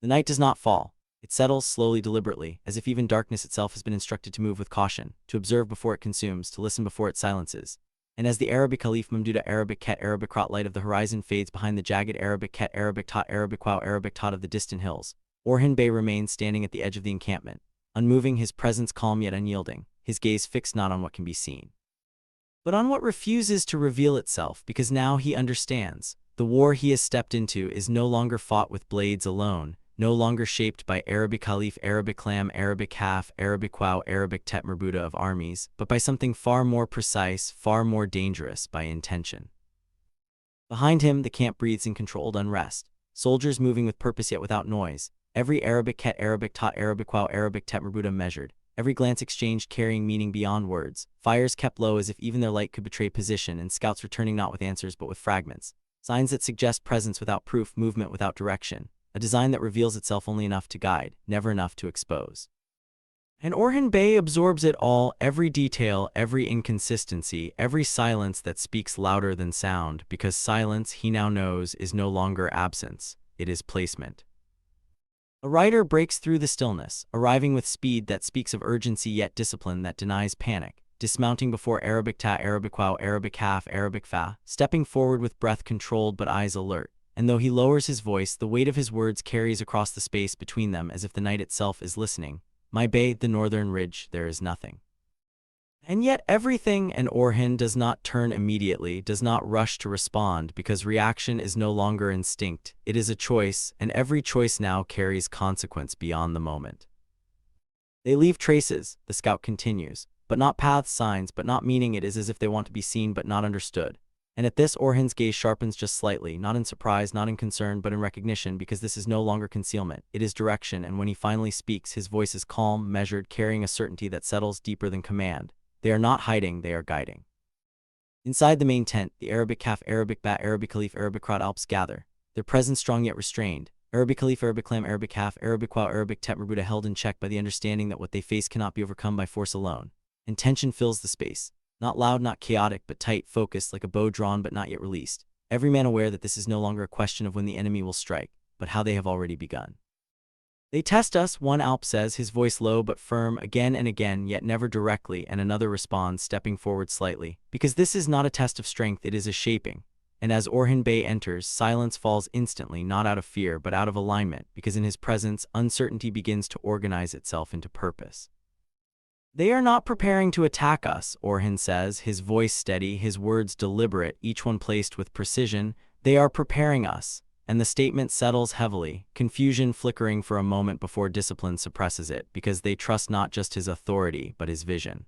The night does not fall. It settles slowly, deliberately, as if even darkness itself has been instructed to move with caution, to observe before it consumes, to listen before it silences. And as the Arabic Alif Mamduda Arabic Ket Arabic Rot light of the horizon fades behind the jagged Arabic Ket Arabic Tot Arabic Wow Arabic Tot of the distant hills, Orhan Bey remains standing at the edge of the encampment, unmoving, his presence calm yet unyielding, his gaze fixed not on what can be seen, but on what refuses to reveal itself, because now he understands. The war he has stepped into is no longer fought with blades alone, no longer shaped by Arabic Khalif, Arabic Lam, Arabic Haf, Arabic Wow, Arabic Tet Merbuda of armies, but by something far more precise, far more dangerous, by intention. Behind him, the camp breathes in controlled unrest, soldiers moving with purpose yet without noise, every Arabic Ket, Arabic Tot, Arabic Wow, Arabic Tet Merbuda measured, every glance exchanged carrying meaning beyond words, fires kept low as if even their light could betray position, and scouts returning not with answers but with fragments, signs that suggest presence without proof, movement without direction, a design that reveals itself only enough to guide, never enough to expose. And Orhan Bey absorbs it all, every detail, every inconsistency, every silence that speaks louder than sound, because silence, he now knows, is no longer absence, it is placement. A rider breaks through the stillness, arriving with speed that speaks of urgency yet discipline that denies panic, dismounting before Arabic Ta, Arabic Wow, Arabic Haf, Arabic Fa, stepping forward with breath controlled but eyes alert. And though he lowers his voice, the weight of his words carries across the space between them as if the night itself is listening. My bay, the northern ridge, there is nothing. And yet everything, and Orhan does not turn immediately, does not rush to respond, because reaction is no longer instinct, it is a choice, and every choice now carries consequence beyond the moment. They leave traces, the scout continues, but not paths, signs, but not meaning. It is as if they want to be seen but not understood. And at this, Orhan's gaze sharpens just slightly, not in surprise, not in concern, but in recognition, because this is no longer concealment, it is direction, and when he finally speaks, his voice is calm, measured, carrying a certainty that settles deeper than command. They are not hiding, they are guiding. Inside the main tent, the Arabic Kaf, Arabic Ba, Arabic Khalif, Arabic Rod Alps gather, their presence strong yet restrained. Arabic Khalif, Arabic Lam, Arabic Haf, Arabic Wow, Arabic Tet Merbuda held in check by the understanding that what they face cannot be overcome by force alone. And tension fills the space. Not loud, not chaotic, but tight, focused, like a bow drawn but not yet released. Every man aware that this is no longer a question of when the enemy will strike, but how they have already begun. They test us, one Alp says, his voice low but firm, again and again, yet never directly, and another responds, stepping forward slightly. Because this is not a test of strength, it is a shaping. And as Orhan Bey enters, silence falls instantly, not out of fear, but out of alignment, because in his presence, uncertainty begins to organize itself into purpose. They are not preparing to attack us, Orhan says, his voice steady, his words deliberate, each one placed with precision. They are preparing us, and the statement settles heavily, confusion flickering for a moment before discipline suppresses it, because they trust not just his authority, but his vision.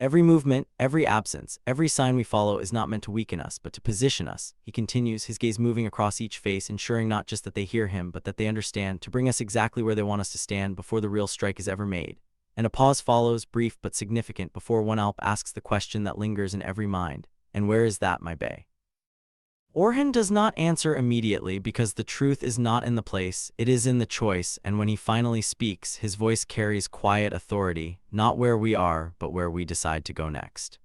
Every movement, every absence, every sign we follow is not meant to weaken us, but to position us, he continues, his gaze moving across each face, ensuring not just that they hear him, but that they understand, to bring us exactly where they want us to stand before the real strike is ever made. And a pause follows, brief but significant, before one Alp asks the question that lingers in every mind, and where is that, my bay? Orhan does not answer immediately, because the truth is not in the place, it is in the choice, and when he finally speaks, his voice carries quiet authority, not where we are, but where we decide to go next.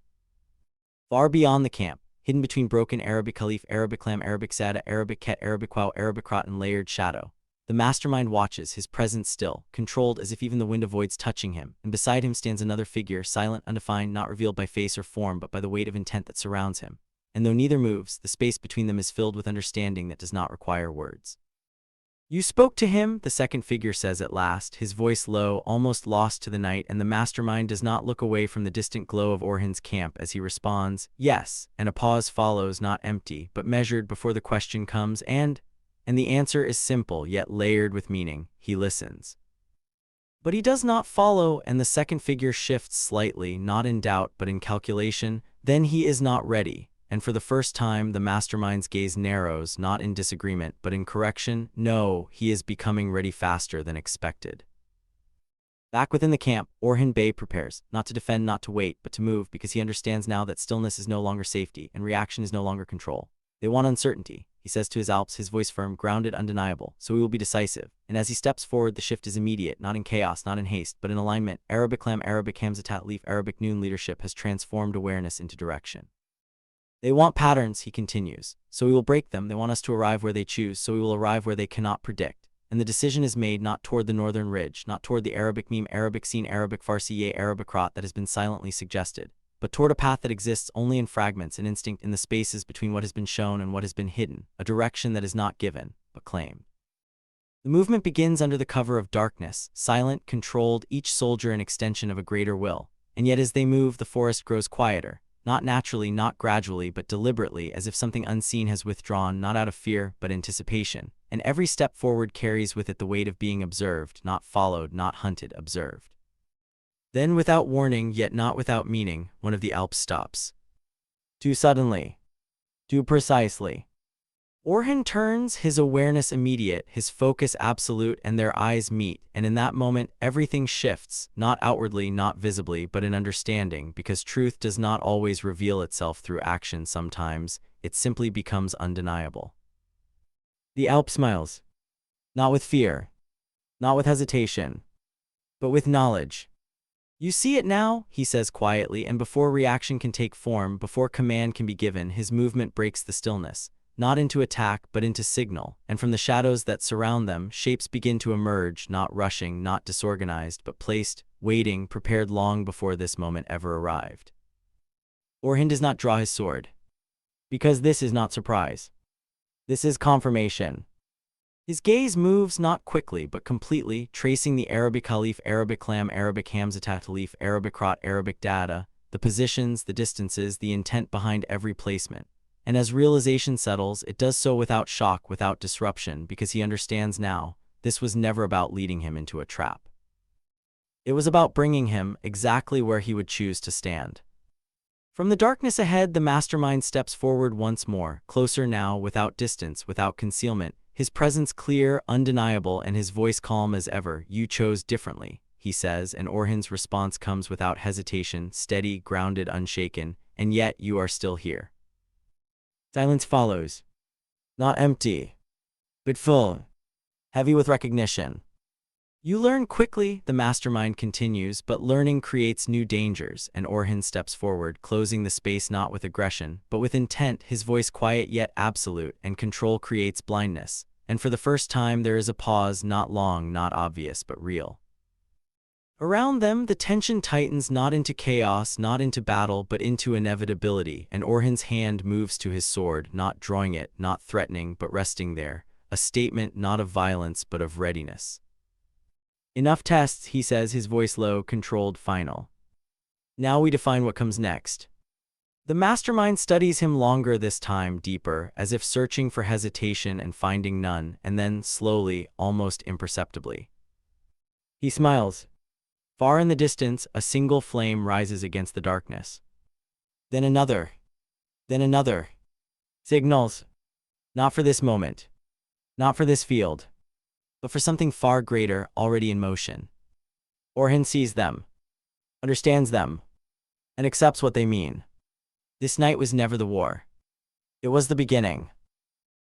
Far beyond the camp, hidden between broken Arabic Khalif, Arabic Lam, Arabic Sada, Arabic Ket, Arabic Wow, Arabic Rot, and layered shadow, the mastermind watches, his presence still, controlled as if even the wind avoids touching him, and beside him stands another figure, silent, undefined, not revealed by face or form but by the weight of intent that surrounds him. And though neither moves, the space between them is filled with understanding that does not require words. You spoke to him, the second figure says at last, his voice low, almost lost to the night, and the mastermind does not look away from the distant glow of Orhan's camp as he responds, yes, and a pause follows, not empty, but measured before the question comes, and the answer is simple, yet layered with meaning. He listens. But he does not follow, and the second figure shifts slightly, not in doubt, but in calculation. Then he is not ready, and for the first time the mastermind's gaze narrows, not in disagreement, but in correction. No, he is becoming ready faster than expected. Back within the camp, Orhan Bey prepares, not to defend, not to wait, but to move, because he understands now that stillness is no longer safety, and reaction is no longer control. They want uncertainty, he says to his Alps, his voice firm, grounded, undeniable, so he will be decisive. And as he steps forward, the shift is immediate, not in chaos, not in haste, but in alignment. Arabic Lam, Arabic Hamzatat Leaf, Arabic Noon leadership has transformed awareness into direction. They want patterns, he continues, so we will break them. They want us to arrive where they choose, so we will arrive where they cannot predict. and the decision is made not toward the northern ridge, not toward the Arabic meme, Arabic scene, Arabic Farsi, ye Arabicrat that has been silently suggested, but toward a path that exists only in fragments and instinct in the spaces between what has been shown and what has been hidden, a direction that is not given, but claimed. The movement begins under the cover of darkness, silent, controlled, each soldier an extension of a greater will, and yet as they move, the forest grows quieter, not naturally, not gradually, but deliberately, as if something unseen has withdrawn, not out of fear, but anticipation, and every step forward carries with it the weight of being observed, not followed, not hunted, observed. Then, without warning, yet not without meaning, one of the Alps stops. Too suddenly. Too precisely. Orhan turns, his awareness immediate, his focus absolute, and their eyes meet, and in that moment everything shifts, not outwardly, not visibly, but in understanding, because truth does not always reveal itself through action sometimes, it simply becomes undeniable. The Alp smiles. Not with fear, not with hesitation, but with knowledge. You see it now, he says quietly, and before reaction can take form, before command can be given, his movement breaks the stillness. Not into attack, but into signal, and from the shadows that surround them, shapes begin to emerge, not rushing, not disorganized, but placed, waiting, prepared long before this moment ever arrived. Orhan does not draw his sword. Because this is not surprise. This is confirmation. His gaze moves not quickly, but completely, tracing the Arabic Khalif, Arabic Lam, Arabic Hamzatat Khalif, Arabic Rot, Arabic Data, the positions, the distances, the intent behind every placement. And as realization settles, it does so without shock, without disruption, because he understands now, this was never about leading him into a trap. It was about bringing him exactly where he would choose to stand. From the darkness ahead, the mastermind steps forward once more, closer now, without distance, without concealment, his presence clear, undeniable, and his voice calm as ever. You chose differently, he says, and Orhan's response comes without hesitation, steady, grounded, unshaken, and yet you are still here. Silence follows. Not empty, but full, heavy with recognition. You learn quickly, the mastermind continues, but learning creates new dangers, and Orhan steps forward, closing the space not with aggression, but with intent, his voice quiet yet absolute, and control creates blindness. And for the first time there is a pause, not long, not obvious, but real. Around them, the tension tightens, not into chaos, not into battle, but into inevitability, and Orhan's hand moves to his sword, not drawing it, not threatening, but resting there, a statement not of violence, but of readiness. Enough tests, he says, his voice low, controlled, final. Now we define what comes next. The mastermind studies him longer, this time deeper, as if searching for hesitation and finding none, and then, slowly, almost imperceptibly. He smiles. Far in the distance, a single flame rises against the darkness. Then another. Then another. Signals. Not for this moment. Not for this field. But for something far greater, already in motion. Orhan sees them. Understands them. And accepts what they mean. This night was never the war. It was the beginning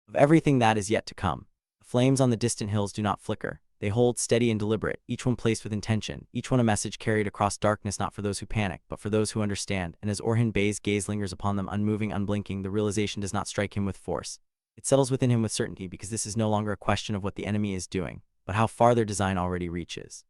of everything that is yet to come. The flames on the distant hills do not flicker. They hold steady and deliberate, each one placed with intention, each one a message carried across darkness, not for those who panic, but for those who understand. And as Orhan Bey's gaze lingers upon them, unmoving, unblinking, the realization does not strike him with force. It settles within him with certainty, because this is no longer a question of what the enemy is doing, but how far their design already reaches.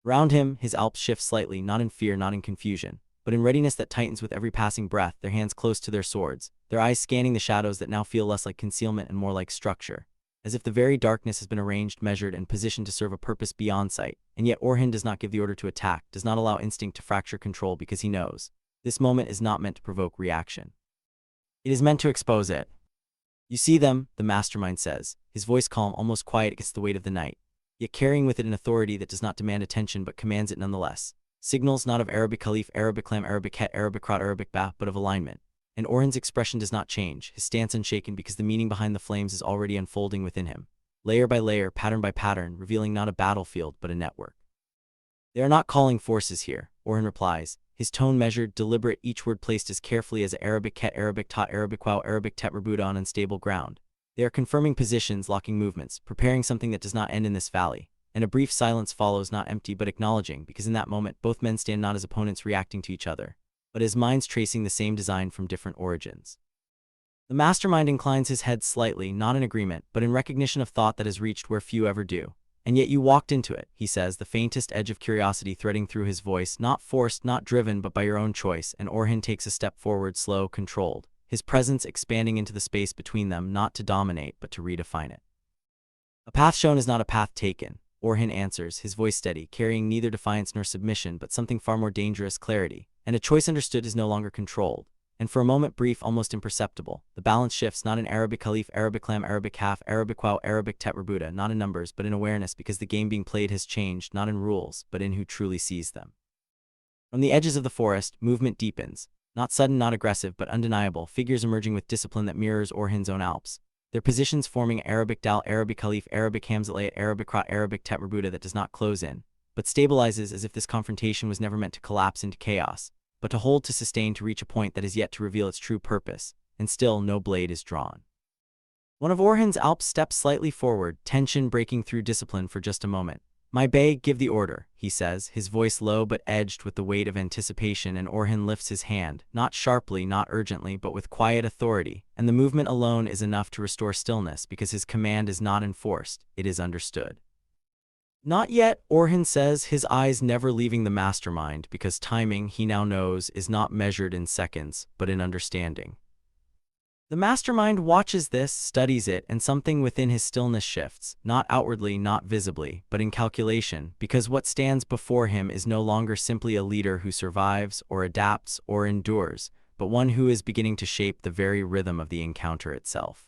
Round him, his Alps shift slightly, not in fear, not in confusion, but in readiness that tightens with every passing breath, their hands close to their swords, their eyes scanning the shadows that now feel less like concealment and more like structure, as if the very darkness has been arranged, measured, and positioned to serve a purpose beyond sight. And yet Orhan does not give the order to attack, does not allow instinct to fracture control, because he knows this moment is not meant to provoke reaction. It is meant to expose it. You see them, the mastermind says, his voice calm, almost quiet against the weight of the night, yet carrying with it an authority that does not demand attention but commands it nonetheless. Signals not of Arabic Khalif, Arabic Lam, Arabic Het, Arabic Rot, Arabic Ba, but of alignment. And Orhan's expression does not change, his stance unshaken, because the meaning behind the flames is already unfolding within him. Layer by layer, pattern by pattern, revealing not a battlefield but a network. They are not calling forces here, Orhan replies, his tone measured, deliberate, each word placed as carefully as Arabic Ket, Arabic Tot, Arabic Wow, Arabic Tet Rebuta on unstable ground. They are confirming positions, locking movements, preparing something that does not end in this valley. And a brief silence follows, not empty but acknowledging, because in that moment both men stand not as opponents reacting to each other, but as minds tracing the same design from different origins. The mastermind inclines his head slightly, not in agreement, but in recognition of thought that has reached where few ever do. And yet you walked into it, he says, the faintest edge of curiosity threading through his voice, not forced, not driven, but by your own choice, and Orhan takes a step forward, slow, controlled, his presence expanding into the space between them, not to dominate, but to redefine it. A path shown is not a path taken, Orhan answers, his voice steady, carrying neither defiance nor submission, but something far more dangerous, clarity. And a choice understood is no longer controlled. And for a moment brief, almost imperceptible, the balance shifts, not in Arabic Khalif, Arabic Lam, Arabic Half, Arabic Wow, Arabic Tetrabuda, not in numbers, but in awareness, because the game being played has changed, not in rules, but in who truly sees them. From the edges of the forest, movement deepens. Not sudden, not aggressive, but undeniable, figures emerging with discipline that mirrors Orhan's own Alps. Their positions forming Arabic Dal, Arabic Khalif, Arabic Hamzalayat, Arabic Rat, Arabic Tetrabuda that does not close in, but stabilizes as if this confrontation was never meant to collapse into chaos, but to hold, to sustain, to reach a point that is yet to reveal its true purpose, and still no blade is drawn. One of Orhan's Alps steps slightly forward, tension breaking through discipline for just a moment. My bey, give the order, he says, his voice low but edged with the weight of anticipation, and Orhan lifts his hand, not sharply, not urgently, but with quiet authority, and the movement alone is enough to restore stillness, because his command is not enforced, it is understood. Not yet, Orhan says, his eyes never leaving the mastermind, because timing, he now knows, is not measured in seconds, but in understanding. The mastermind watches this, studies it, and something within his stillness shifts, not outwardly, not visibly, but in calculation, because what stands before him is no longer simply a leader who survives, or adapts, or endures, but one who is beginning to shape the very rhythm of the encounter itself.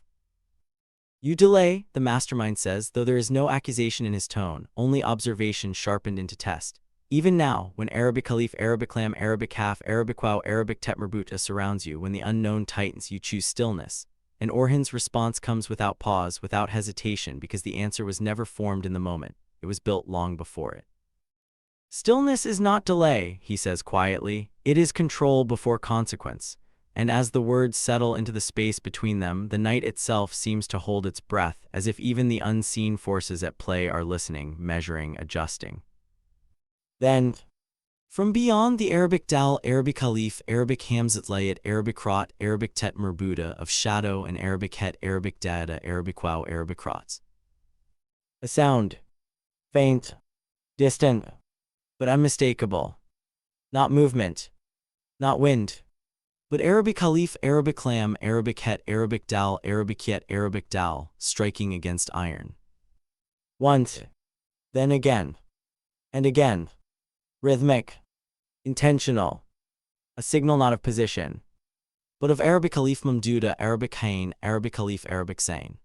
You delay, the mastermind says, though there is no accusation in his tone, only observation sharpened into test. Even now, when Arabic Khalif, Arabic Lam, Arabic Half, Arabic Wow, Arabic Tetmarbuta surrounds you, when the unknown tightens, you choose stillness. And Orhan's response comes without pause, without hesitation, because the answer was never formed in the moment. It was built long before it. Stillness is not delay, he says quietly. It is control before consequence. And as the words settle into the space between them, the night itself seems to hold its breath, as if even the unseen forces at play are listening, measuring, adjusting. Then, from beyond the Arabic Dal, Arabic Khalif, Arabic Hamzatlayat, Arabic Rot, Arabic Tet Merbuda of shadow and Arabic Het, Arabic Dada, Arabic Wow, Arabic Rots. A sound. Faint. Distant. But unmistakable. Not movement. Not wind. But Arabic Khalif, Arabic Lam, Arabic Het, Arabic Dal, Arabic Yet, Arabic Dal, striking against iron. Once. Then again. And again. Rhythmic. Intentional. A signal not of position, but of Arabic Khalif Mamduda, Arabic Hain, Arabic Khalif, Arabic Sain.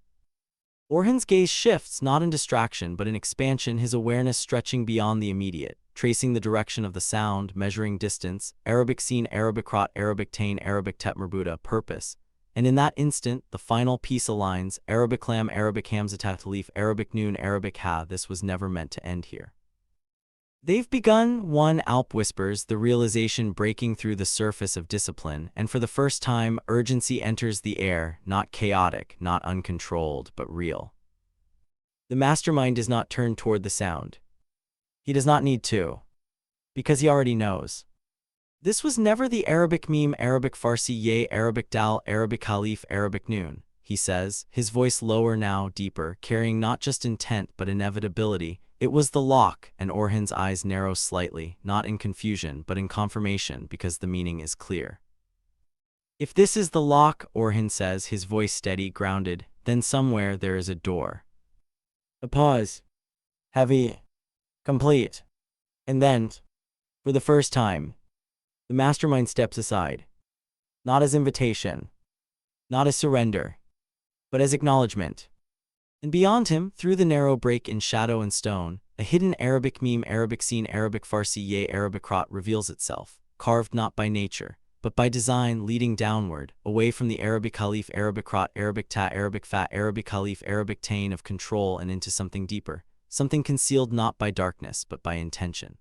Orhan's gaze shifts, not in distraction, but in expansion, his awareness stretching beyond the immediate, tracing the direction of the sound, measuring distance, Arabic Seen, Arabic Rot, Arabic Tain, Arabic Tet Merbuda, purpose. And in that instant, the final piece aligns, Arabic Lam, Arabic Hamzatat Khalif, Arabic Noon, Arabic Ha. This was never meant to end here. They've begun, one Alp whispers, the realization breaking through the surface of discipline, and for the first time, urgency enters the air, not chaotic, not uncontrolled, but real. The mastermind does not turn toward the sound. He does not need to, because he already knows. This was never the Arabic meme, Arabic Farsi Ye, Arabic Dal, Arabic Khalif, Arabic Noon, he says, his voice lower now, deeper, carrying not just intent but inevitability. It was the lock, and Orhan's eyes narrow slightly, not in confusion, but in confirmation, because the meaning is clear. If this is the lock, Orhan says, his voice steady, grounded, then somewhere there is a door. A pause. Heavy. Complete. And then, for the first time, the mastermind steps aside. Not as invitation. Not as surrender. But as acknowledgement. And beyond him, through the narrow break in shadow and stone, a hidden Arabic meme, Arabic Seen, Arabic Farsi Ye, Arabic Rot reveals itself, carved not by nature, but by design, leading downward, away from the Arabic Khalif, Arabic Rot, Arabic Ta, Arabic Fat, Arabic Khalif, Arabic Tain of control, and into something deeper, something concealed not by darkness but by intention.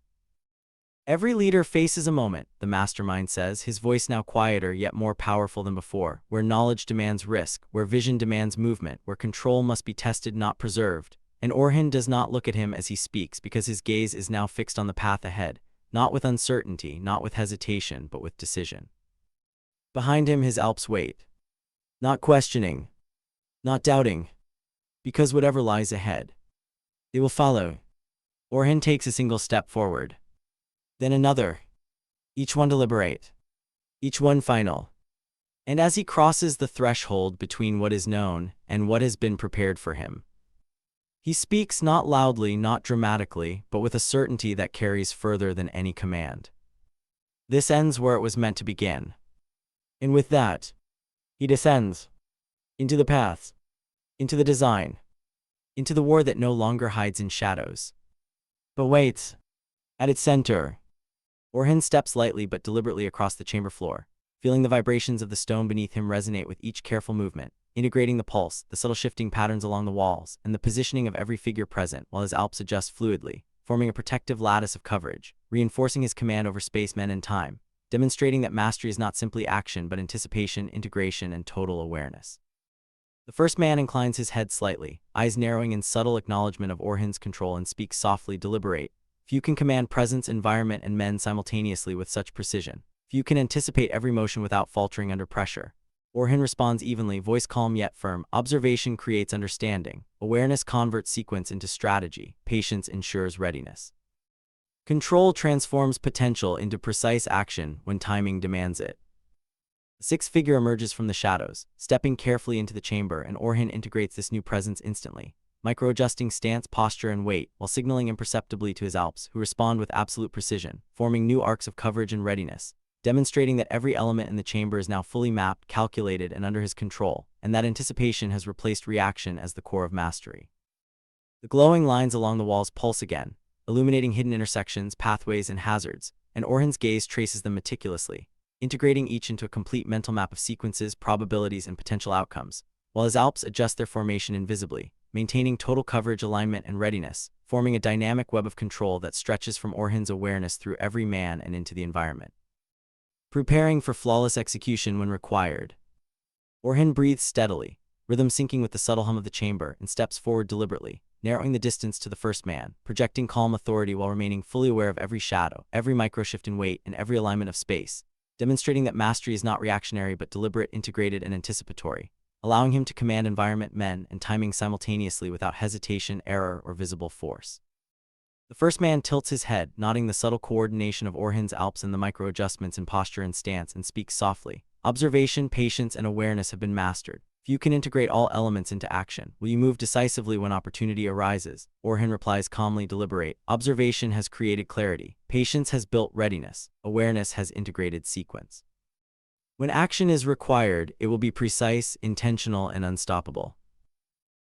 Every leader faces a moment, the mastermind says, his voice now quieter yet more powerful than before, where knowledge demands risk, where vision demands movement, where control must be tested not preserved. And Orhan does not look at him as he speaks, because his gaze is now fixed on the path ahead, not with uncertainty, not with hesitation, but with decision. Behind him his Alps wait. not questioning, not doubting, because whatever lies ahead, they will follow. Orhan takes a single step forward, then another, each one deliberate, each one final. And as he crosses the threshold between what is known and what has been prepared for him, he speaks not loudly, not dramatically, but with a certainty that carries further than any command. This ends where it was meant to begin. And with that, he descends into the paths, into the design, into the war that no longer hides in shadows, but waits. At its center, Orhan steps lightly but deliberately across the chamber floor, feeling the vibrations of the stone beneath him resonate with each careful movement, integrating the pulse, the subtle shifting patterns along the walls, and the positioning of every figure present while his alps adjust fluidly, forming a protective lattice of coverage, reinforcing his command over space, men, and time, demonstrating that mastery is not simply action but anticipation, integration, and total awareness. The first man inclines his head slightly, eyes narrowing in subtle acknowledgement of Orhan's control, and speaks softly, deliberate. Few can command presence, environment, and men simultaneously with such precision. Few can anticipate every motion without faltering under pressure. Orhan responds evenly, voice calm yet firm. Observation creates understanding. Awareness converts sequence into strategy. Patience ensures readiness. Control transforms potential into precise action when timing demands it. The sixth figure emerges from the shadows, stepping carefully into the chamber, and Orhan integrates this new presence instantly, micro-adjusting stance, posture, and weight, while signaling imperceptibly to his alps, who respond with absolute precision, forming new arcs of coverage and readiness, demonstrating that every element in the chamber is now fully mapped, calculated, and under his control, and that anticipation has replaced reaction as the core of mastery. The glowing lines along the walls pulse again, illuminating hidden intersections, pathways, and hazards, and Orhan's gaze traces them meticulously, integrating each into a complete mental map of sequences, probabilities, and potential outcomes, while his alps adjust their formation invisibly, maintaining total coverage, alignment, and readiness, forming a dynamic web of control that stretches from Orhan's awareness through every man and into the environment. Preparing for flawless execution when required, Orhan breathes steadily, rhythm syncing with the subtle hum of the chamber, and steps forward deliberately, narrowing the distance to the first man, projecting calm authority while remaining fully aware of every shadow, every micro-shift in weight, and every alignment of space, demonstrating that mastery is not reactionary but deliberate, integrated, and anticipatory, allowing him to command environment, men, and timing simultaneously without hesitation, error, or visible force. The first man tilts his head, nodding the subtle coordination of Orhan's alps and the micro-adjustments in posture and stance, and speaks softly. Observation, patience, and awareness have been mastered. Few can integrate all elements into action. Will you move decisively when opportunity arises? Orhan replies calmly, deliberate. Observation has created clarity. Patience has built readiness. Awareness has integrated sequence. When action is required, it will be precise, intentional, and unstoppable.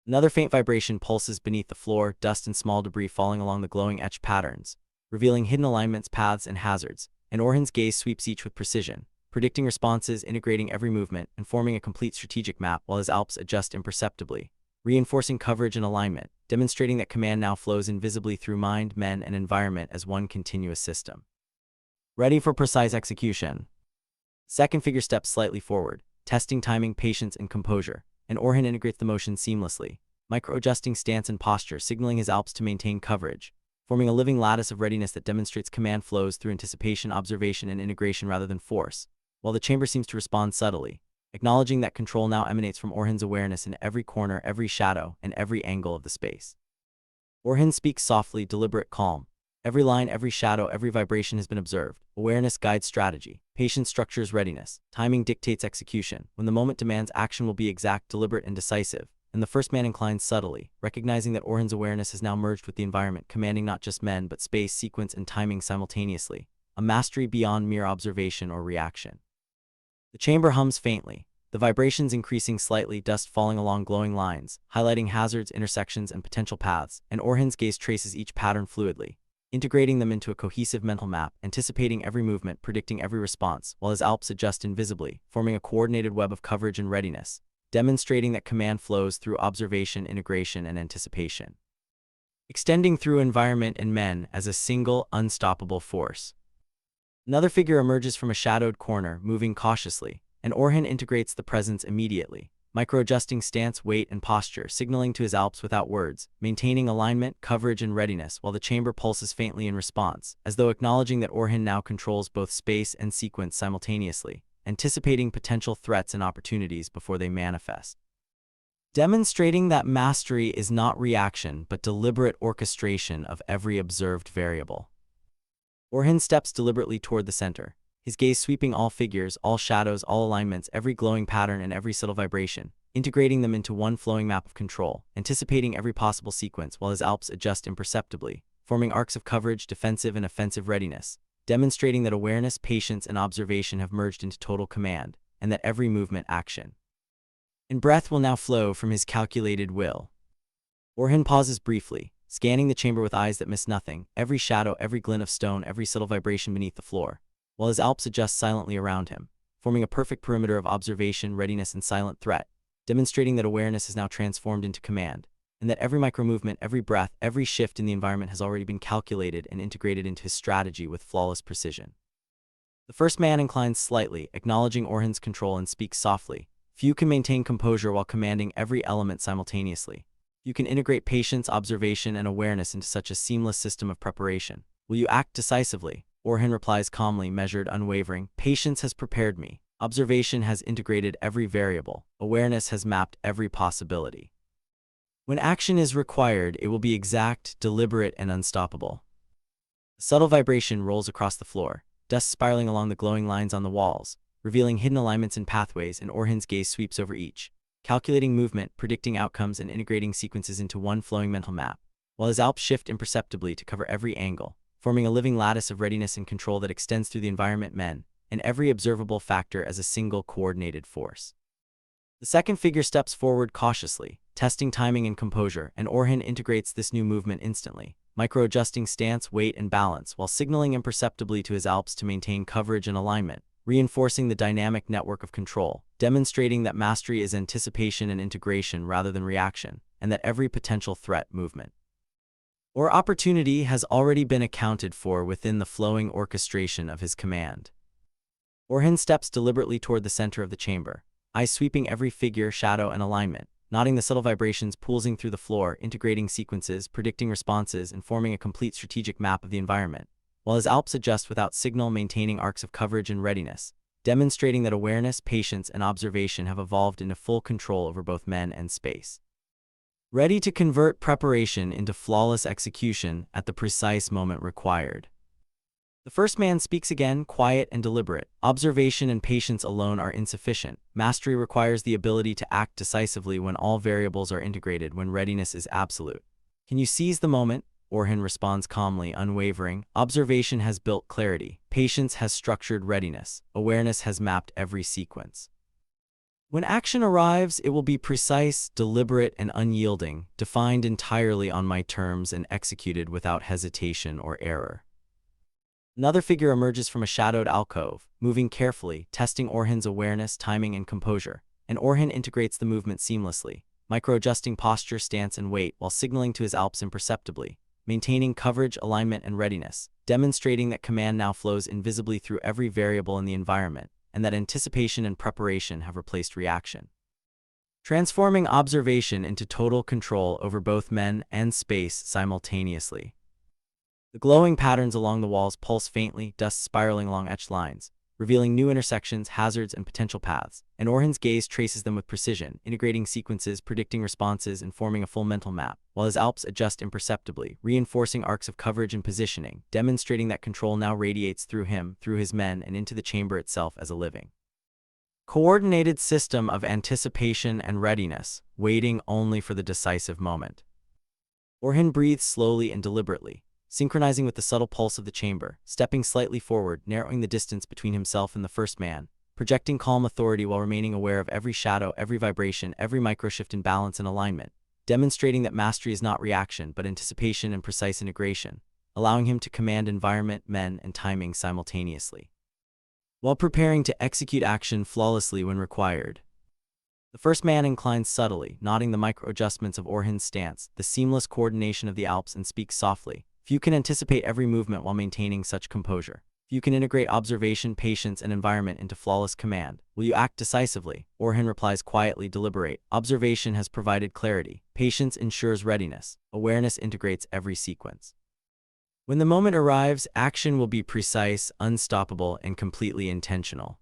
Another faint vibration pulses beneath the floor, dust and small debris falling along the glowing etched patterns, revealing hidden alignments, paths, and hazards, and Orhan's gaze sweeps each with precision, predicting responses, integrating every movement, and forming a complete strategic map while his alps adjust imperceptibly, reinforcing coverage and alignment, demonstrating that command now flows invisibly through mind, men, and environment as one continuous system. Ready for precise execution. Second figure steps slightly forward, testing timing, patience, and composure, and Orhan integrates the motion seamlessly, micro-adjusting stance and posture, signaling his alps to maintain coverage, forming a living lattice of readiness that demonstrates command flows through anticipation, observation, and integration rather than force, while the chamber seems to respond subtly, acknowledging that control now emanates from Orhan's awareness in every corner, every shadow, and every angle of the space. Orhan speaks softly, deliberate, calm. Every line, every shadow, every vibration has been observed. Awareness guides strategy. Patience structures readiness. Timing dictates execution. When the moment demands, action will be exact, deliberate, and decisive. And the first man inclines subtly, recognizing that Orhan's awareness has now merged with the environment, commanding not just men but space, sequence, and timing simultaneously, a mastery beyond mere observation or reaction. The chamber hums faintly, the vibrations increasing slightly, dust falling along glowing lines, highlighting hazards, intersections, and potential paths, and Orhan's gaze traces each pattern fluidly, integrating them into a cohesive mental map, anticipating every movement, predicting every response, while his alps adjust invisibly, forming a coordinated web of coverage and readiness, demonstrating that command flows through observation, integration, and anticipation, extending through environment and men as a single, unstoppable force. Another figure emerges from a shadowed corner, moving cautiously, and Orhan integrates the presence immediately, micro-adjusting stance, weight, and posture, signaling to his alps without words, maintaining alignment, coverage, and readiness while the chamber pulses faintly in response, as though acknowledging that Orhan now controls both space and sequence simultaneously, anticipating potential threats and opportunities before they manifest. Demonstrating that mastery is not reaction but deliberate orchestration of every observed variable. Orhan steps deliberately toward the center, his gaze sweeping all figures, all shadows, all alignments, every glowing pattern and every subtle vibration, integrating them into one flowing map of control, anticipating every possible sequence while his alps adjust imperceptibly, forming arcs of coverage, defensive and offensive readiness, demonstrating that awareness, patience, and observation have merged into total command, and that every movement, action, and breath will now flow from his calculated will. Orhan pauses briefly, scanning the chamber with eyes that miss nothing, every shadow, every glint of stone, every subtle vibration beneath the floor, while his alps adjust silently around him, forming a perfect perimeter of observation, readiness, and silent threat, demonstrating that awareness is now transformed into command, and that every micro-movement, every breath, every shift in the environment has already been calculated and integrated into his strategy with flawless precision. The first man inclines slightly, acknowledging Orhan's control, and speaks softly. Few can maintain composure while commanding every element simultaneously. You can integrate patience, observation, and awareness into such a seamless system of preparation. Will you act decisively? Orhan replies calmly, measured, unwavering. Patience has prepared me. Observation has integrated every variable. Awareness has mapped every possibility. When action is required, it will be exact, deliberate, and unstoppable. A subtle vibration rolls across the floor, dust spiraling along the glowing lines on the walls, revealing hidden alignments and pathways, and Orhan's gaze sweeps over each, calculating movement, predicting outcomes, and integrating sequences into one flowing mental map, while his alps shift imperceptibly to cover every angle, forming a living lattice of readiness and control that extends through the environment, men, and every observable factor as a single coordinated force. The second figure steps forward cautiously, testing timing and composure, and Orhan integrates this new movement instantly, micro-adjusting stance, weight, and balance, while signaling imperceptibly to his alps to maintain coverage and alignment, reinforcing the dynamic network of control, demonstrating that mastery is anticipation and integration rather than reaction, and that every potential threat, movement, or opportunity has already been accounted for within the flowing orchestration of his command. Orhan steps deliberately toward the center of the chamber, eyes sweeping every figure, shadow, and alignment, noting the subtle vibrations pulsing through the floor, integrating sequences, predicting responses, and forming a complete strategic map of the environment, while his alps adjust without signal, maintaining arcs of coverage and readiness, demonstrating that awareness, patience, and observation have evolved into full control over both men and space. Ready to convert preparation into flawless execution at the precise moment required. The first man speaks again, quiet and deliberate. Observation and patience alone are insufficient. Mastery requires the ability to act decisively when all variables are integrated, when readiness is absolute. Can you seize the moment? Orhan responds calmly, unwavering. Observation has built clarity. Patience has structured readiness. Awareness has mapped every sequence. When action arrives, it will be precise, deliberate, and unyielding, defined entirely on my terms and executed without hesitation or error. Another figure emerges from a shadowed alcove, moving carefully, testing Orhan's awareness, timing, and composure, and Orhan integrates the movement seamlessly, micro-adjusting posture, stance, and weight while signaling to his alps imperceptibly, maintaining coverage, alignment, and readiness, demonstrating that command now flows invisibly through every variable in the environment, and that anticipation and preparation have replaced reaction, transforming observation into total control over both men and space simultaneously. The glowing patterns along the walls pulse faintly, dust spiraling along etched lines, revealing new intersections, hazards, and potential paths, and Orhan's gaze traces them with precision, integrating sequences, predicting responses, and forming a full mental map, while his alps adjust imperceptibly, reinforcing arcs of coverage and positioning, demonstrating that control now radiates through him, through his men, and into the chamber itself as a living, coordinated system of anticipation and readiness, waiting only for the decisive moment. Orhan breathes slowly and deliberately, synchronizing with the subtle pulse of the chamber, stepping slightly forward, narrowing the distance between himself and the first man, projecting calm authority while remaining aware of every shadow, every vibration, every microshift in balance and alignment, demonstrating that mastery is not reaction but anticipation and precise integration, allowing him to command environment, men, and timing simultaneously, while preparing to execute action flawlessly when required. The first man inclines subtly, nodding the micro-adjustments of Orhan's stance, the seamless coordination of the alps, and speaks softly. Few can anticipate every movement while maintaining such composure. Few can integrate observation, patience, and environment into flawless command. Will you act decisively? Orhan replies quietly, deliberate. Observation has provided clarity. Patience ensures readiness. Awareness integrates every sequence. When the moment arrives, action will be precise, unstoppable, and completely intentional.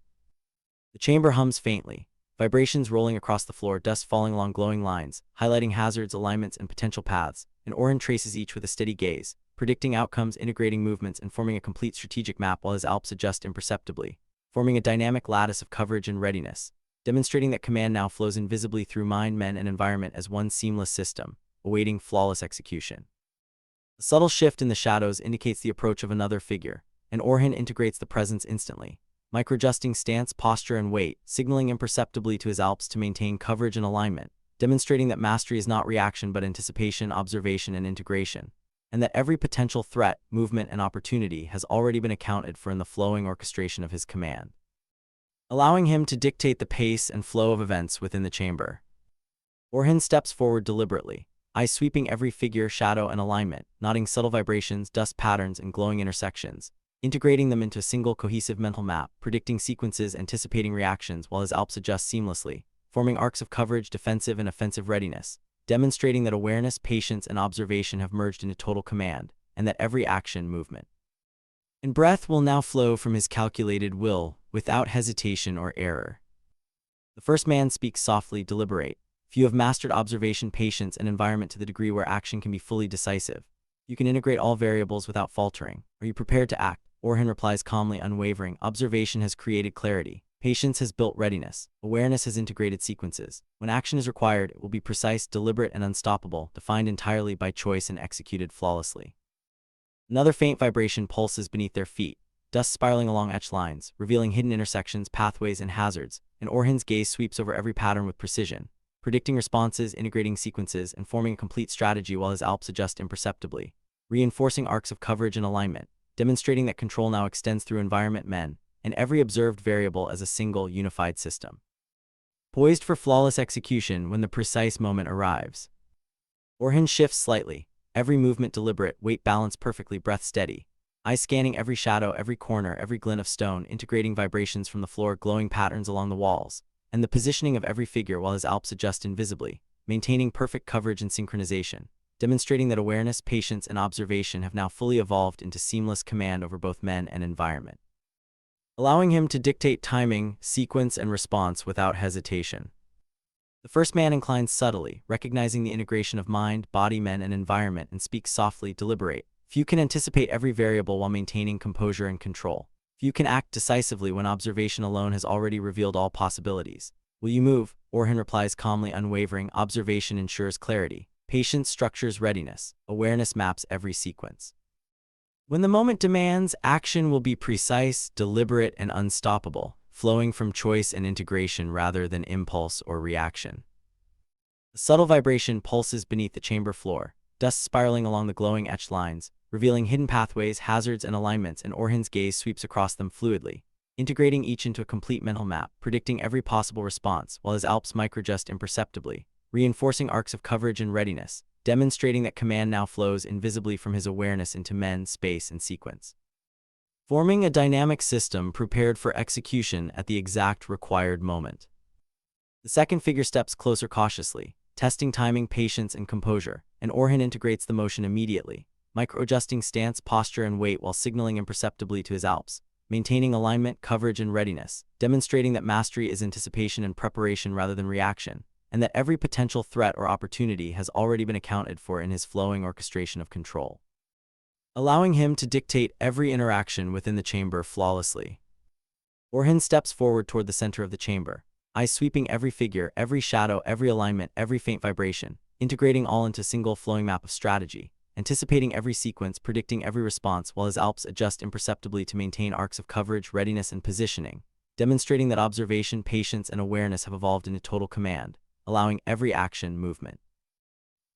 The chamber hums faintly, vibrations rolling across the floor, dust falling along glowing lines, highlighting hazards, alignments, and potential paths, and Orhan traces each with a steady gaze, predicting outcomes, integrating movements, and forming a complete strategic map while his alps adjust imperceptibly, forming a dynamic lattice of coverage and readiness, demonstrating that command now flows invisibly through mind, men, and environment as one seamless system, awaiting flawless execution. A subtle shift in the shadows indicates the approach of another figure, and Orhan integrates the presence instantly, micro-adjusting stance, posture, and weight, signaling imperceptibly to his alps to maintain coverage and alignment, demonstrating that mastery is not reaction but anticipation, observation, and integration, and that every potential threat, movement, and opportunity has already been accounted for in the flowing orchestration of his command, allowing him to dictate the pace and flow of events within the chamber. Orhan steps forward deliberately, eyes sweeping every figure, shadow, and alignment, noting subtle vibrations, dust patterns, and glowing intersections, integrating them into a single cohesive mental map, predicting sequences, anticipating reactions while his alps adjust seamlessly, forming arcs of coverage, defensive and offensive readiness, demonstrating that awareness, patience, and observation have merged into total command, and that every action, movement, and breath will now flow from his calculated will, without hesitation or error. The first man speaks softly, deliberate. Few have mastered observation, patience, and environment to the degree where action can be fully decisive. You can integrate all variables without faltering. Are you prepared to act? Orhan replies calmly, unwavering. Observation has created clarity. Patience has built readiness. Awareness has integrated sequences. When action is required, it will be precise, deliberate, and unstoppable, defined entirely by choice and executed flawlessly. Another faint vibration pulses beneath their feet, dust spiraling along etched lines, revealing hidden intersections, pathways, and hazards, and Orhan's gaze sweeps over every pattern with precision, predicting responses, integrating sequences, and forming a complete strategy while his alps adjust imperceptibly, reinforcing arcs of coverage and alignment, demonstrating that control now extends through environment, men, and every observed variable as a single, unified system, poised for flawless execution when the precise moment arrives. Orhan shifts slightly, every movement deliberate, weight balanced perfectly, breath steady, eyes scanning every shadow, every corner, every glint of stone, integrating vibrations from the floor, glowing patterns along the walls, and the positioning of every figure while his alps adjust invisibly, maintaining perfect coverage and synchronization, demonstrating that awareness, patience, and observation have now fully evolved into seamless command over both men and environment, allowing him to dictate timing, sequence, and response without hesitation. The first man inclines subtly, recognizing the integration of mind, body, men, and environment, and speaks softly, deliberate. Few can anticipate every variable while maintaining composure and control. Few can act decisively when observation alone has already revealed all possibilities. Will you move? Orhan replies calmly, unwavering. Observation ensures clarity. Patience structures readiness. Awareness maps every sequence. When the moment demands, action will be precise, deliberate, and unstoppable, flowing from choice and integration rather than impulse or reaction. A subtle vibration pulses beneath the chamber floor, dust spiraling along the glowing etched lines, revealing hidden pathways, hazards, and alignments, and Orhan's gaze sweeps across them fluidly, integrating each into a complete mental map, predicting every possible response, while his alps microadjust imperceptibly, reinforcing arcs of coverage and readiness, demonstrating that command now flows invisibly from his awareness into men, space, and sequence, forming a dynamic system prepared for execution at the exact required moment. The second figure steps closer cautiously, testing timing, patience, and composure, and Orhan integrates the motion immediately, micro-adjusting stance, posture, and weight while signaling imperceptibly to his alps, maintaining alignment, coverage, and readiness, demonstrating that mastery is anticipation and preparation rather than reaction, and that every potential threat or opportunity has already been accounted for in his flowing orchestration of control, allowing him to dictate every interaction within the chamber flawlessly. Orhan steps forward toward the center of the chamber, eyes sweeping every figure, every shadow, every alignment, every faint vibration, integrating all into a single flowing map of strategy, anticipating every sequence, predicting every response while his alps adjust imperceptibly to maintain arcs of coverage, readiness, and positioning, demonstrating that observation, patience, and awareness have evolved into total command, allowing every action, movement,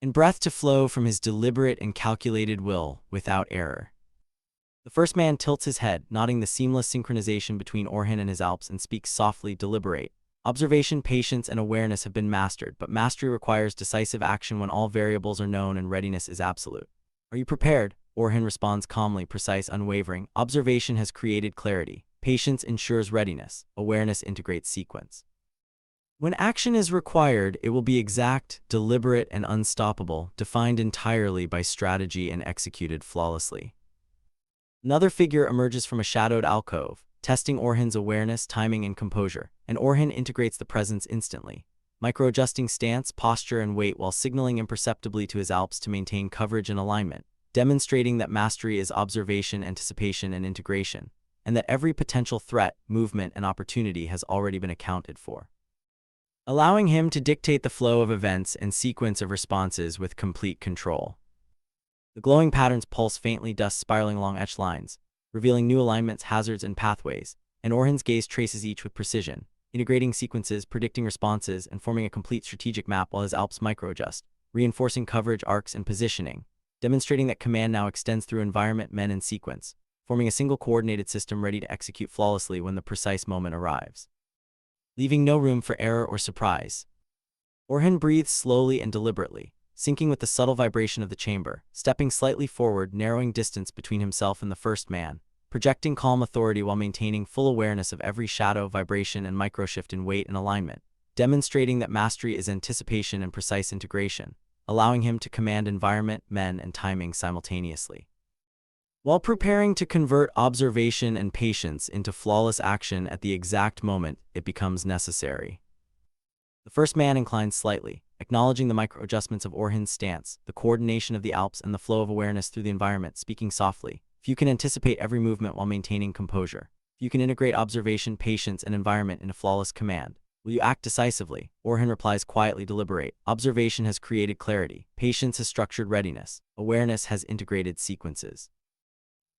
and breath to flow from his deliberate and calculated will without error. The first man tilts his head, nodding the seamless synchronization between Orhan and his alps, and speaks softly, deliberate. Observation, patience, and awareness have been mastered, but mastery requires decisive action when all variables are known and readiness is absolute. Are you prepared? Orhan responds calmly, precise, unwavering. Observation has created clarity. Patience ensures readiness. Awareness integrates sequence. When action is required, it will be exact, deliberate, and unstoppable, defined entirely by strategy and executed flawlessly. Another figure emerges from a shadowed alcove, testing Orhan's awareness, timing, and composure, and Orhan integrates the presence instantly, micro-adjusting stance, posture, and weight while signaling imperceptibly to his Alps to maintain coverage and alignment, demonstrating that mastery is observation, anticipation, and integration, and that every potential threat, movement, and opportunity has already been accounted for, allowing him to dictate the flow of events and sequence of responses with complete control. The glowing patterns pulse faintly, dust spiraling along etched lines, revealing new alignments, hazards, and pathways, and Orhan's gaze traces each with precision, integrating sequences, predicting responses, and forming a complete strategic map while his Alps micro-adjust, reinforcing coverage, arcs, and positioning, demonstrating that command now extends through environment, men, and sequence, forming a single coordinated system ready to execute flawlessly when the precise moment arrives, leaving no room for error or surprise. Orhan breathes slowly and deliberately, syncing with the subtle vibration of the chamber, stepping slightly forward, narrowing distance between himself and the first man, projecting calm authority while maintaining full awareness of every shadow, vibration, and microshift in weight and alignment, demonstrating that mastery is anticipation and precise integration, allowing him to command environment, men, and timing simultaneously, while preparing to convert observation and patience into flawless action at the exact moment it becomes necessary. The first man inclines slightly, acknowledging the micro-adjustments of Orhan's stance, the coordination of the Alps, and the flow of awareness through the environment, speaking softly. If you can anticipate every movement while maintaining composure, if you can integrate observation, patience, and environment into flawless command, will you act decisively? Orhan replies quietly, deliberate. Observation has created clarity. Patience has structured readiness. Awareness has integrated sequences.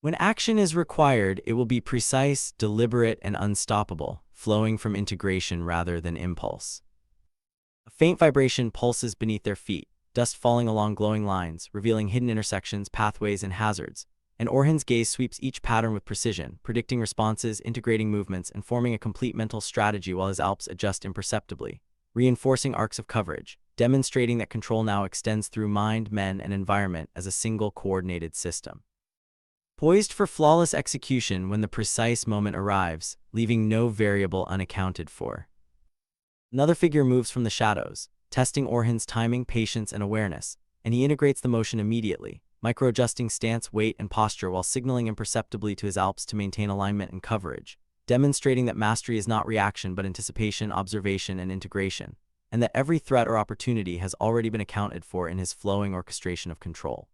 When action is required, it will be precise, deliberate, and unstoppable, flowing from integration rather than impulse. A faint vibration pulses beneath their feet, dust falling along glowing lines, revealing hidden intersections, pathways, and hazards, and Orhan's gaze sweeps each pattern with precision, predicting responses, integrating movements, and forming a complete mental strategy while his Alps adjust imperceptibly, reinforcing arcs of coverage, demonstrating that control now extends through mind, men, and environment as a single coordinated system, poised for flawless execution when the precise moment arrives, leaving no variable unaccounted for. Another figure moves from the shadows, testing Orhan's timing, patience, and awareness, and he integrates the motion immediately, micro-adjusting stance, weight, and posture while signaling imperceptibly to his Alps to maintain alignment and coverage, demonstrating that mastery is not reaction but anticipation, observation, and integration, and that every threat or opportunity has already been accounted for in his flowing orchestration of control,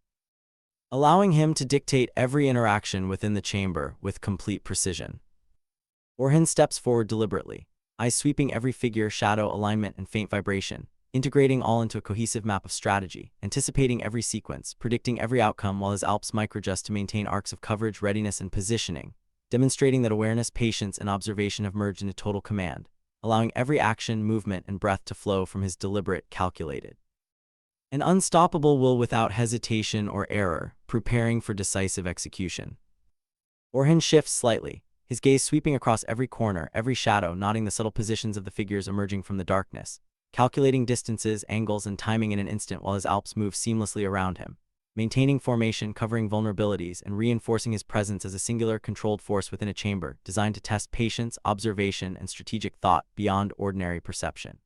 allowing him to dictate every interaction within the chamber with complete precision. Orhan steps forward deliberately, eyes sweeping every figure, shadow, alignment, and faint vibration, integrating all into a cohesive map of strategy, anticipating every sequence, predicting every outcome while his Alps microadjust to maintain arcs of coverage, readiness, and positioning, demonstrating that awareness, patience, and observation have merged into total command, allowing every action, movement, and breath to flow from his deliberate, calculated, and unstoppable will without hesitation or error, preparing for decisive execution. Orhan shifts slightly, his gaze sweeping across every corner, every shadow, noting the subtle positions of the figures emerging from the darkness, calculating distances, angles, and timing in an instant while his Alps move seamlessly around him, maintaining formation, covering vulnerabilities, and reinforcing his presence as a singular, controlled force within a chamber designed to test patience, observation, and strategic thought beyond ordinary perception.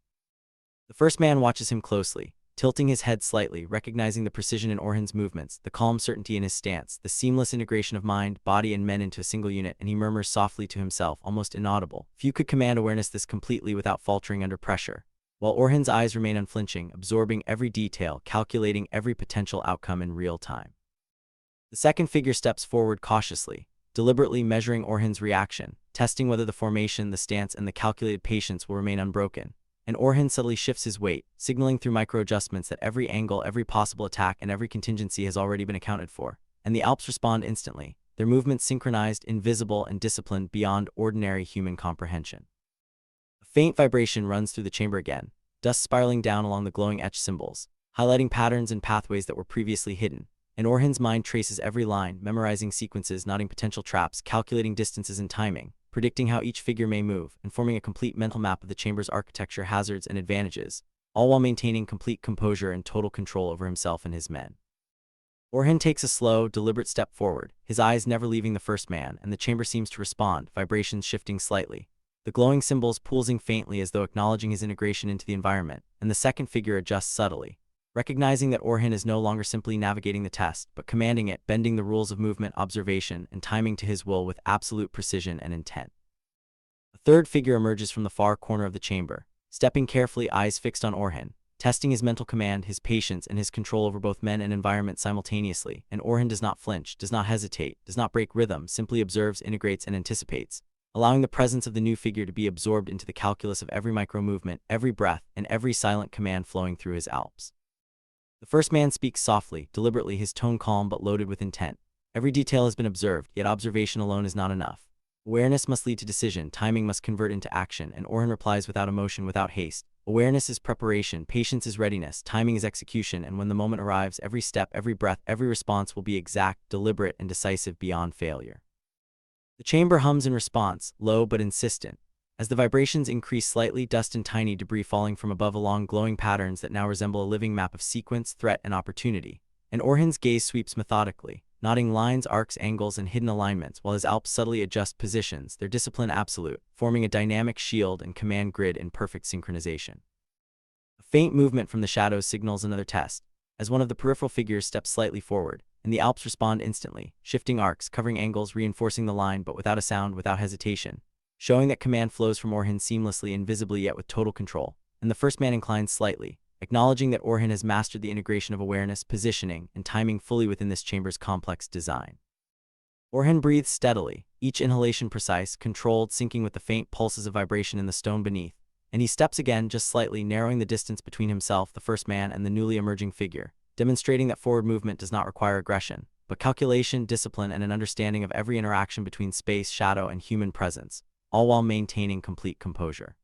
The first man watches him closely, tilting his head slightly, recognizing the precision in Orhan's movements, the calm certainty in his stance, the seamless integration of mind, body, and men into a single unit, and he murmurs softly to himself, almost inaudible. Few could command awareness this completely without faltering under pressure, while Orhan's eyes remain unflinching, absorbing every detail, calculating every potential outcome in real time. The second figure steps forward cautiously, deliberately measuring Orhan's reaction, testing whether the formation, the stance, and the calculated patience will remain unbroken. And Orhan subtly shifts his weight, signaling through micro-adjustments that every angle, every possible attack, and every contingency has already been accounted for, and the Alps respond instantly, their movements synchronized, invisible, and disciplined beyond ordinary human comprehension. A faint vibration runs through the chamber again, dust spiraling down along the glowing etched symbols, highlighting patterns and pathways that were previously hidden, and Orhan's mind traces every line, memorizing sequences, noting potential traps, calculating distances and timing, predicting how each figure may move, and forming a complete mental map of the chamber's architecture, hazards, and advantages, all while maintaining complete composure and total control over himself and his men. Orhan takes a slow, deliberate step forward, his eyes never leaving the first man, and the chamber seems to respond, vibrations shifting slightly, the glowing symbols pulsing faintly as though acknowledging his integration into the environment, and the second figure adjusts subtly, recognizing that Orhan is no longer simply navigating the test, but commanding it, bending the rules of movement, observation, and timing to his will with absolute precision and intent. A third figure emerges from the far corner of the chamber, stepping carefully, eyes fixed on Orhan, testing his mental command, his patience, and his control over both men and environment simultaneously. And Orhan does not flinch, does not hesitate, does not break rhythm, simply observes, integrates, and anticipates, allowing the presence of the new figure to be absorbed into the calculus of every micro-movement, every breath, and every silent command flowing through his alps. The first man speaks softly, deliberately, his tone calm but loaded with intent. Every detail has been observed, yet observation alone is not enough. Awareness must lead to decision, timing must convert into action, and Orhan replies without emotion, without haste. Awareness is preparation, patience is readiness, timing is execution, and when the moment arrives, every step, every breath, every response will be exact, deliberate, and decisive beyond failure. The chamber hums in response, low but insistent. As the vibrations increase slightly, dust and tiny debris falling from above along glowing patterns that now resemble a living map of sequence, threat, and opportunity. And Orhan's gaze sweeps methodically, nodding lines, arcs, angles, and hidden alignments, while his alps subtly adjust positions, their discipline absolute, forming a dynamic shield and command grid in perfect synchronization. A faint movement from the shadows signals another test, as one of the peripheral figures steps slightly forward, and the alps respond instantly, shifting arcs, covering angles, reinforcing the line, but without a sound, without hesitation, showing that command flows from Orhan seamlessly, invisibly, yet with total control. And the first man inclines slightly, acknowledging that Orhan has mastered the integration of awareness, positioning, and timing fully within this chamber's complex design. Orhan breathes steadily, each inhalation precise, controlled, syncing with the faint pulses of vibration in the stone beneath, and he steps again, just slightly, narrowing the distance between himself, the first man, and the newly emerging figure, demonstrating that forward movement does not require aggression, but calculation, discipline, and an understanding of every interaction between space, shadow, and human presence, all while maintaining complete composure.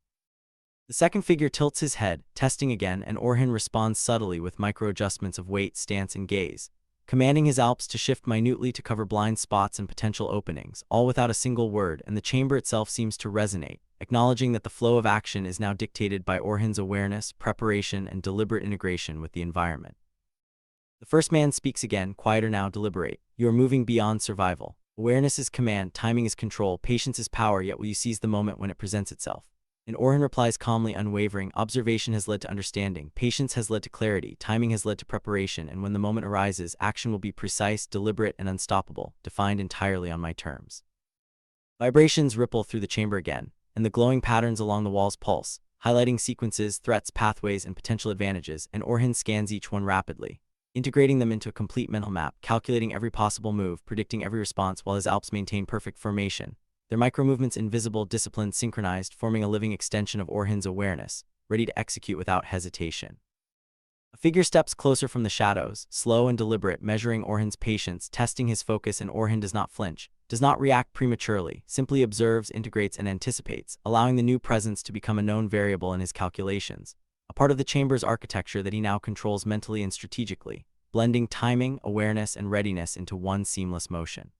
The second figure tilts his head, testing again, and Orhan responds subtly with micro-adjustments of weight, stance, and gaze, commanding his alps to shift minutely to cover blind spots and potential openings, all without a single word, and the chamber itself seems to resonate, acknowledging that the flow of action is now dictated by Orhan's awareness, preparation, and deliberate integration with the environment. The first man speaks again, quieter now, deliberate. You are moving beyond survival. Awareness is command, timing is control, patience is power, yet will you seize the moment when it presents itself? And Orhan replies calmly, unwavering. Observation has led to understanding, patience has led to clarity, timing has led to preparation, and when the moment arises, action will be precise, deliberate, and unstoppable, defined entirely on my terms. Vibrations ripple through the chamber again, and the glowing patterns along the walls pulse, highlighting sequences, threats, pathways, and potential advantages, and Orhan scans each one rapidly, integrating them into a complete mental map, calculating every possible move, predicting every response, while his alps maintain perfect formation, their micro-movements invisible, disciplined, synchronized, forming a living extension of Orhan's awareness, ready to execute without hesitation. A figure steps closer from the shadows, slow and deliberate, measuring Orhan's patience, testing his focus, and Orhan does not flinch, does not react prematurely, simply observes, integrates, and anticipates, allowing the new presence to become a known variable in his calculations, a part of the chamber's architecture that he now controls mentally and strategically, blending timing, awareness, and readiness into one seamless motion.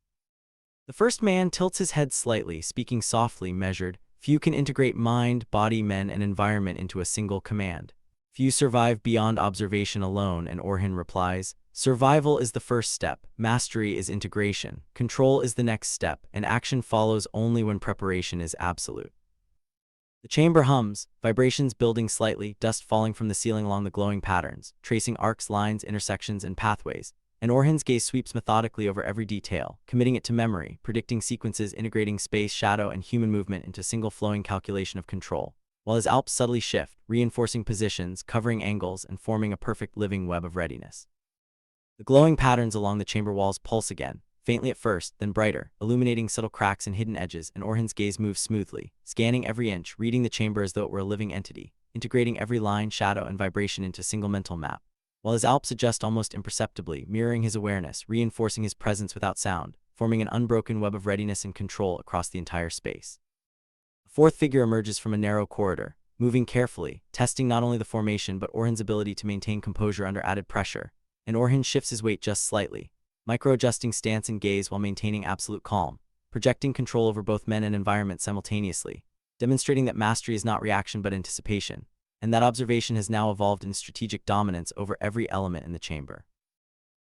The first man tilts his head slightly, speaking softly, measured. Few can integrate mind, body, men, and environment into a single command. Few survive beyond observation alone, and Orhan replies, survival is the first step, mastery is integration, control is the next step, and action follows only when preparation is absolute. The chamber hums, vibrations building slightly, dust falling from the ceiling along the glowing patterns, tracing arcs, lines, intersections, and pathways, and Orhan's gaze sweeps methodically over every detail, committing it to memory, predicting sequences, integrating space, shadow, and human movement into single flowing calculation of control, while his alps subtly shift, reinforcing positions, covering angles, and forming a perfect living web of readiness. The glowing patterns along the chamber walls pulse again, faintly at first, then brighter, illuminating subtle cracks and hidden edges, and Orhan's gaze moves smoothly, scanning every inch, reading the chamber as though it were a living entity, integrating every line, shadow, and vibration into a single mental map, while his alps adjust almost imperceptibly, mirroring his awareness, reinforcing his presence without sound, forming an unbroken web of readiness and control across the entire space. A fourth figure emerges from a narrow corridor, moving carefully, testing not only the formation but Orhan's ability to maintain composure under added pressure, and Orhan shifts his weight just slightly, micro-adjusting stance and gaze while maintaining absolute calm, projecting control over both men and environment simultaneously, demonstrating that mastery is not reaction but anticipation, and that observation has now evolved in strategic dominance over every element in the chamber.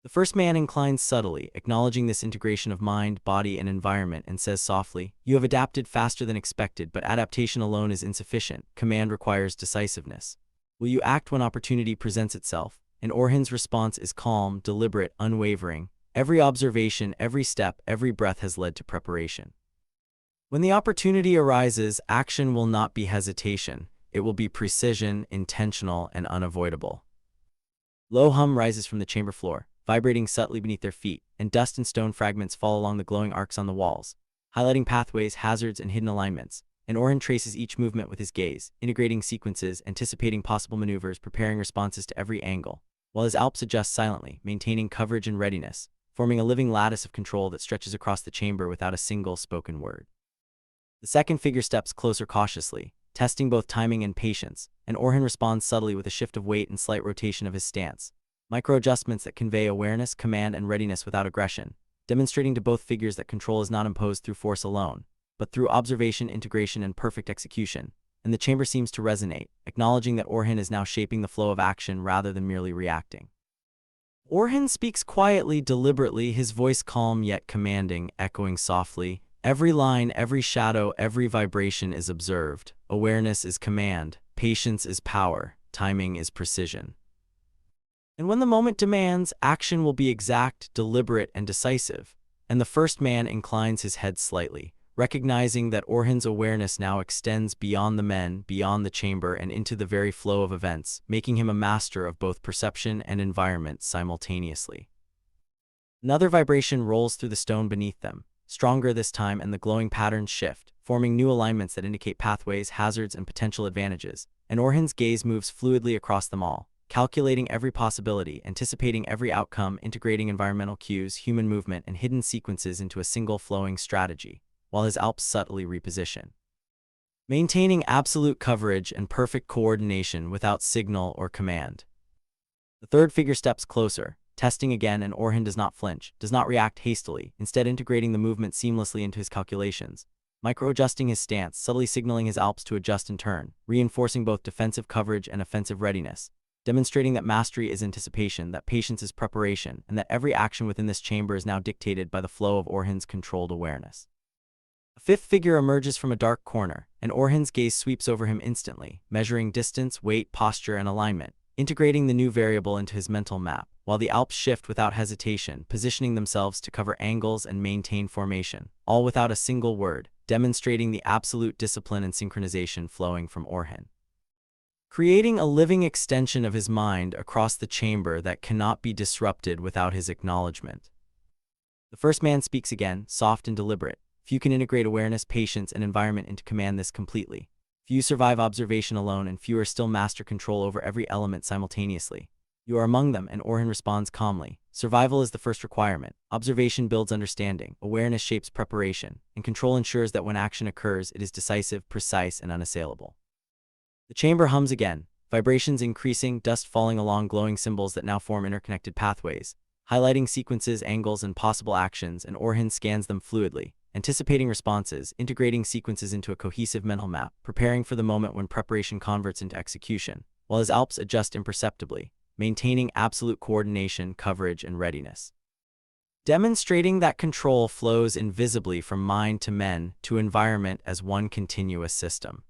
The first man inclines subtly, acknowledging this integration of mind, body, and environment, and says softly, you have adapted faster than expected, but adaptation alone is insufficient. Command requires decisiveness. Will you act when opportunity presents itself? And Orhan's response is calm, deliberate, unwavering. Every observation, every step, every breath has led to preparation. When the opportunity arises, action will not be hesitation. It will be precision, intentional, and unavoidable. Low hum rises from the chamber floor, vibrating subtly beneath their feet, and dust and stone fragments fall along the glowing arcs on the walls, highlighting pathways, hazards, and hidden alignments. And Orhan traces each movement with his gaze, integrating sequences, anticipating possible maneuvers, preparing responses to every angle, while his Alps adjust silently, maintaining coverage and readiness, forming a living lattice of control that stretches across the chamber without a single spoken word. The second figure steps closer cautiously, testing both timing and patience, and Orhan responds subtly with a shift of weight and slight rotation of his stance, micro-adjustments that convey awareness, command, and readiness without aggression, demonstrating to both figures that control is not imposed through force alone, but through observation, integration, and perfect execution. And the chamber seems to resonate, acknowledging that Orhan is now shaping the flow of action rather than merely reacting. Orhan speaks quietly, deliberately, his voice calm yet commanding, echoing softly. Every line, every shadow, every vibration is observed. Awareness is command, patience is power, timing is precision. And when the moment demands, action will be exact, deliberate, and decisive. And the first man inclines his head slightly, recognizing that Orhan's awareness now extends beyond the men, beyond the chamber, and into the very flow of events, making him a master of both perception and environment simultaneously. Another vibration rolls through the stone beneath them, stronger this time, and the glowing patterns shift, forming new alignments that indicate pathways, hazards, and potential advantages. And Orhan's gaze moves fluidly across them all, calculating every possibility, anticipating every outcome, integrating environmental cues, human movement, and hidden sequences into a single flowing strategy, while his Alps subtly reposition, maintaining absolute coverage and perfect coordination without signal or command. The third figure steps closer, testing again, and Orhan does not flinch, does not react hastily, instead integrating the movement seamlessly into his calculations, micro-adjusting his stance, subtly signaling his Alps to adjust in turn, reinforcing both defensive coverage and offensive readiness, demonstrating that mastery is anticipation, that patience is preparation, and that every action within this chamber is now dictated by the flow of Orhan's controlled awareness. A fifth figure emerges from a dark corner, and Orhan's gaze sweeps over him instantly, measuring distance, weight, posture, and alignment, integrating the new variable into his mental map, while the Alps shift without hesitation, positioning themselves to cover angles and maintain formation, all without a single word, demonstrating the absolute discipline and synchronization flowing from Orhan, creating a living extension of his mind across the chamber that cannot be disrupted without his acknowledgement. The first man speaks again, soft and deliberate. Few can integrate awareness, patience, and environment into command this completely. Few survive observation alone, and fewer still master control over every element simultaneously. You are among them, and Orhan responds calmly. Survival is the first requirement. Observation builds understanding, awareness shapes preparation, and control ensures that when action occurs, it is decisive, precise, and unassailable. The chamber hums again, vibrations increasing, dust falling along glowing symbols that now form interconnected pathways, highlighting sequences, angles, and possible actions, and Orhan scans them fluidly, anticipating responses, integrating sequences into a cohesive mental map, preparing for the moment when preparation converts into execution, while his Alps adjust imperceptibly, maintaining absolute coordination, coverage, and readiness, demonstrating that control flows invisibly from mind to men to environment as one continuous system.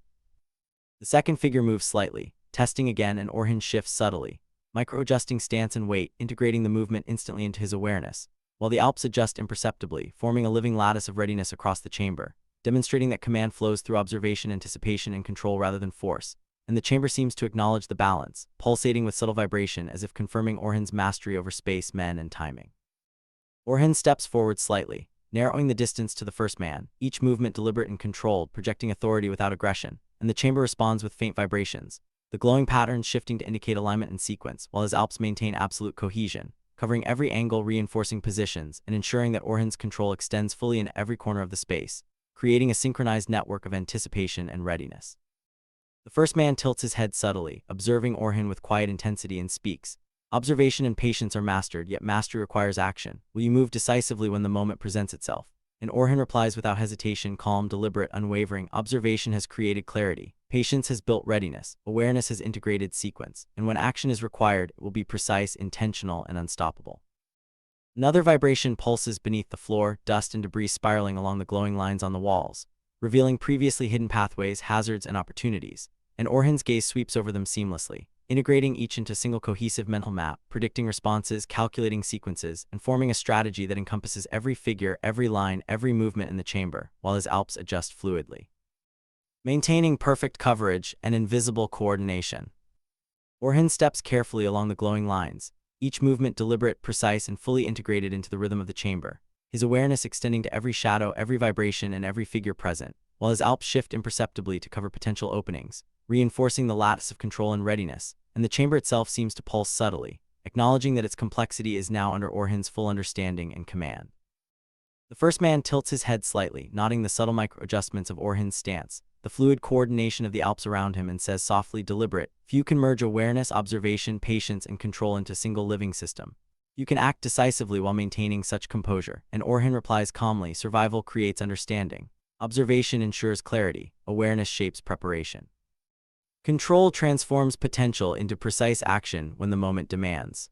The second figure moves slightly, testing again, and Orhan shifts subtly, micro-adjusting stance and weight, integrating the movement instantly into his awareness, while the Alps adjust imperceptibly, forming a living lattice of readiness across the chamber, demonstrating that command flows through observation, anticipation, and control rather than force. And the chamber seems to acknowledge the balance, pulsating with subtle vibration as if confirming Orhan's mastery over space, men, and timing. Orhan steps forward slightly, narrowing the distance to the first man, each movement deliberate and controlled, projecting authority without aggression, and the chamber responds with faint vibrations, the glowing patterns shifting to indicate alignment and sequence, while his Alps maintain absolute cohesion, covering every angle, reinforcing positions, and ensuring that Orhan's control extends fully in every corner of the space, creating a synchronized network of anticipation and readiness. The first man tilts his head subtly, observing Orhan with quiet intensity, and speaks. Observation and patience are mastered, yet mastery requires action. Will you move decisively when the moment presents itself? And Orhan replies without hesitation, calm, deliberate, unwavering. Observation has created clarity. Patience has built readiness. Awareness has integrated sequence. And when action is required, it will be precise, intentional, and unstoppable. Another vibration pulses beneath the floor, dust and debris spiraling along the glowing lines on the walls, revealing previously hidden pathways, hazards, and opportunities. And Orhan's gaze sweeps over them seamlessly, integrating each into a single cohesive mental map, predicting responses, calculating sequences, and forming a strategy that encompasses every figure, every line, every movement in the chamber, while his Alps adjust fluidly, maintaining perfect coverage and invisible coordination. Orhan steps carefully along the glowing lines, each movement deliberate, precise, and fully integrated into the rhythm of the chamber, his awareness extending to every shadow, every vibration, and every figure present, while his Alps shift imperceptibly to cover potential openings, reinforcing the lattice of control and readiness, and the chamber itself seems to pulse subtly, acknowledging that its complexity is now under Orhan's full understanding and command. The first man tilts his head slightly, nodding the subtle micro-adjustments of Orhan's stance, the fluid coordination of the Alps around him, and says softly, deliberate, "Few can merge awareness, observation, patience, and control into a single living system. You can act decisively while maintaining such composure." And Orhan replies calmly, "Survival creates understanding. Observation ensures clarity. Awareness shapes preparation. Control transforms potential into precise action when the moment demands."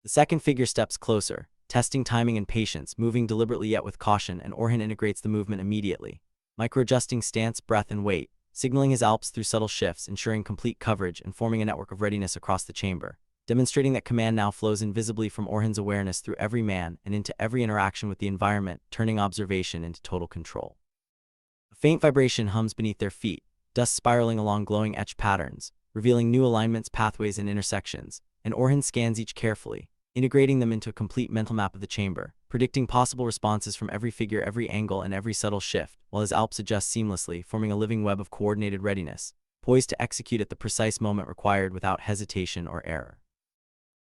The second figure steps closer, testing timing and patience, moving deliberately yet with caution, and Orhan integrates the movement immediately, micro-adjusting stance, breath, and weight, signaling his Alps through subtle shifts, ensuring complete coverage and forming a network of readiness across the chamber, demonstrating that command now flows invisibly from Orhan's awareness through every man and into every interaction with the environment, turning observation into total control. A faint vibration hums beneath their feet, dust spiraling along glowing etched patterns, revealing new alignments, pathways, and intersections, and Orhan scans each carefully, integrating them into a complete mental map of the chamber, predicting possible responses from every figure, every angle, and every subtle shift, while his Alps adjust seamlessly, forming a living web of coordinated readiness, poised to execute at the precise moment required without hesitation or error.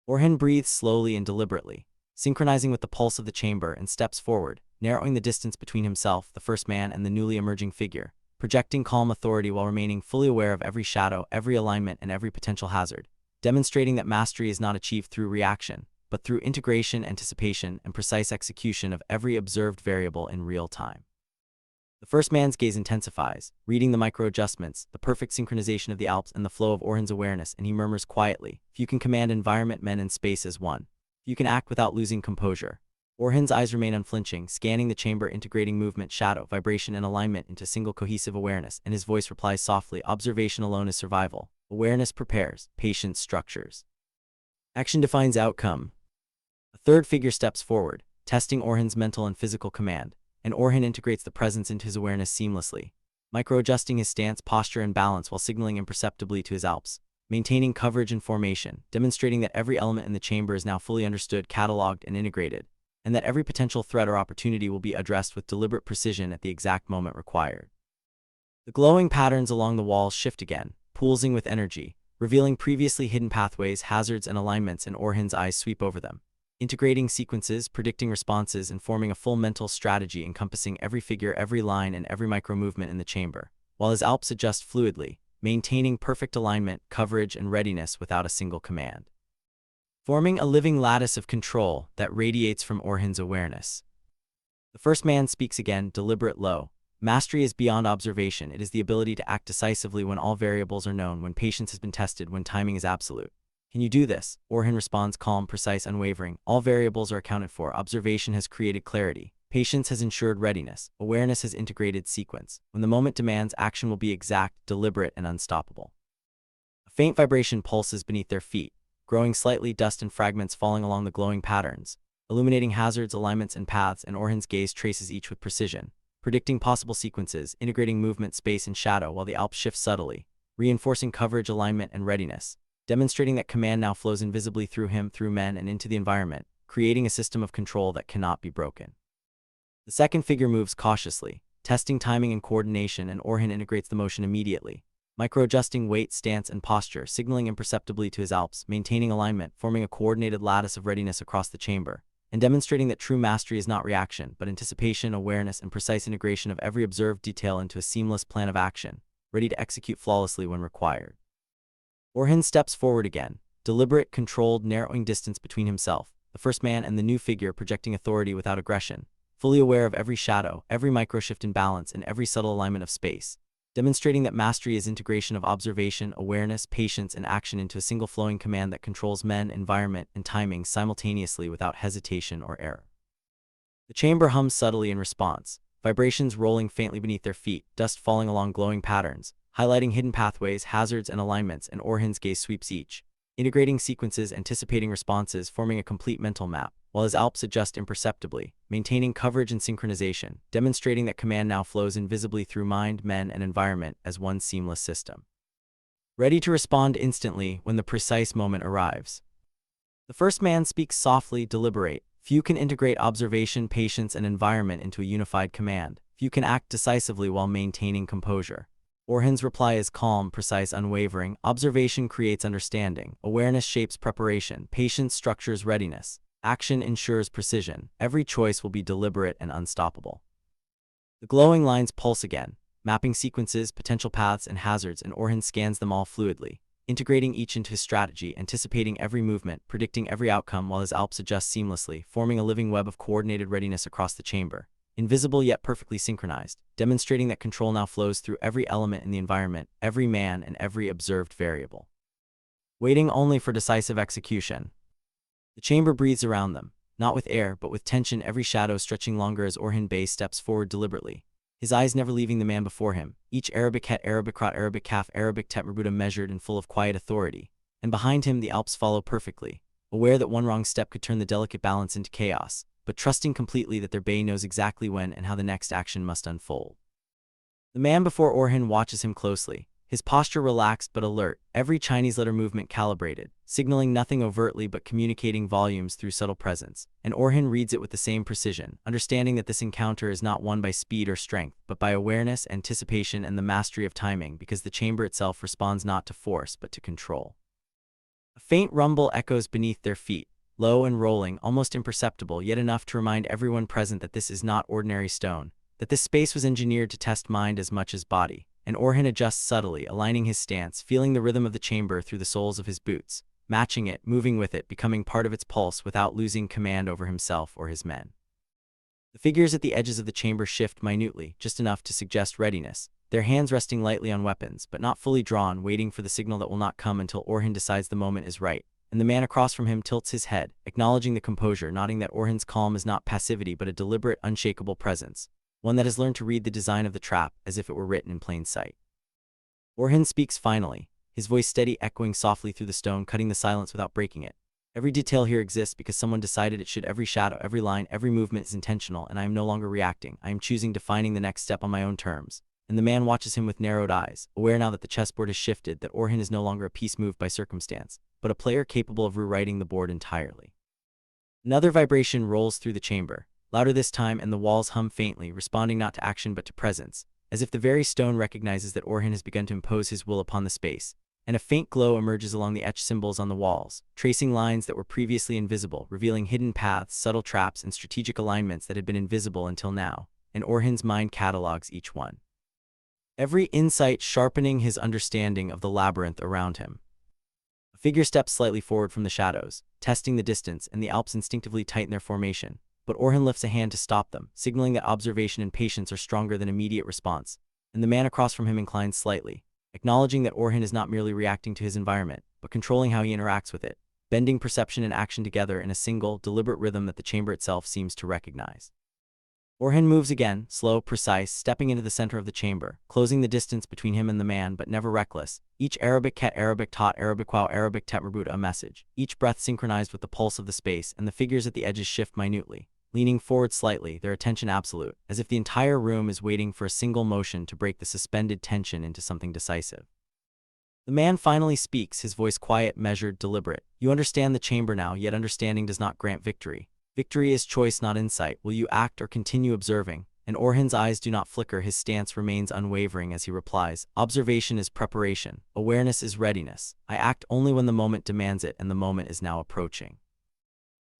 Orhan breathes slowly and deliberately, synchronizing with the pulse of the chamber, and steps forward, narrowing the distance between himself, the first man, and the newly emerging figure, projecting calm authority while remaining fully aware of every shadow, every alignment, and every potential hazard, demonstrating that mastery is not achieved through reaction, but through integration, anticipation, and precise execution of every observed variable in real time. The first man's gaze intensifies, reading the micro-adjustments, the perfect synchronization of the Alps, and the flow of Orhan's awareness, and he murmurs quietly, "Few can command environment, men, and space as one. Few can act without losing composure." Orhan's eyes remain unflinching, scanning the chamber, integrating movement, shadow, vibration, and alignment into single cohesive awareness, and his voice replies softly, "Observation alone is survival. Awareness prepares, patience structures. Action defines outcome." A third figure steps forward, testing Orhan's mental and physical command, and Orhan integrates the presence into his awareness seamlessly, micro-adjusting his stance, posture, and balance while signaling imperceptibly to his Alps, maintaining coverage and formation, demonstrating that every element in the chamber is now fully understood, cataloged, and integrated, and that every potential threat or opportunity will be addressed with deliberate precision at the exact moment required. The glowing patterns along the walls shift again, pulsing with energy, revealing previously hidden pathways, hazards, and alignments, and Orhan's eyes sweep over them, integrating sequences, predicting responses, and forming a full mental strategy encompassing every figure, every line, and every micro-movement in the chamber, while his Alps adjust fluidly, maintaining perfect alignment, coverage, and readiness without a single command, forming a living lattice of control that radiates from Orhan's awareness. The first man speaks again, deliberate, low. "Mastery is beyond observation. It is the ability to act decisively when all variables are known, when patience has been tested, when timing is absolute. Can you do this?" Orhan responds, calm, precise, unwavering. "All variables are accounted for. Observation has created clarity. Patience has ensured readiness. Awareness has integrated sequence. When the moment demands, action will be exact, deliberate, and unstoppable." A faint vibration pulses beneath their feet, growing slightly, dust and fragments falling along the glowing patterns, illuminating hazards, alignments, and paths, and Orhan's gaze traces each with precision, predicting possible sequences, integrating movement, space, and shadow, while the Alps shift subtly, reinforcing coverage, alignment, and readiness, demonstrating that command now flows invisibly through him, through men, and into the environment, creating a system of control that cannot be broken. The second figure moves cautiously, testing timing and coordination, and Orhan integrates the motion immediately, micro-adjusting weight, stance, and posture, signaling imperceptibly to his Alps, maintaining alignment, forming a coordinated lattice of readiness across the chamber, and demonstrating that true mastery is not reaction, but anticipation, awareness, and precise integration of every observed detail into a seamless plan of action, ready to execute flawlessly when required. Orhan steps forward again, deliberate, controlled, narrowing distance between himself, the first man, and the new figure, projecting authority without aggression, fully aware of every shadow, every micro-shift in balance, and every subtle alignment of space, demonstrating that mastery is integration of observation, awareness, patience, and action into a single flowing command that controls men, environment, and timing simultaneously without hesitation or error. The chamber hums subtly in response, vibrations rolling faintly beneath their feet, dust falling along glowing patterns, highlighting hidden pathways, hazards, and alignments, and Orhan's gaze sweeps each, integrating sequences, anticipating responses, forming a complete mental map, while his Alps adjust imperceptibly, maintaining coverage and synchronization, demonstrating that command now flows invisibly through mind, men, and environment as one seamless system, ready to respond instantly when the precise moment arrives. The first man speaks softly, deliberate. Few can integrate observation, patience, and environment into a unified command. Few can act decisively while maintaining composure. Orhan's reply is calm, precise, unwavering. Observation creates understanding. Awareness shapes preparation. Patience structures readiness. Action ensures precision. Every choice will be deliberate and unstoppable. The glowing lines pulse again, mapping sequences, potential paths, and hazards, and Orhan scans them all fluidly, integrating each into his strategy, anticipating every movement, predicting every outcome while his Alps adjust seamlessly, forming a living web of coordinated readiness across the chamber, invisible yet perfectly synchronized, demonstrating that control now flows through every element in the environment, every man, and every observed variable. Waiting only for decisive execution. The chamber breathes around them, not with air, but with tension, every shadow stretching longer as Orhan Bey steps forward deliberately, his eyes never leaving the man before him, each Arabic het, Arabic rot, Arabic kaf, Arabic tet merbuta measured and full of quiet authority, and behind him the Alps follow perfectly, aware that one wrong step could turn the delicate balance into chaos, but trusting completely that their Bey knows exactly when and how the next action must unfold. The man before Orhan watches him closely, his posture relaxed but alert, every Chinese letter movement calibrated, signaling nothing overtly but communicating volumes through subtle presence, and Orhan reads it with the same precision, understanding that this encounter is not won by speed or strength, but by awareness, anticipation, and the mastery of timing, because the chamber itself responds not to force but to control. A faint rumble echoes beneath their feet, low and rolling, almost imperceptible, yet enough to remind everyone present that this is not ordinary stone, that this space was engineered to test mind as much as body. And Orhan adjusts subtly, aligning his stance, feeling the rhythm of the chamber through the soles of his boots, matching it, moving with it, becoming part of its pulse without losing command over himself or his men. The figures at the edges of the chamber shift minutely, just enough to suggest readiness, their hands resting lightly on weapons, but not fully drawn, waiting for the signal that will not come until Orhan decides the moment is right, and the man across from him tilts his head, acknowledging the composure, nodding that Orhan's calm is not passivity but a deliberate, unshakable presence, one that has learned to read the design of the trap as if it were written in plain sight. Orhan speaks finally, his voice steady, echoing softly through the stone, cutting the silence without breaking it. Every detail here exists because someone decided it should. Every shadow, every line, every movement is intentional, and I am no longer reacting. I am choosing, defining the next step on my own terms. And the man watches him with narrowed eyes, aware now that the chessboard has shifted, that Orhan is no longer a piece moved by circumstance, but a player capable of rewriting the board entirely. Another vibration rolls through the chamber, louder this time, and the walls hum faintly, responding not to action but to presence, as if the very stone recognizes that Orhan has begun to impose his will upon the space, and a faint glow emerges along the etched symbols on the walls, tracing lines that were previously invisible, revealing hidden paths, subtle traps, and strategic alignments that had been invisible until now, and Orhan's mind catalogs each one. Every insight sharpening his understanding of the labyrinth around him. A figure steps slightly forward from the shadows, testing the distance, and the Alps instinctively tighten their formation, but Orhan lifts a hand to stop them, signaling that observation and patience are stronger than immediate response, and the man across from him inclines slightly, acknowledging that Orhan is not merely reacting to his environment, but controlling how he interacts with it, bending perception and action together in a single, deliberate rhythm that the chamber itself seems to recognize. Orhan moves again, slow, precise, stepping into the center of the chamber, closing the distance between him and the man but never reckless, each Arabic ket, Arabic tot, Arabic wow, Arabic tet merbuta a message, each breath synchronized with the pulse of the space, and the figures at the edges shift minutely, leaning forward slightly, their attention absolute, as if the entire room is waiting for a single motion to break the suspended tension into something decisive. The man finally speaks, his voice quiet, measured, deliberate. You understand the chamber now, yet understanding does not grant victory. Victory is choice, not insight. Will you act or continue observing? And Orhan's eyes do not flicker, his stance remains unwavering as he replies, observation is preparation, awareness is readiness. I act only when the moment demands it, and the moment is now approaching.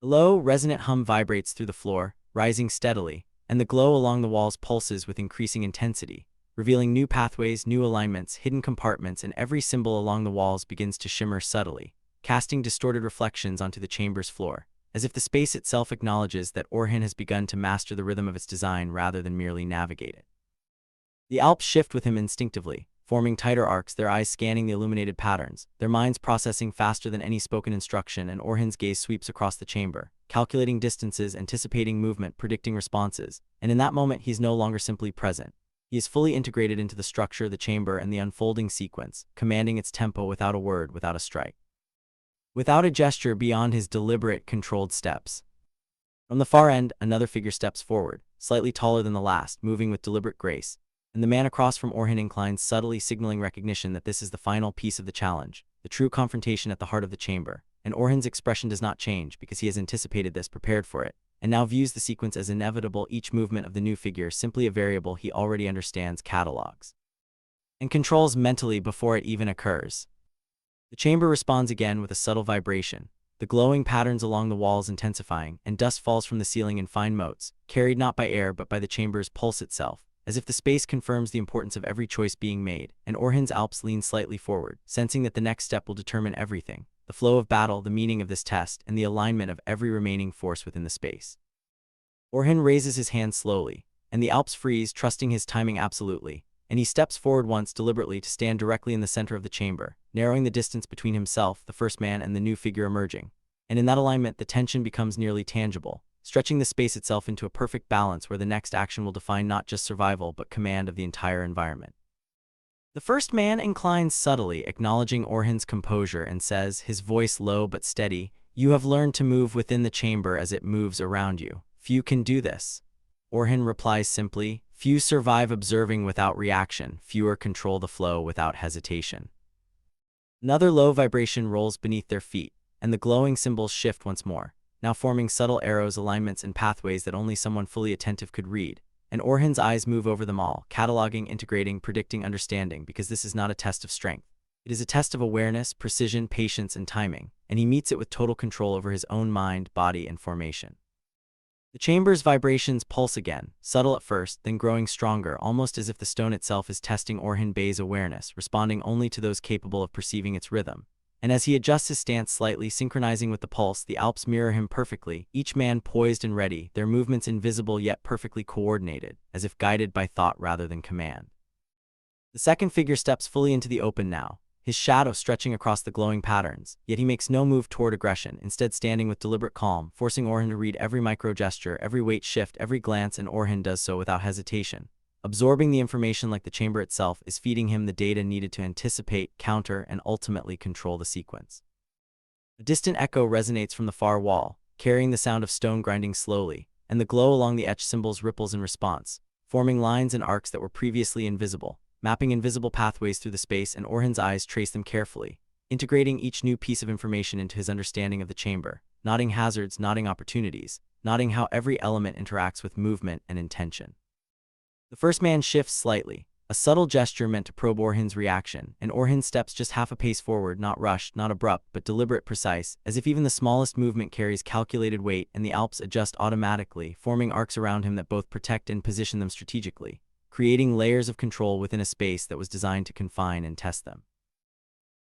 The low, resonant hum vibrates through the floor, rising steadily, and the glow along the walls pulses with increasing intensity, revealing new pathways, new alignments, hidden compartments, and every symbol along the walls begins to shimmer subtly, casting distorted reflections onto the chamber's floor, as if the space itself acknowledges that Orhan has begun to master the rhythm of its design rather than merely navigate it. The Alps shift with him instinctively, forming tighter arcs, their eyes scanning the illuminated patterns, their minds processing faster than any spoken instruction, and Orhan's gaze sweeps across the chamber, calculating distances, anticipating movement, predicting responses, and in that moment he's no longer simply present. He is fully integrated into the structure, the chamber, and the unfolding sequence, commanding its tempo without a word, without a strike, without a gesture beyond his deliberate, controlled steps. From the far end, another figure steps forward, slightly taller than the last, moving with deliberate grace, and the man across from Orhan inclines subtly, signaling recognition that this is the final piece of the challenge, the true confrontation at the heart of the chamber. And Orhan's expression does not change because he has anticipated this, prepared for it, and now views the sequence as inevitable, each movement of the new figure simply a variable he already understands, catalogs, and controls mentally before it even occurs. The chamber responds again with a subtle vibration, the glowing patterns along the walls intensifying, and dust falls from the ceiling in fine motes, carried not by air but by the chamber's pulse itself, as if the space confirms the importance of every choice being made. And Orhan's Alps lean slightly forward, sensing that the next step will determine everything, the flow of battle, the meaning of this test, and the alignment of every remaining force within the space. Orhan raises his hand slowly, and the Alps freeze, trusting his timing absolutely, and he steps forward once deliberately to stand directly in the center of the chamber, narrowing the distance between himself, the first man, and the new figure emerging. And in that alignment, the tension becomes nearly tangible, stretching the space itself into a perfect balance where the next action will define not just survival but command of the entire environment. The first man inclines subtly, acknowledging Orhan's composure, and says, his voice low but steady, "You have learned to move within the chamber as it moves around you. Few can do this." Orhan replies simply, "Few survive observing without reaction, fewer control the flow without hesitation." Another low vibration rolls beneath their feet, and the glowing symbols shift once more, now forming subtle arrows, alignments, and pathways that only someone fully attentive could read. And Orhan's eyes move over them all, cataloging, integrating, predicting, understanding, because this is not a test of strength. It is a test of awareness, precision, patience, and timing, and he meets it with total control over his own mind, body, and formation. The chamber's vibrations pulse again, subtle at first, then growing stronger, almost as if the stone itself is testing Orhan Bey's awareness, responding only to those capable of perceiving its rhythm. And as he adjusts his stance slightly, synchronizing with the pulse, the Alps mirror him perfectly, each man poised and ready, their movements invisible yet perfectly coordinated, as if guided by thought rather than command. The second figure steps fully into the open now, his shadow stretching across the glowing patterns, yet he makes no move toward aggression, instead standing with deliberate calm, forcing Orhan to read every micro-gesture, every weight shift, every glance, and Orhan does so without hesitation. Absorbing the information like the chamber itself is feeding him the data needed to anticipate, counter, and ultimately control the sequence. A distant echo resonates from the far wall, carrying the sound of stone grinding slowly, and the glow along the etched symbols ripples in response, forming lines and arcs that were previously invisible, mapping invisible pathways through the space. And Orhan's eyes trace them carefully, integrating each new piece of information into his understanding of the chamber, nodding hazards, nodding opportunities, nodding how every element interacts with movement and intention. The first man shifts slightly, a subtle gesture meant to probe Orhan's reaction, and Orhan steps just half a pace forward, not rushed, not abrupt, but deliberate, precise, as if even the smallest movement carries calculated weight, and the Alps adjust automatically, forming arcs around him that both protect and position them strategically, creating layers of control within a space that was designed to confine and test them.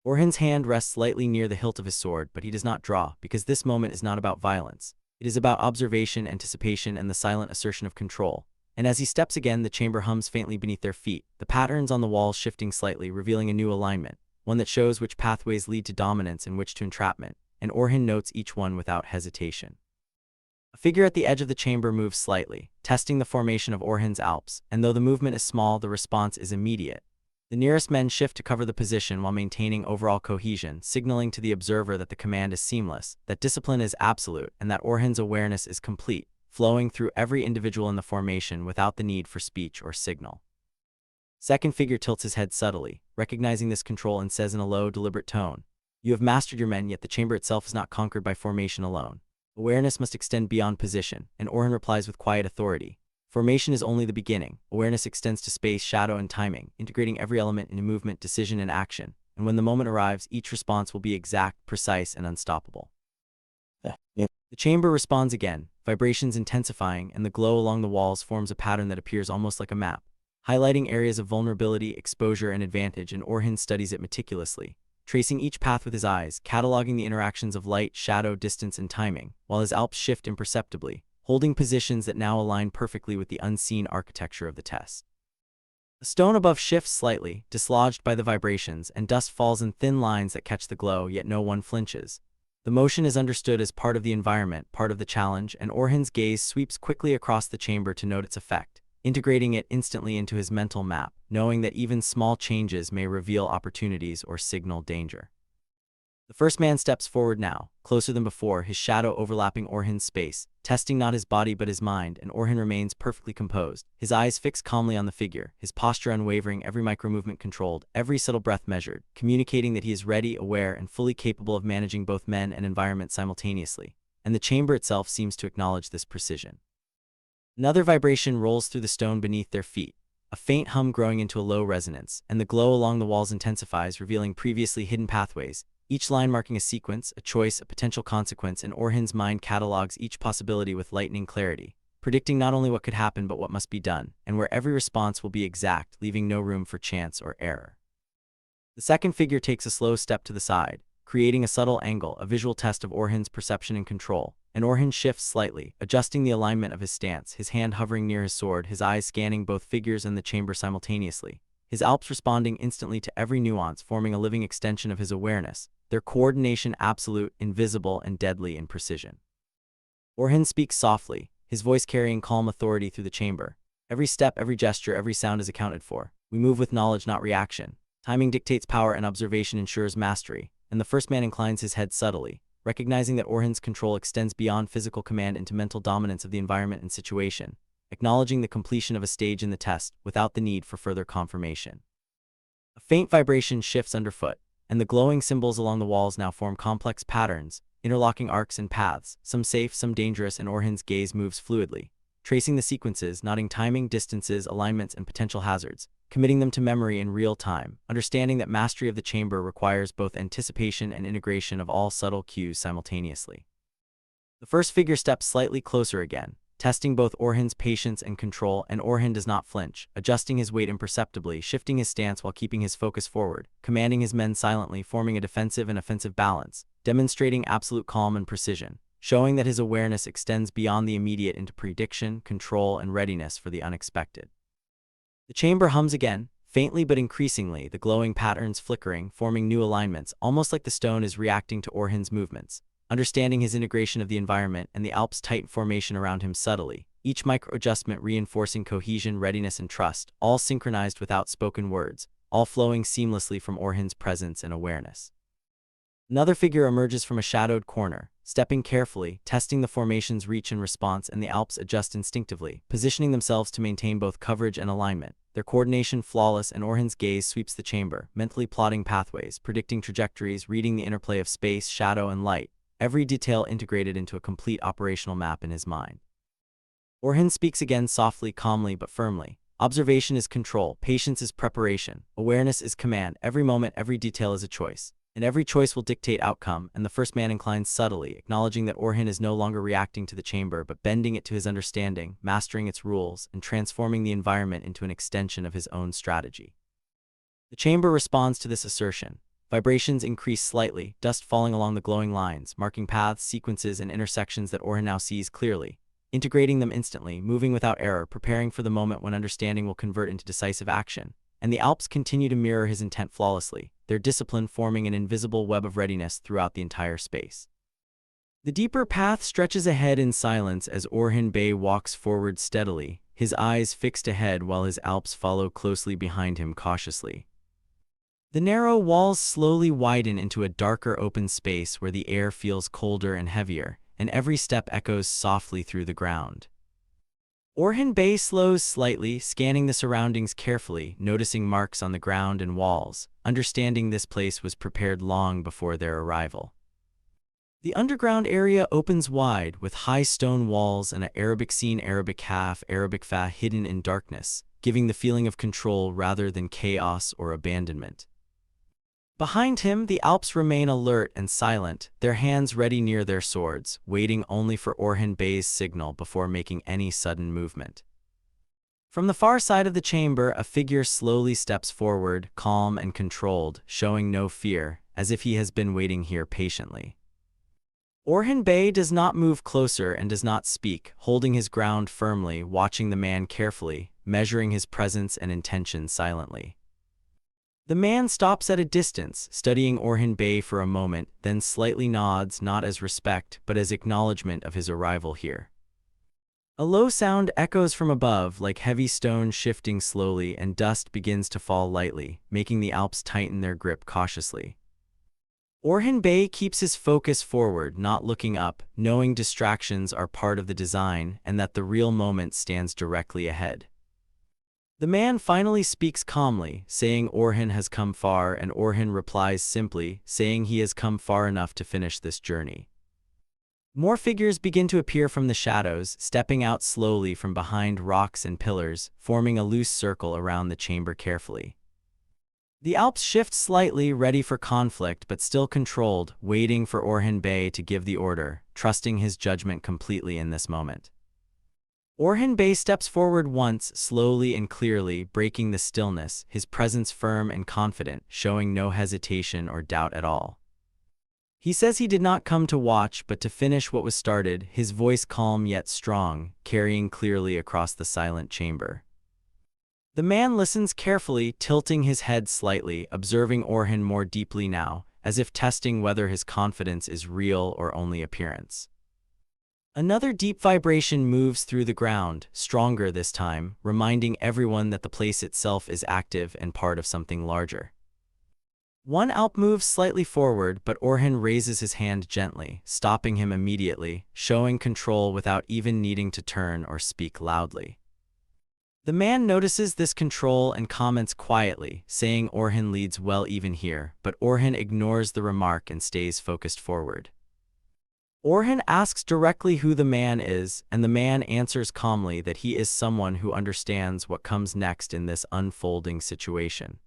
Orhan's hand rests slightly near the hilt of his sword, but he does not draw, because this moment is not about violence. It is about observation, anticipation, and the silent assertion of control. And as he steps again, the chamber hums faintly beneath their feet, the patterns on the walls shifting slightly, revealing a new alignment, one that shows which pathways lead to dominance and which to entrapment, and Orhan notes each one without hesitation. A figure at the edge of the chamber moves slightly, testing the formation of Orhan's Alps, and though the movement is small, the response is immediate. The nearest men shift to cover the position while maintaining overall cohesion, signaling to the observer that the command is seamless, that discipline is absolute, and that Orhan's awareness is complete, flowing through every individual in the formation without the need for speech or signal. Second figure tilts his head subtly, recognizing this control, and says in a low, deliberate tone, "You have mastered your men, yet the chamber itself is not conquered by formation alone. Awareness must extend beyond position." And Orhan replies with quiet authority, "Formation is only the beginning. Awareness extends to space, shadow, and timing, integrating every element into movement, decision, and action. And when the moment arrives, each response will be exact, precise, and unstoppable." The chamber responds again, vibrations intensifying, and the glow along the walls forms a pattern that appears almost like a map, highlighting areas of vulnerability, exposure, and advantage. And Orhan studies it meticulously, tracing each path with his eyes, cataloging the interactions of light, shadow, distance, and timing, while his Alps shift imperceptibly, holding positions that now align perfectly with the unseen architecture of the test. The stone above shifts slightly, dislodged by the vibrations, and dust falls in thin lines that catch the glow, yet no one flinches. The motion is understood as part of the environment, part of the challenge, and Orhan's gaze sweeps quickly across the chamber to note its effect. integrating it instantly into his mental map, knowing that even small changes may reveal opportunities or signal danger. The first man steps forward now, closer than before, his shadow overlapping Orhan's space, testing not his body but his mind, and Orhan remains perfectly composed, his eyes fixed calmly on the figure, his posture unwavering, every micro-movement controlled, every subtle breath measured, communicating that he is ready, aware, and fully capable of managing both men and environment simultaneously, and the chamber itself seems to acknowledge this precision. Another vibration rolls through the stone beneath their feet, a faint hum growing into a low resonance, and the glow along the walls intensifies, revealing previously hidden pathways, each line marking a sequence, a choice, a potential consequence, and Orhan's mind catalogs each possibility with lightning clarity, predicting not only what could happen but what must be done, and where every response will be exact, leaving no room for chance or error. The second figure takes a slow step to the side, creating a subtle angle, a visual test of Orhan's perception and control, and Orhan shifts slightly, adjusting the alignment of his stance, his hand hovering near his sword, his eyes scanning both figures and the chamber simultaneously, his alps responding instantly to every nuance, forming a living extension of his awareness, their coordination absolute, invisible, and deadly in precision. Orhan speaks softly, his voice carrying calm authority through the chamber. Every step, every gesture, every sound is accounted for. We move with knowledge, not reaction. Timing dictates power and observation ensures mastery, and the first man inclines his head subtly, recognizing that Orhan's control extends beyond physical command into mental dominance of the environment and situation, acknowledging the completion of a stage in the test without the need for further confirmation. A faint vibration shifts underfoot, and the glowing symbols along the walls now form complex patterns, interlocking arcs and paths, some safe, some dangerous, and Orhan's gaze moves fluidly, tracing the sequences, noting timing, distances, alignments, and potential hazards, committing them to memory in real time, understanding that mastery of the chamber requires both anticipation and integration of all subtle cues simultaneously. The first figure steps slightly closer again, testing both Orhan's patience and control, and Orhan does not flinch, adjusting his weight imperceptibly, shifting his stance while keeping his focus forward, commanding his men silently, forming a defensive and offensive balance, demonstrating absolute calm and precision, showing that his awareness extends beyond the immediate into prediction, control, and readiness for the unexpected. The chamber hums again, faintly but increasingly, the glowing patterns flickering, forming new alignments, almost like the stone is reacting to Orhan's movements. Understanding his integration of the environment and the Alps' tight formation around him subtly, each micro-adjustment reinforcing cohesion, readiness, and trust, all synchronized without spoken words, all flowing seamlessly from Orhan's presence and awareness. Another figure emerges from a shadowed corner, stepping carefully, testing the formation's reach and response, and the Alps adjust instinctively, positioning themselves to maintain both coverage and alignment, their coordination flawless, and Orhan's gaze sweeps the chamber, mentally plotting pathways, predicting trajectories, reading the interplay of space, shadow, and light, every detail integrated into a complete operational map in his mind. Orhan speaks again softly, calmly, but firmly. Observation is control, patience is preparation, awareness is command, every moment, every detail is a choice, and every choice will dictate outcome, and the first man inclines subtly, acknowledging that Orhan is no longer reacting to the chamber but bending it to his understanding, mastering its rules, and transforming the environment into an extension of his own strategy. The chamber responds to this assertion. Vibrations increase slightly, dust falling along the glowing lines, marking paths, sequences, and intersections that Orhan now sees clearly, integrating them instantly, moving without error, preparing for the moment when understanding will convert into decisive action. And the Alps continue to mirror his intent flawlessly, their discipline forming an invisible web of readiness throughout the entire space. The deeper path stretches ahead in silence as Orhan Bey walks forward steadily, his eyes fixed ahead while his Alps follow closely behind him cautiously. The narrow walls slowly widen into a darker open space where the air feels colder and heavier, and every step echoes softly through the ground. Orhan Bey slows slightly, scanning the surroundings carefully, noticing marks on the ground and walls, understanding this place was prepared long before their arrival. The underground area opens wide, with high stone walls and an Arabic scene, Arabic kaf, Arabic fa hidden in darkness, giving the feeling of control rather than chaos or abandonment. Behind him, the Alps remain alert and silent, their hands ready near their swords, waiting only for Orhan Bey's signal before making any sudden movement. From the far side of the chamber, a figure slowly steps forward, calm and controlled, showing no fear, as if he has been waiting here patiently. Orhan Bey does not move closer and does not speak, holding his ground firmly, watching the man carefully, measuring his presence and intention silently. The man stops at a distance, studying Orhan Bey for a moment, then slightly nods, not as respect, but as acknowledgement of his arrival here. A low sound echoes from above, like heavy stone shifting slowly, and dust begins to fall lightly, making the Alps tighten their grip cautiously. Orhan Bey keeps his focus forward, not looking up, knowing distractions are part of the design and that the real moment stands directly ahead. The man finally speaks calmly, saying Orhan has come far, and Orhan replies simply, saying he has come far enough to finish this journey. More figures begin to appear from the shadows, stepping out slowly from behind rocks and pillars, forming a loose circle around the chamber carefully. The Alps shift slightly, ready for conflict but still controlled, waiting for Orhan Bey to give the order, trusting his judgment completely in this moment. Orhan Bey steps forward once, slowly and clearly, breaking the stillness, his presence firm and confident, showing no hesitation or doubt at all. He says he did not come to watch but to finish what was started, his voice calm yet strong, carrying clearly across the silent chamber. The man listens carefully, tilting his head slightly, observing Orhan more deeply now, as if testing whether his confidence is real or only appearance. Another deep vibration moves through the ground, stronger this time, reminding everyone that the place itself is active and part of something larger. One Alp moves slightly forward, but Orhan raises his hand gently, stopping him immediately, showing control without even needing to turn or speak loudly. The man notices this control and comments quietly, saying Orhan leads well even here, but Orhan ignores the remark and stays focused forward. Orhan asks directly who the man is, and the man answers calmly that he is someone who understands what comes next in this unfolding situation.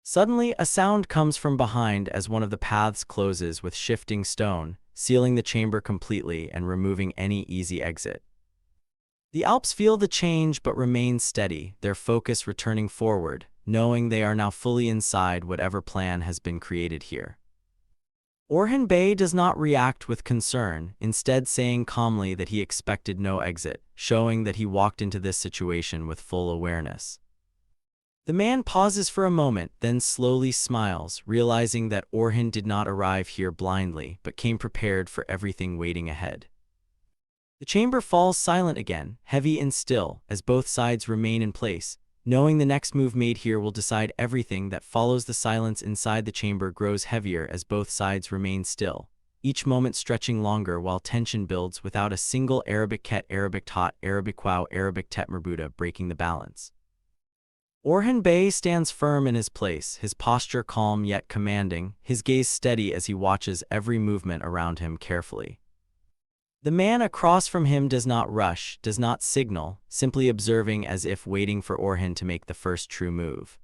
Suddenly, a sound comes from behind as one of the paths closes with shifting stone, sealing the chamber completely and removing any easy exit. The Alps feel the change but remain steady, their focus returning forward, knowing they are now fully inside whatever plan has been created here. Orhan Bey does not react with concern, instead saying calmly that he expected no exit, showing that he walked into this situation with full awareness. The man pauses for a moment, then slowly smiles, realizing that Orhan did not arrive here blindly, but came prepared for everything waiting ahead. The chamber falls silent again, heavy and still, as both sides remain in place, knowing the next move made here will decide everything that follows. The silence inside the chamber grows heavier as both sides remain still, each moment stretching longer while tension builds without a single Arabic ket, Arabic tot, Arabic wow, Arabic tet merbuda breaking the balance. Orhan Bey stands firm in his place, his posture calm yet commanding, his gaze steady as he watches every movement around him carefully. The man across from him does not rush, does not signal, simply observing as if waiting for Orhan to make the first true move.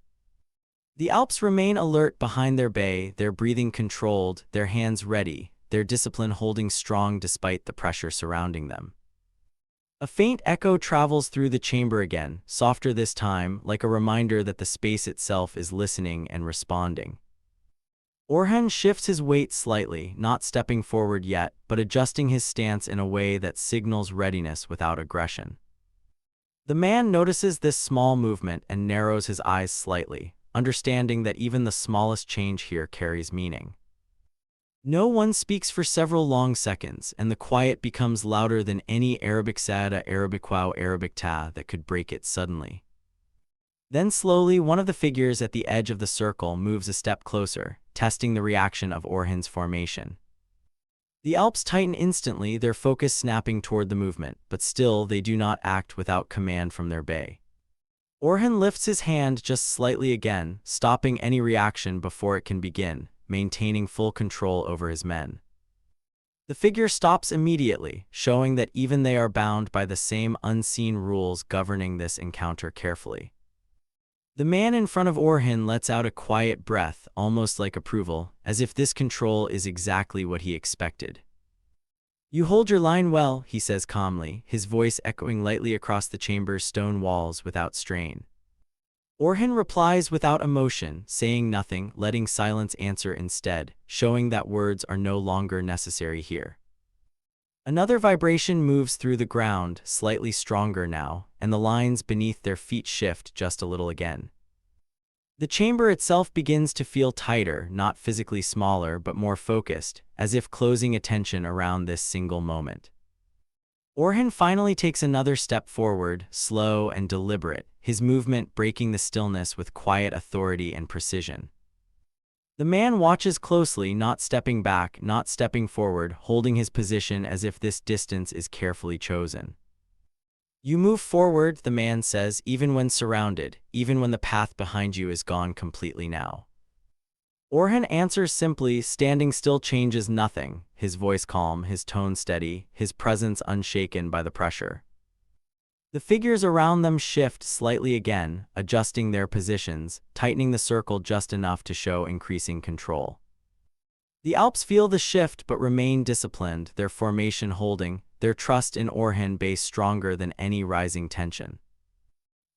The Alps remain alert behind their bey, their breathing controlled, their hands ready, their discipline holding strong despite the pressure surrounding them. A faint echo travels through the chamber again, softer this time, like a reminder that the space itself is listening and responding. Orhan shifts his weight slightly, not stepping forward yet, but adjusting his stance in a way that signals readiness without aggression. The man notices this small movement and narrows his eyes slightly, understanding that even the smallest change here carries meaning. No one speaks for several long seconds, and the quiet becomes louder than any Arabic sada, Arabic wow, Arabic ta that could break it suddenly. Then slowly, one of the figures at the edge of the circle moves a step closer, testing the reaction of Orhan's formation. The Alps tighten instantly, their focus snapping toward the movement, but still they do not act without command from their bey. Orhan lifts his hand just slightly again, stopping any reaction before it can begin, maintaining full control over his men. The figure stops immediately, showing that even they are bound by the same unseen rules governing this encounter carefully. The man in front of Orhan lets out a quiet breath, almost like approval, as if this control is exactly what he expected. "You hold your line well," he says calmly, his voice echoing lightly across the chamber's stone walls without strain. Orhan replies without emotion, saying nothing, letting silence answer instead, showing that words are no longer necessary here. Another vibration moves through the ground, slightly stronger now, and the lines beneath their feet shift just a little again. The chamber itself begins to feel tighter, not physically smaller but more focused, as if closing attention around this single moment. Orhan finally takes another step forward, slow and deliberate, his movement breaking the stillness with quiet authority and precision. The man watches closely, not stepping back, not stepping forward, holding his position as if this distance is carefully chosen. "You move forward," the man says, "even when surrounded, even when the path behind you is gone completely now." Orhan answers simply, standing still changes nothing, his voice calm, his tone steady, his presence unshaken by the pressure. The figures around them shift slightly again, adjusting their positions, tightening the circle just enough to show increasing control. The Alps feel the shift but remain disciplined, their formation holding, their trust in Orhan base stronger than any rising tension.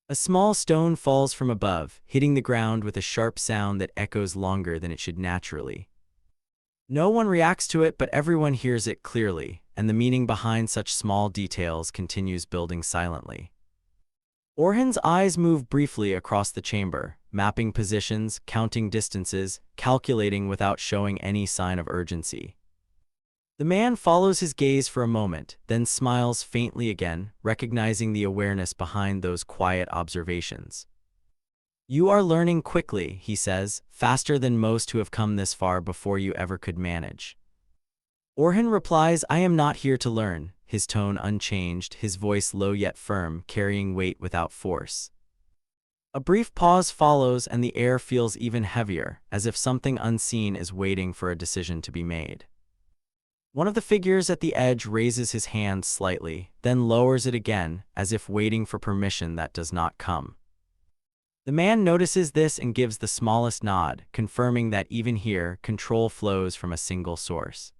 A small stone falls from above, hitting the ground with a sharp sound that echoes longer than it should naturally. No one reacts to it, but everyone hears it clearly, and the meaning behind such small details continues building silently. Orhan's eyes move briefly across the chamber, mapping positions, counting distances, calculating without showing any sign of urgency. The man follows his gaze for a moment, then smiles faintly again, recognizing the awareness behind those quiet observations. "You are learning quickly," he says, "faster than most who have come this far before you ever could manage." Orhan replies, "I am not here to learn," his tone unchanged, his voice low yet firm, carrying weight without force. A brief pause follows, and the air feels even heavier, as if something unseen is waiting for a decision to be made. One of the figures at the edge raises his hand slightly, then lowers it again, as if waiting for permission that does not come. The man notices this and gives the smallest nod, confirming that even here, control flows from a single source.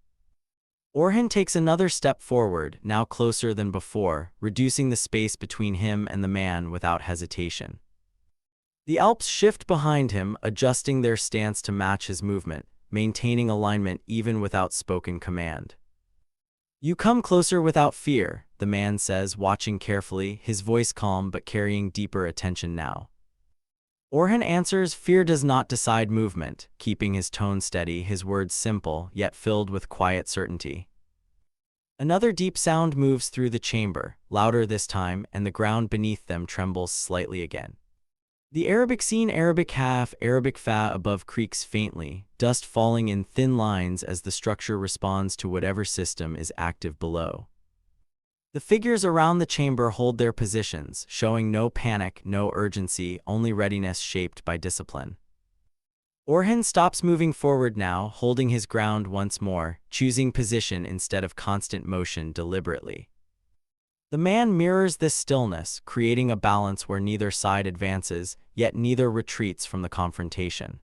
Orhan takes another step forward, now closer than before, reducing the space between him and the man without hesitation. The Alps shift behind him, adjusting their stance to match his movement, maintaining alignment even without spoken command. "You come closer without fear," the man says, watching carefully, his voice calm but carrying deeper attention now. Orhan answers, "Fear does not decide movement," keeping his tone steady, his words simple, yet filled with quiet certainty. Another deep sound moves through the chamber, louder this time, and the ground beneath them trembles slightly again. The Arabic scene, Arabic half, Arabic fa above creaks faintly, dust falling in thin lines as the structure responds to whatever system is active below. The figures around the chamber hold their positions, showing no panic, no urgency, only readiness shaped by discipline. Orhan stops moving forward now, holding his ground once more, choosing position instead of constant motion deliberately. The man mirrors this stillness, creating a balance where neither side advances, yet neither retreats from the confrontation.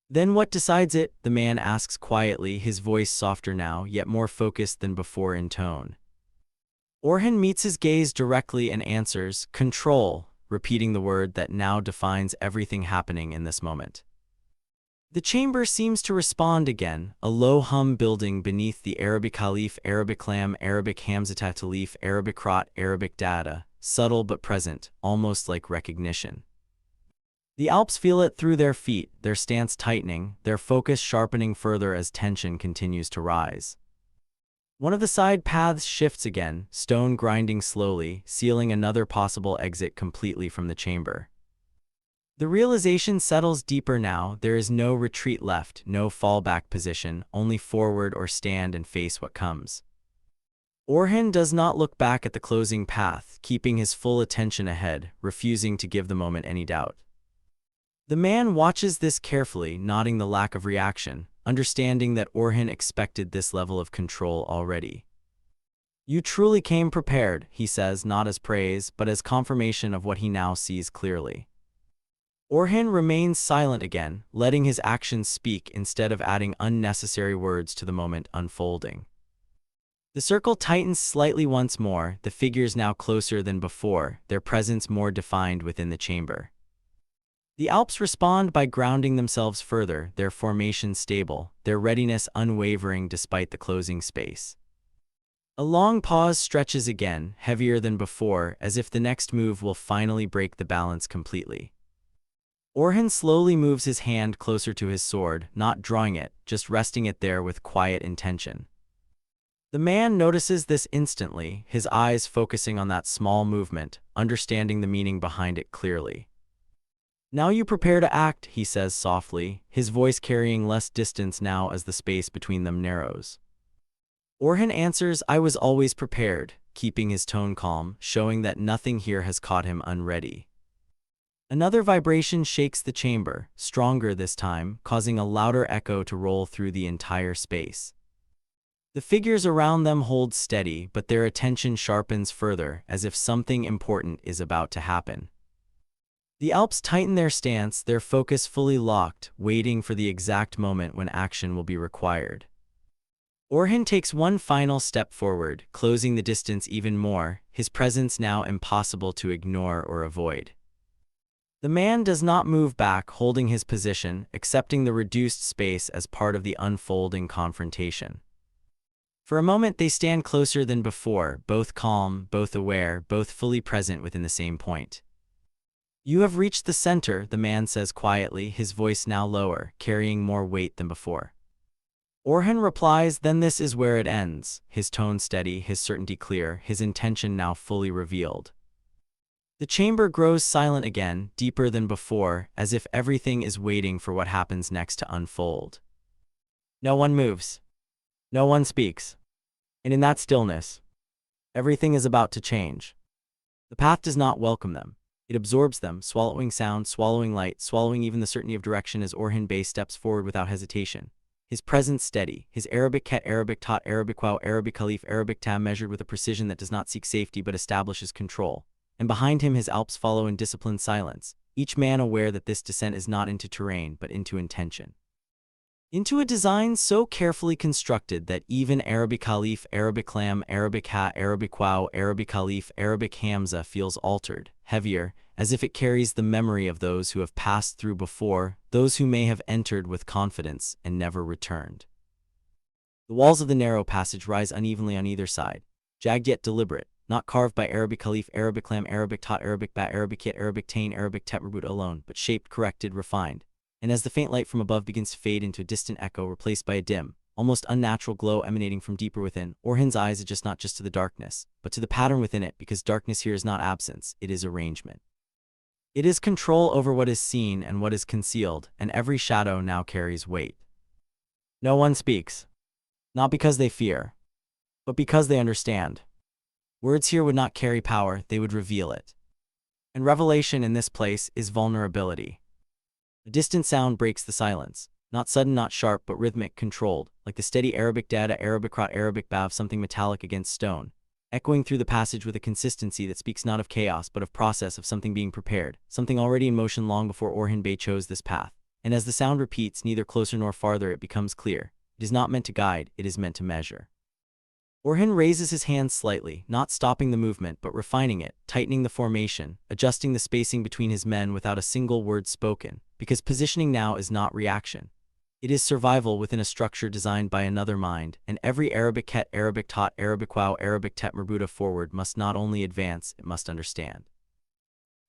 "Then what decides it?" the man asks quietly, his voice softer now, yet more focused than before in tone. Orhan meets his gaze directly and answers, "Control," repeating the word that now defines everything happening in this moment. The chamber seems to respond again, a low hum building beneath the Arabic Alif, Arabic Lam, Arabic Hamzatat Alif, Arabic Rot, Arabic Data, subtle but present, almost like recognition. The Alps feel it through their feet, their stance tightening, their focus sharpening further as tension continues to rise. One of the side paths shifts again, stone grinding slowly, sealing another possible exit completely from the chamber. The realization settles deeper now, there is no retreat left, no fallback position, only forward or stand and face what comes. Orhan does not look back at the closing path, keeping his full attention ahead, refusing to give the moment any doubt. The man watches this carefully, noting the lack of reaction, understanding that Orhan expected this level of control already. "You truly came prepared," he says, not as praise, but as confirmation of what he now sees clearly. Orhan remains silent again, letting his actions speak instead of adding unnecessary words to the moment unfolding. The circle tightens slightly once more, the figures now closer than before, their presence more defined within the chamber. The Alps respond by grounding themselves further, their formation stable, their readiness unwavering despite the closing space. A long pause stretches again, heavier than before, as if the next move will finally break the balance completely. Orhan slowly moves his hand closer to his sword, not drawing it, just resting it there with quiet intention. The man notices this instantly, his eyes focusing on that small movement, understanding the meaning behind it clearly. "Now you prepare to act," he says softly, his voice carrying less distance now as the space between them narrows. Orhan answers, "I was always prepared," keeping his tone calm, showing that nothing here has caught him unready. Another vibration shakes the chamber, stronger this time, causing a louder echo to roll through the entire space. The figures around them hold steady, but their attention sharpens further, as if something important is about to happen. The Alps tighten their stance, their focus fully locked, waiting for the exact moment when action will be required. Orhan takes one final step forward, closing the distance even more, his presence now impossible to ignore or avoid. The man does not move back, holding his position, accepting the reduced space as part of the unfolding confrontation. For a moment they stand closer than before, both calm, both aware, both fully present within the same point. "You have reached the center," the man says quietly, his voice now lower, carrying more weight than before. Orhan replies, "Then this is where it ends," his tone steady, his certainty clear, his intention now fully revealed. The chamber grows silent again, deeper than before, as if everything is waiting for what happens next to unfold. No one moves. No one speaks. And in that stillness, everything is about to change. The path does not welcome them. It absorbs them, swallowing sound, swallowing light, swallowing even the certainty of direction as Orhan Bey steps forward without hesitation. His presence steady, his Arabic ket, Arabic tot, Arabic wow, Arabic khalif, Arabic tam measured with a precision that does not seek safety but establishes control. And behind him his Alps follow in disciplined silence, each man aware that this descent is not into terrain but into intention. Into a design so carefully constructed that even Arabic Khalif, Arabic Lam, Arabic Ha, Arabic Wow, Arabic Khalif, Arabic Hamza feels altered, heavier, as if it carries the memory of those who have passed through before, those who may have entered with confidence and never returned. The walls of the narrow passage rise unevenly on either side, jagged yet deliberate, not carved by Arabic Khalif, Arabic Lam, Arabic Tot, Arabic Ba, Arabic Yet, Arabic Tain, Arabic Tetmarbut alone, but shaped, corrected, refined. And as the faint light from above begins to fade into a distant echo replaced by a dim, almost unnatural glow emanating from deeper within, Orhan's eyes adjust not just to the darkness, but to the pattern within it, because darkness here is not absence, it is arrangement. It is control over what is seen and what is concealed, and every shadow now carries weight. No one speaks. Not because they fear, but because they understand. Words here would not carry power, they would reveal it. And revelation in this place is vulnerability. A distant sound breaks the silence, not sudden, not sharp, but rhythmic, controlled, like the steady Arabic data, Arabic rot, Arabic bav, something metallic against stone, echoing through the passage with a consistency that speaks not of chaos but of process, of something being prepared, something already in motion long before Orhan Bey chose this path. And as the sound repeats, neither closer nor farther, it becomes clear. It is not meant to guide, it is meant to measure. Orhan raises his hands slightly, not stopping the movement but refining it, tightening the formation, adjusting the spacing between his men without a single word spoken, because positioning now is not reaction. It is survival within a structure designed by another mind, and every Arabic ket, Arabic tot, Arabic wow, Arabic tet merbuta forward must not only advance, it must understand.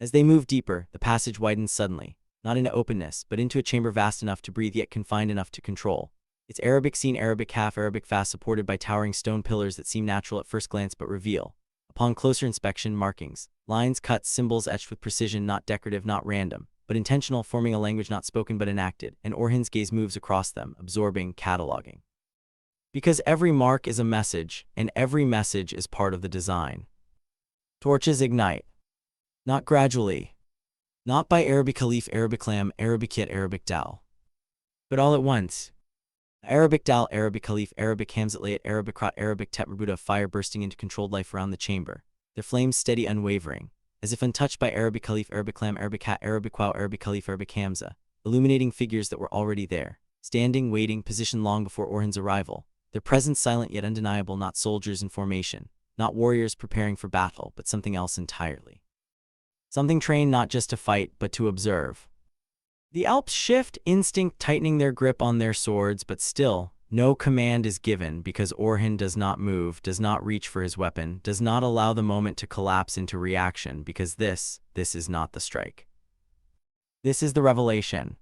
As they move deeper, the passage widens suddenly, not into openness, but into a chamber vast enough to breathe yet confined enough to control. Its Arabic scene, Arabic half, Arabic fast, supported by towering stone pillars that seem natural at first glance but reveal, upon closer inspection, markings, lines, cuts, symbols etched with precision, not decorative, not random, but intentional, forming a language not spoken but enacted, and Orhan's gaze moves across them, absorbing, cataloging. Because every mark is a message, and every message is part of the design. Torches ignite. Not gradually. Not by Arabic Khalif, Arabic Lam, Arabic Yet, Arabic Dal. But all at once. Arabic Dal, Arabic Khalif, Arabic Hamzat, Arabic Rot, Arabic Tetmerbuda, fire bursting into controlled life around the chamber, their flames steady, unwavering, as if untouched by Arabic Khalif, Arabic Lam, Arabic Ha, Arabic Wow, Arabic Khalif, Arabic Hamza, illuminating figures that were already there, standing, waiting, positioned long before Orhan's arrival, their presence silent yet undeniable, not soldiers in formation, not warriors preparing for battle, but something else entirely. Something trained not just to fight, but to observe. The Alps shift, instinct tightening their grip on their swords, but still, no command is given because Orhan does not move, does not reach for his weapon, does not allow the moment to collapse into reaction, because this is not the strike. This is the revelation.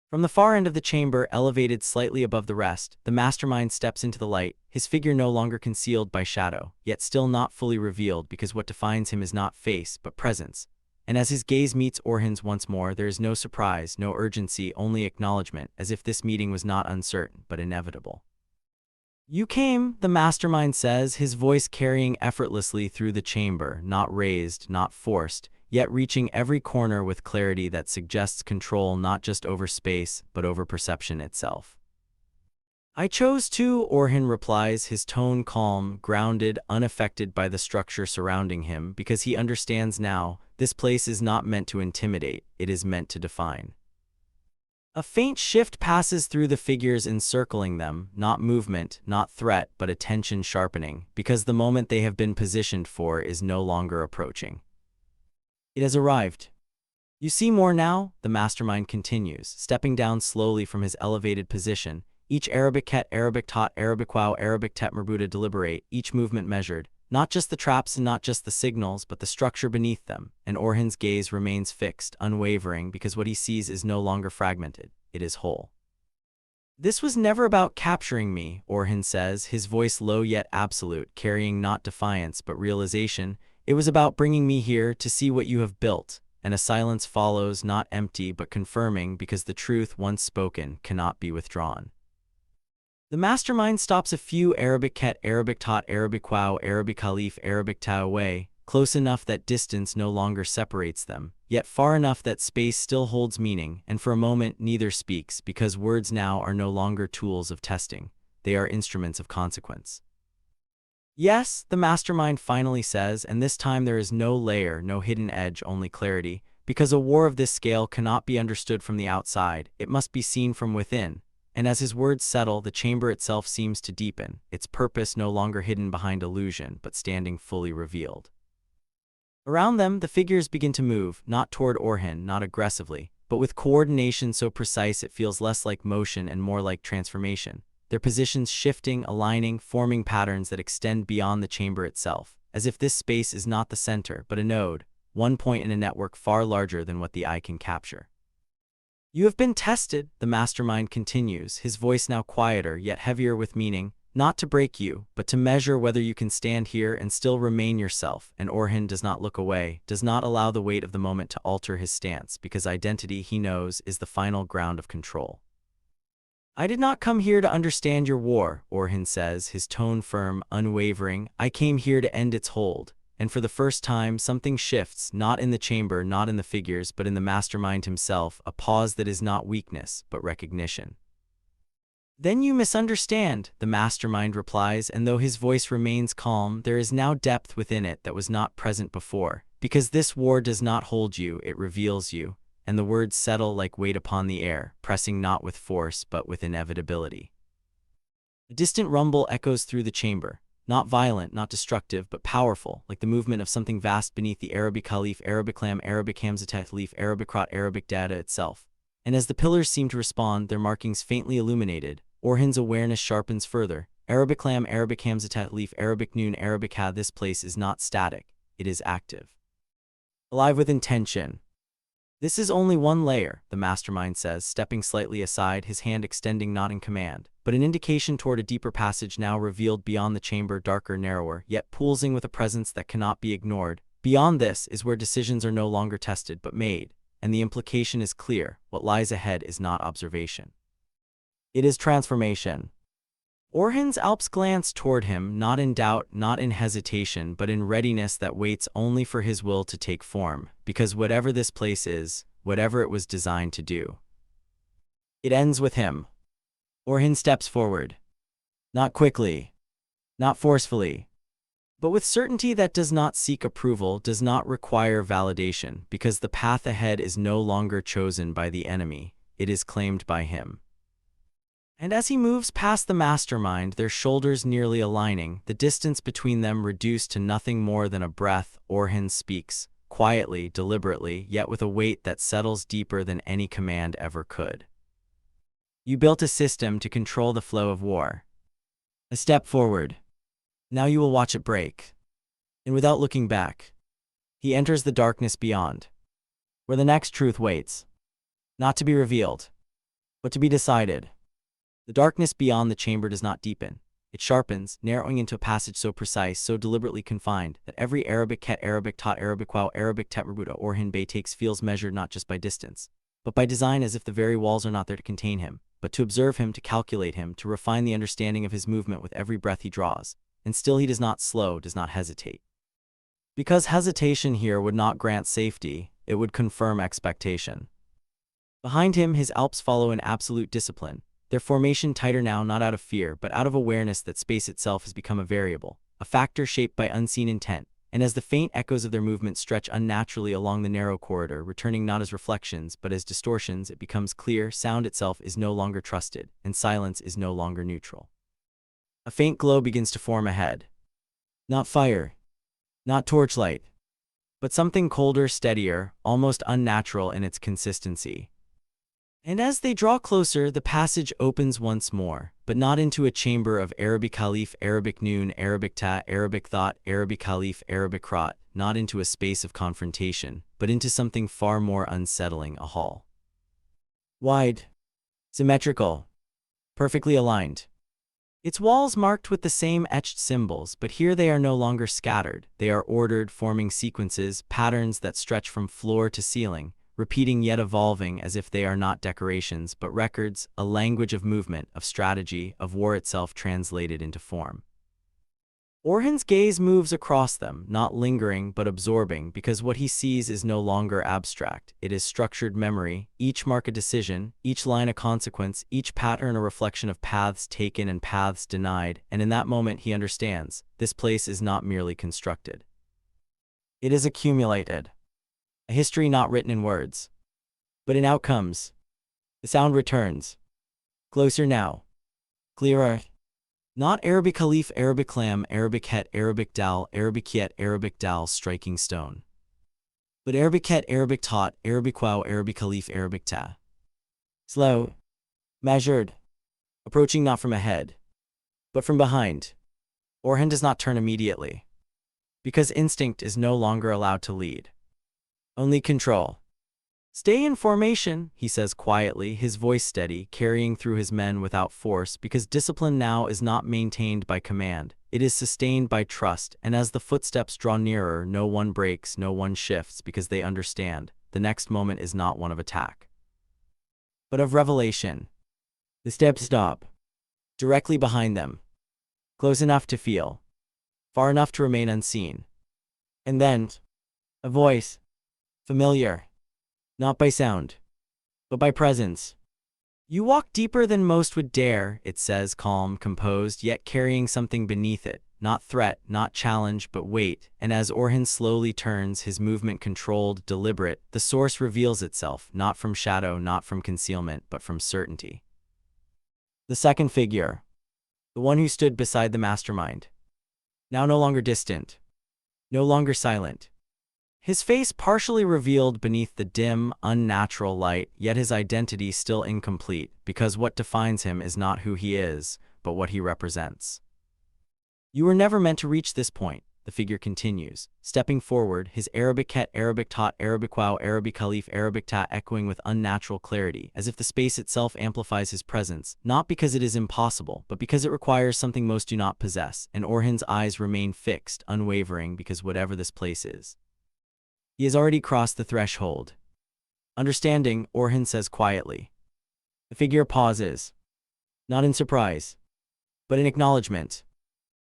From the far end of the chamber, elevated slightly above the rest, the mastermind steps into the light, his figure no longer concealed by shadow, yet still not fully revealed because what defines him is not face, but presence. And as his gaze meets Orhan's once more, there is no surprise, no urgency, only acknowledgement, as if this meeting was not uncertain, but inevitable. "You came," the mastermind says, his voice carrying effortlessly through the chamber, not raised, not forced, yet reaching every corner with clarity that suggests control not just over space, but over perception itself. "I chose to," Orhan replies, his tone calm, grounded, unaffected by the structure surrounding him, because he understands now, this place is not meant to intimidate, it is meant to define. A faint shift passes through the figures encircling them, not movement, not threat, but attention sharpening, because the moment they have been positioned for is no longer approaching. It has arrived. "You see more now?" the mastermind continues, stepping down slowly from his elevated position, each Arabic ket, Arabic tot, Arabic wow, Arabic tet merbuta deliberate, each movement measured, not just the traps and not just the signals, but the structure beneath them, and Orhan's gaze remains fixed, unwavering, because what he sees is no longer fragmented, it is whole. "This was never about capturing me," Orhan says, his voice low yet absolute, carrying not defiance but realization. "It was about bringing me here to see what you have built," and a silence follows, not empty but confirming, because the truth once spoken cannot be withdrawn. The mastermind stops a few Arabic ket, Arabic tot, Arabic wow, Arabic khalif, Arabic ta away, close enough that distance no longer separates them, yet far enough that space still holds meaning, and for a moment neither speaks, because words now are no longer tools of testing, they are instruments of consequence. "Yes," the mastermind finally says, and this time there is no layer, no hidden edge, only clarity, because a war of this scale cannot be understood from the outside, it must be seen from within. And as his words settle, the chamber itself seems to deepen, its purpose no longer hidden behind illusion, but standing fully revealed. Around them, the figures begin to move, not toward Orhan, not aggressively, but with coordination so precise it feels less like motion and more like transformation, their positions shifting, aligning, forming patterns that extend beyond the chamber itself, as if this space is not the center, but a node, one point in a network far larger than what the eye can capture. "You have been tested," the mastermind continues, his voice now quieter yet heavier with meaning, "not to break you, but to measure whether you can stand here and still remain yourself." And Orhan does not look away, does not allow the weight of the moment to alter his stance, because identity, he knows, is the final ground of control. "I did not come here to understand your war," Orhan says, his tone firm, unwavering. "I came here to end its hold." And for the first time, something shifts, not in the chamber, not in the figures, but in the mastermind himself, a pause that is not weakness, but recognition. "Then you misunderstand," the mastermind replies, and though his voice remains calm, there is now depth within it that was not present before, because this war does not hold you, it reveals you, and the words settle like weight upon the air, pressing not with force, but with inevitability. A distant rumble echoes through the chamber. Not violent, not destructive, but powerful, like the movement of something vast beneath the Arabic khalif, Arabic lam, Arabic hamzatat leaf, Arabic rot, Arabic data itself. And as the pillars seem to respond, their markings faintly illuminated, Orhan's awareness sharpens further. Arabic lam, Arabic hamzatat leaf, Arabic noon, Arabic ha. This place is not static, it is active. Alive with intention. "This is only one layer," the mastermind says, stepping slightly aside, his hand extending not in command, but an indication toward a deeper passage now revealed beyond the chamber, darker, narrower, yet pulsing with a presence that cannot be ignored. Beyond this is where decisions are no longer tested but made, and the implication is clear: what lies ahead is not observation. It is transformation. Orhan's Alps glance toward him, not in doubt, not in hesitation, but in readiness that waits only for his will to take form, because whatever this place is, whatever it was designed to do, it ends with him. Orhan steps forward. Not quickly, not forcefully, but with certainty that does not seek approval, does not require validation, because the path ahead is no longer chosen by the enemy, it is claimed by him. And as he moves past the mastermind, their shoulders nearly aligning, the distance between them reduced to nothing more than a breath, Orhan speaks, quietly, deliberately, yet with a weight that settles deeper than any command ever could. "You built a system to control the flow of war. A step forward. Now you will watch it break." And without looking back, he enters the darkness beyond, where the next truth waits, not to be revealed, but to be decided. The darkness beyond the chamber does not deepen. It sharpens, narrowing into a passage so precise, so deliberately confined, that every Arabic ket Arabic tot Arabic wow Arabic tetrabuta Orhan Bey takes feels measured not just by distance, but by design, as if the very walls are not there to contain him, but to observe him, to calculate him, to refine the understanding of his movement with every breath he draws. And still he does not slow, does not hesitate. Because hesitation here would not grant safety, it would confirm expectation. Behind him, his Alps follow in absolute discipline, their formation tighter now not out of fear but out of awareness that space itself has become a variable, a factor shaped by unseen intent, and as the faint echoes of their movement stretch unnaturally along the narrow corridor, returning not as reflections but as distortions, it becomes clear sound itself is no longer trusted, and silence is no longer neutral. A faint glow begins to form ahead. Not fire, not torchlight, but something colder, steadier, almost unnatural in its consistency. And as they draw closer, the passage opens once more, but not into a chamber of Arabic Khalif, Arabic noon, Arabic ta, Arabic thought, Arabic Khalif, Arabic rot, not into a space of confrontation, but into something far more unsettling, a hall. Wide, symmetrical, perfectly aligned. Its walls marked with the same etched symbols, but here they are no longer scattered. They are ordered, forming sequences, patterns that stretch from floor to ceiling, repeating yet evolving, as if they are not decorations but records, a language of movement, of strategy, of war itself translated into form. Orhan's gaze moves across them, not lingering but absorbing, because what he sees is no longer abstract. It is structured memory, each mark a decision, each line a consequence, each pattern a reflection of paths taken and paths denied, and in that moment he understands, this place is not merely constructed. It is accumulated. A history not written in words, but in outcomes. The sound returns. Closer now. Clearer. Not Arabic Khalif, Arabic lamb, Arabic het, Arabic dal, Arabic yet, Arabic dal striking stone. But Arabic het, Arabic taught, Arabic wow, Arabic Khalif, Arabic ta. Slow. Measured. Approaching not from ahead, but from behind. Orhan does not turn immediately, because instinct is no longer allowed to lead. Only control. Stay in formation, he says quietly, his voice steady, carrying through his men without force, because discipline now is not maintained by command, it is sustained by trust, and as the footsteps draw nearer, no one breaks, no one shifts, because they understand, the next moment is not one of attack, but of revelation. The steps stop. Directly behind them. Close enough to feel. Far enough to remain unseen. And then, a voice. Familiar. Not by sound, but by presence. You walk deeper than most would dare, it says, calm, composed, yet carrying something beneath it, not threat, not challenge, but weight, and as Orhan slowly turns, his movement controlled, deliberate, the source reveals itself, not from shadow, not from concealment, but from certainty. The second figure, the one who stood beside the mastermind, now no longer distant, no longer silent. His face partially revealed beneath the dim, unnatural light, yet his identity still incomplete, because what defines him is not who he is, but what he represents. You were never meant to reach this point, the figure continues, stepping forward, his Arabic het, Arabic taught, Arabic wow, Arabic Khalif, Arabic ta echoing with unnatural clarity, as if the space itself amplifies his presence, not because it is impossible, but because it requires something most do not possess, and Orhan's eyes remain fixed, unwavering, because whatever this place is, he has already crossed the threshold. Understanding, Orhan says quietly. The figure pauses. Not in surprise, but in acknowledgement.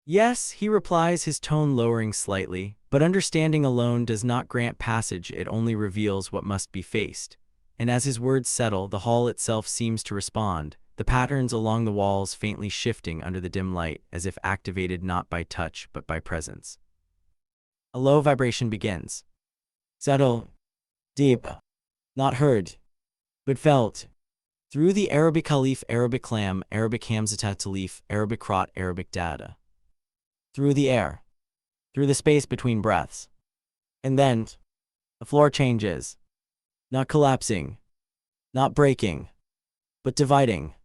Yes, he replies, his tone lowering slightly, but understanding alone does not grant passage, it only reveals what must be faced. And as his words settle, the hall itself seems to respond, the patterns along the walls faintly shifting under the dim light, as if activated not by touch but by presence. A low vibration begins. Subtle, deep, not heard, but felt. Through the Arabic Khalif, Arabic lamb, Arabic hamzata talif, Arabic rot, Arabic data. Through the air. Through the space between breaths. And then, the floor changes. Not collapsing. Not breaking. But dividing.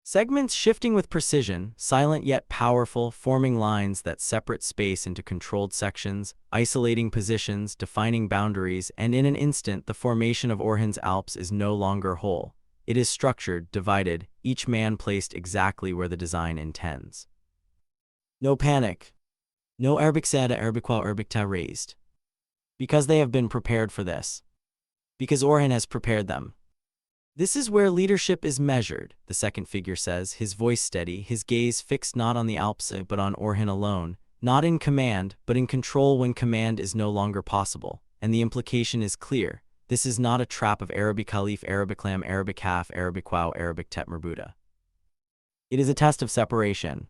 Segments shifting with precision, silent yet powerful, forming lines that separate space into controlled sections, isolating positions, defining boundaries, and in an instant the formation of Orhan's Alps is no longer whole. It is structured, divided, each man placed exactly where the design intends. No panic. No Arabic sada Arabic while Arabic ta raised. Because they have been prepared for this. Because Orhan has prepared them. This is where leadership is measured, the second figure says, his voice steady, his gaze fixed not on the Alps but on Orhan alone, not in command, but in control when command is no longer possible. And the implication is clear. This is not a trap of Arabic Khalif, Arabic Lam, Arabic Half, Arabic Wow, Arabic Tet Merbuda. It is a test of separation.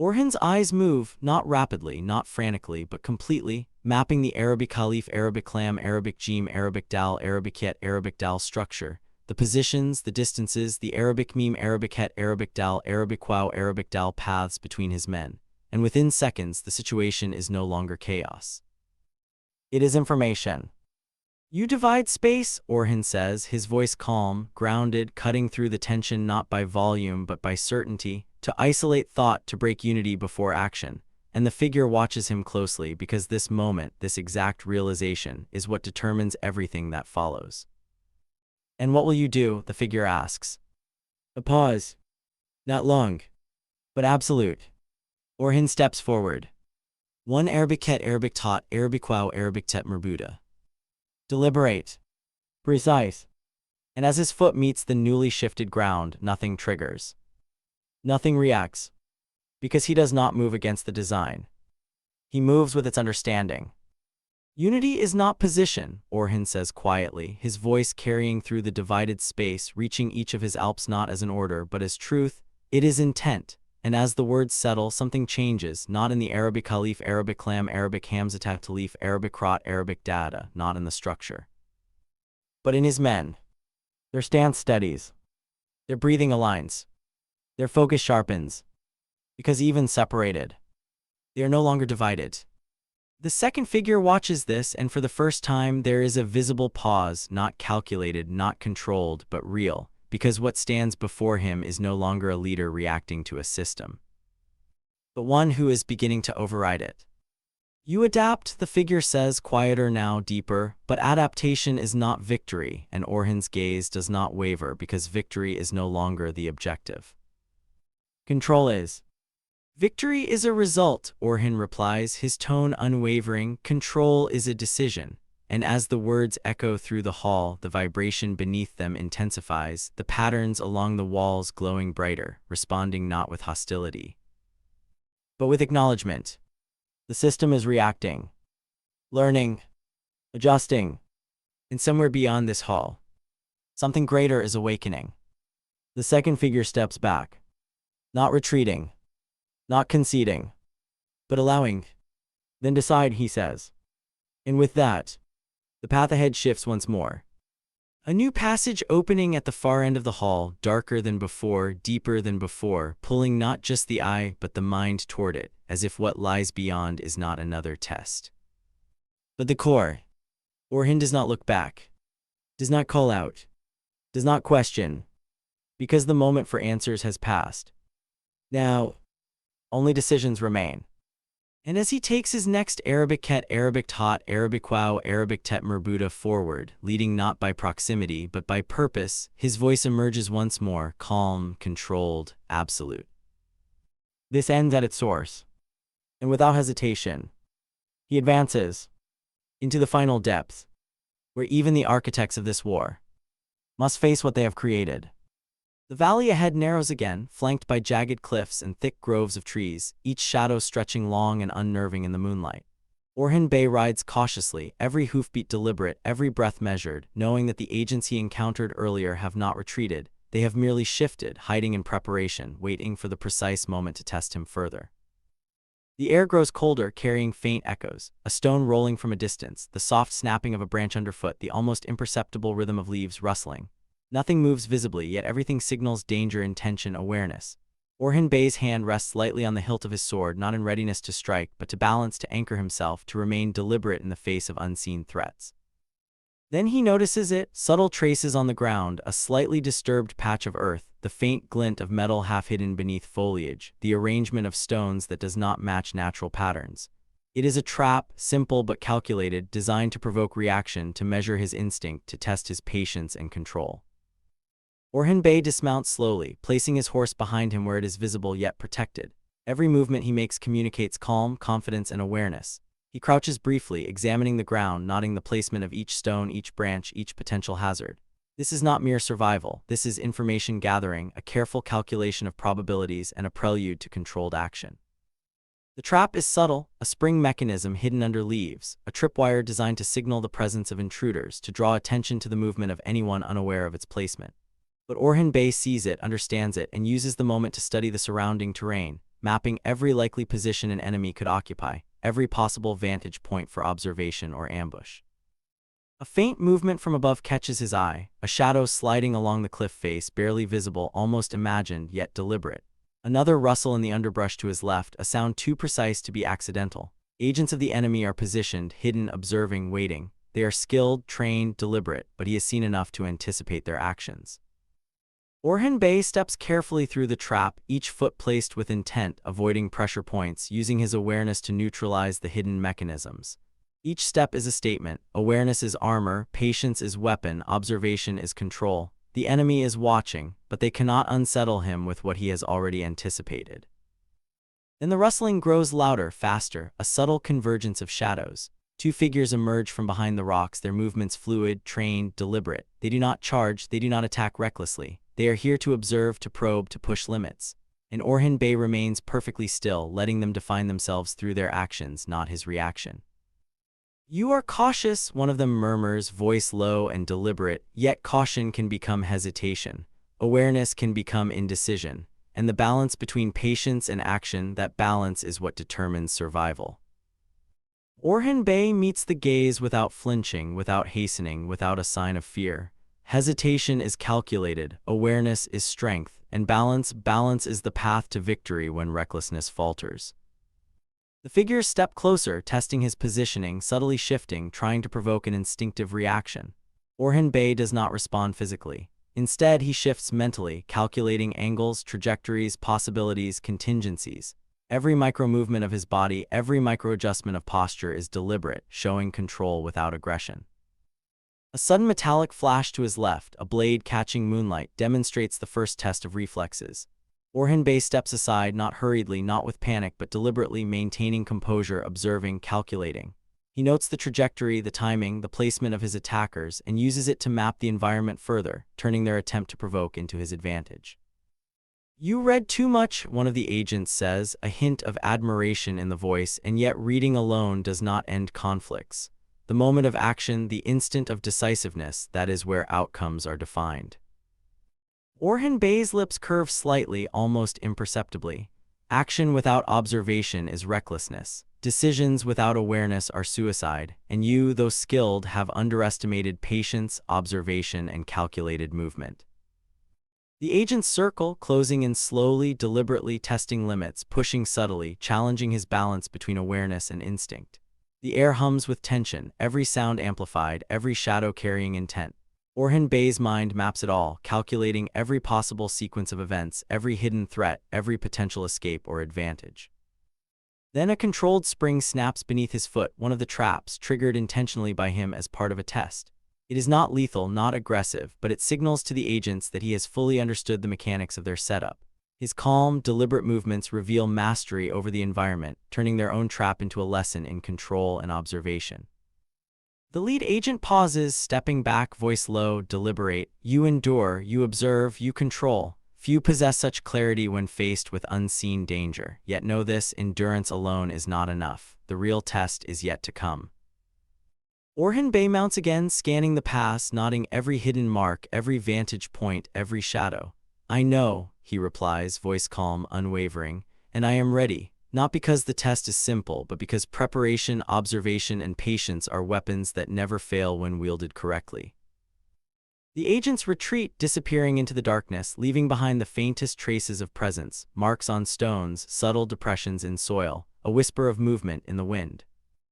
Orhan's eyes move, not rapidly, not frantically, but completely, mapping the Arabic Khalif, Arabic Lam, Arabic Jim, Arabic Dal, Arabic Yet, Arabic Dal structure, the positions, the distances, the Arabic Meme, Arabic Het, Arabic Dal, Arabic Wow, Arabic Dal paths between his men, and within seconds the situation is no longer chaos. It is information. You divide space, Orhan says, his voice calm, grounded, cutting through the tension not by volume but by certainty, to isolate thought, to break unity before action, and the figure watches him closely because this moment, this exact realization, is what determines everything that follows. And what will you do? The figure asks. A pause. Not long, but absolute. Orhan steps forward. One Arabic ket, Arabic tot, Arabic wow, Arabic tet merbuda. Deliberate. Precise. And as his foot meets the newly shifted ground, nothing triggers. Nothing reacts. Because he does not move against the design. He moves with its understanding. Unity is not position, Orhan says quietly, his voice carrying through the divided space, reaching each of his Alps not as an order but as truth. It is intent. And as the words settle, something changes, not in the Arabic Khalif, Arabic Lam, Arabic Hamzatat Talif, Arabic Rot, Arabic Dada, not in the structure, but in his men. Their stance steadies. Their breathing aligns. Their focus sharpens. Because even separated, they are no longer divided. The second figure watches this, and for the first time there is a visible pause, not calculated, not controlled, but real. Because what stands before him is no longer a leader reacting to a system, but one who is beginning to override it. You adapt, the figure says, quieter now, deeper, but adaptation is not victory, and Orhan's gaze does not waver because victory is no longer the objective. Control is. Victory is a result, Orhan replies, his tone unwavering. Control is a decision. And as the words echo through the hall, the vibration beneath them intensifies, the patterns along the walls glowing brighter, responding not with hostility, but with acknowledgement. The system is reacting, learning, adjusting, and somewhere beyond this hall, something greater is awakening. The second figure steps back, not retreating, not conceding, but allowing. Then decide, he says. And with that, the path ahead shifts once more. A new passage opening at the far end of the hall, darker than before, deeper than before, pulling not just the eye but the mind toward it, as if what lies beyond is not another test, but the core. Orhan does not look back, does not call out, does not question, because the moment for answers has passed. Now, only decisions remain. And as he takes his next Arabic ket, Arabic tot, Arabic wow, Arabic tet merbuda forward, leading not by proximity but by purpose, his voice emerges once more, calm, controlled, absolute. This ends at its source. And without hesitation, he advances into the final depth, where even the architects of this war must face what they have created. The valley ahead narrows again, flanked by jagged cliffs and thick groves of trees, each shadow stretching long and unnerving in the moonlight. Orhan Bey rides cautiously, every hoofbeat deliberate, every breath measured, knowing that the agents he encountered earlier have not retreated, they have merely shifted, hiding in preparation, waiting for the precise moment to test him further. The air grows colder, carrying faint echoes, a stone rolling from a distance, the soft snapping of a branch underfoot, the almost imperceptible rhythm of leaves rustling. Nothing moves visibly, yet everything signals danger, intention, awareness. Orhan Bey's hand rests lightly on the hilt of his sword, not in readiness to strike, but to balance, to anchor himself, to remain deliberate in the face of unseen threats. Then he notices it, subtle traces on the ground, a slightly disturbed patch of earth, the faint glint of metal half hidden beneath foliage, the arrangement of stones that does not match natural patterns. It is a trap, simple but calculated, designed to provoke reaction, to measure his instinct, to test his patience and control. Orhan Bey dismounts slowly, placing his horse behind him where it is visible yet protected. Every movement he makes communicates calm, confidence, and awareness. He crouches briefly, examining the ground, noting the placement of each stone, each branch, each potential hazard. This is not mere survival. This is information gathering, a careful calculation of probabilities, and a prelude to controlled action. The trap is subtle, a spring mechanism hidden under leaves, a tripwire designed to signal the presence of intruders, to draw attention to the movement of anyone unaware of its placement. But Orhan Bey sees it, understands it, and uses the moment to study the surrounding terrain, mapping every likely position an enemy could occupy, every possible vantage point for observation or ambush. A faint movement from above catches his eye, a shadow sliding along the cliff face, barely visible, almost imagined, yet deliberate. Another rustle in the underbrush to his left, a sound too precise to be accidental. Agents of the enemy are positioned, hidden, observing, waiting. They are skilled, trained, deliberate, but he has seen enough to anticipate their actions. Orhan Bey steps carefully through the trap, each foot placed with intent, avoiding pressure points, using his awareness to neutralize the hidden mechanisms. Each step is a statement. Awareness is armor, patience is weapon, observation is control. The enemy is watching, but they cannot unsettle him with what he has already anticipated. Then the rustling grows louder, faster, a subtle convergence of shadows. Two figures emerge from behind the rocks, their movements fluid, trained, deliberate. They do not charge, they do not attack recklessly. They are here to observe, to probe, to push limits. And Orhan Bey remains perfectly still, letting them define themselves through their actions, not his reaction. "You are cautious," one of them murmurs, voice low and deliberate, yet caution can become hesitation. Awareness can become indecision. And the balance between patience and action, that balance is what determines survival. Orhan Bey meets the gaze without flinching, without hastening, without a sign of fear. Hesitation is calculated, awareness is strength, and balance is the path to victory when recklessness falters. The figures step closer, testing his positioning, subtly shifting, trying to provoke an instinctive reaction. Orhan Bey does not respond physically. Instead, he shifts mentally, calculating angles, trajectories, possibilities, contingencies. Every micro-movement of his body, every micro-adjustment of posture is deliberate, showing control without aggression. A sudden metallic flash to his left, a blade catching moonlight, demonstrates the first test of reflexes. Orhan Bey steps aside, not hurriedly, not with panic, but deliberately, maintaining composure, observing, calculating. He notes the trajectory, the timing, the placement of his attackers, and uses it to map the environment further, turning their attempt to provoke into his advantage. "You read too much," one of the agents says, a hint of admiration in the voice, and yet reading alone does not end conflicts. The moment of action, the instant of decisiveness, that is where outcomes are defined. Orhan Bey's lips curve slightly, almost imperceptibly. Action without observation is recklessness. Decisions without awareness are suicide, and you, though skilled, have underestimated patience, observation, and calculated movement. The agents circle, closing in slowly, deliberately, testing limits, pushing subtly, challenging his balance between awareness and instinct. The air hums with tension, every sound amplified, every shadow carrying intent. Orhan Bey's mind maps it all, calculating every possible sequence of events, every hidden threat, every potential escape or advantage. Then a controlled spring snaps beneath his foot, one of the traps, triggered intentionally by him as part of a test. It is not lethal, not aggressive, but it signals to the agents that he has fully understood the mechanics of their setup. His calm, deliberate movements reveal mastery over the environment, turning their own trap into a lesson in control and observation. The lead agent pauses, stepping back, voice low, deliberate. "You endure, you observe, you control. Few possess such clarity when faced with unseen danger. Yet know this, endurance alone is not enough. The real test is yet to come." Orhan Bey mounts again, scanning the pass, noting every hidden mark, every vantage point, every shadow. "I know," he replies, voice calm, unwavering, "and I am ready. Not because the test is simple, but because preparation, observation, and patience are weapons that never fail when wielded correctly." The agents retreat, disappearing into the darkness, leaving behind the faintest traces of presence, marks on stones, subtle depressions in soil, a whisper of movement in the wind.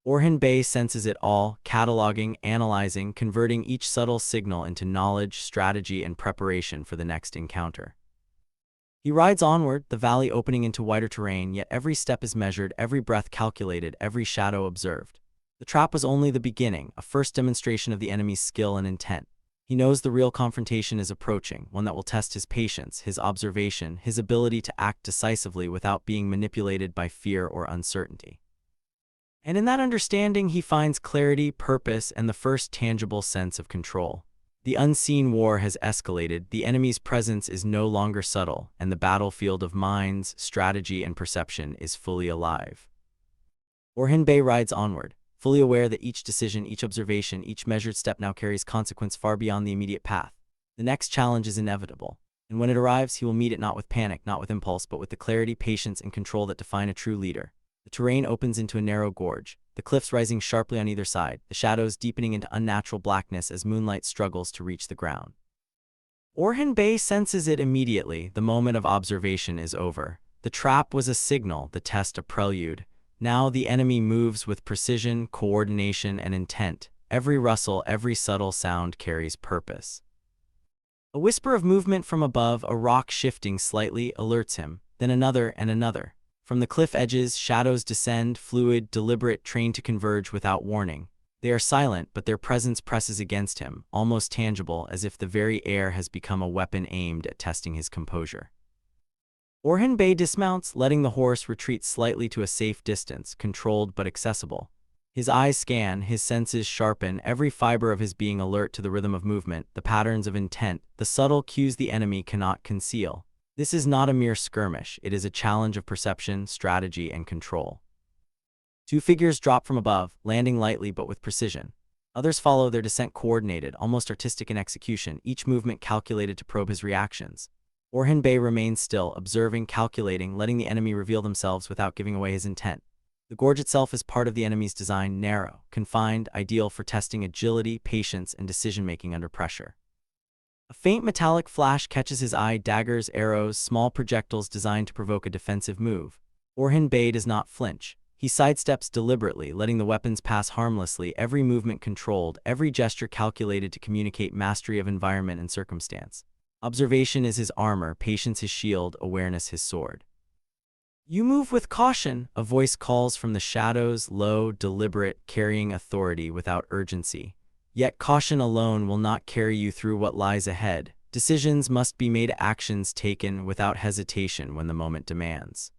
Orhan Bey senses it all, cataloging, analyzing, converting each subtle signal into knowledge, strategy, and preparation for the next encounter. He rides onward, the valley opening into wider terrain, yet every step is measured, every breath calculated, every shadow observed. The trap was only the beginning, a first demonstration of the enemy's skill and intent. He knows the real confrontation is approaching, one that will test his patience, his observation, his ability to act decisively without being manipulated by fear or uncertainty. And in that understanding, he finds clarity, purpose, and the first tangible sense of control. The unseen war has escalated, the enemy's presence is no longer subtle, and the battlefield of minds, strategy, and perception is fully alive. Orhan Bey rides onward, fully aware that each decision, each observation, each measured step now carries consequence far beyond the immediate path. The next challenge is inevitable, and when it arrives, he will meet it not with panic, not with impulse, but with the clarity, patience, and control that define a true leader. The terrain opens into a narrow gorge, the cliffs rising sharply on either side, the shadows deepening into unnatural blackness as moonlight struggles to reach the ground. Orhan Bey senses it immediately. The moment of observation is over. The trap was a signal, the test a prelude. Now the enemy moves with precision, coordination, and intent. Every rustle, every subtle sound carries purpose. A whisper of movement from above, a rock shifting slightly, alerts him, then another and another. From the cliff edges, shadows descend, fluid, deliberate, trained to converge without warning. They are silent, but their presence presses against him, almost tangible, as if the very air has become a weapon aimed at testing his composure. Orhan Bey dismounts, letting the horse retreat slightly to a safe distance, controlled but accessible. His eyes scan, his senses sharpen, every fiber of his being alert to the rhythm of movement, the patterns of intent, the subtle cues the enemy cannot conceal. This is not a mere skirmish, it is a challenge of perception, strategy, and control. Two figures drop from above, landing lightly but with precision. Others follow, their descent coordinated, almost artistic in execution, each movement calculated to probe his reactions. Orhan Bey remains still, observing, calculating, letting the enemy reveal themselves without giving away his intent. The gorge itself is part of the enemy's design, narrow, confined, ideal for testing agility, patience, and decision-making under pressure. A faint metallic flash catches his eye, daggers, arrows, small projectiles designed to provoke a defensive move. Orhan Bey does not flinch. He sidesteps deliberately, letting the weapons pass harmlessly, every movement controlled, every gesture calculated to communicate mastery of environment and circumstance. Observation is his armor, patience his shield, awareness his sword. "You move with caution," a voice calls from the shadows, low, deliberate, carrying authority without urgency. Yet caution alone will not carry you through what lies ahead. Decisions must be made, actions taken without hesitation when the moment demands.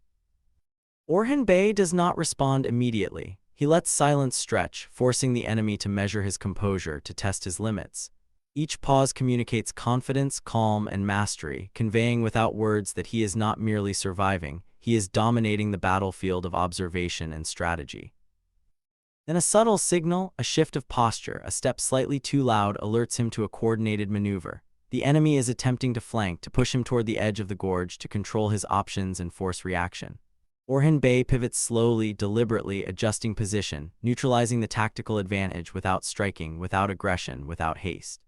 Orhan Bey does not respond immediately. He lets silence stretch, forcing the enemy to measure his composure, to test his limits. Each pause communicates confidence, calm, and mastery, conveying without words that he is not merely surviving, he is dominating the battlefield of observation and strategy. Then a subtle signal, a shift of posture, a step slightly too loud, alerts him to a coordinated maneuver. The enemy is attempting to flank, to push him toward the edge of the gorge, to control his options and force reaction. Orhan Bey pivots slowly, deliberately, adjusting position, neutralizing the tactical advantage without striking, without aggression, without haste.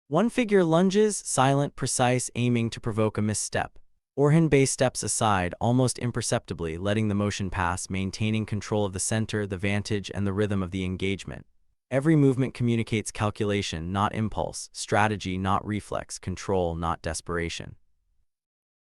One figure lunges, silent, precise, aiming to provoke a misstep. Orhan Bey steps aside, almost imperceptibly, letting the motion pass, maintaining control of the center, the vantage, and the rhythm of the engagement. Every movement communicates calculation, not impulse, strategy, not reflex, control, not desperation.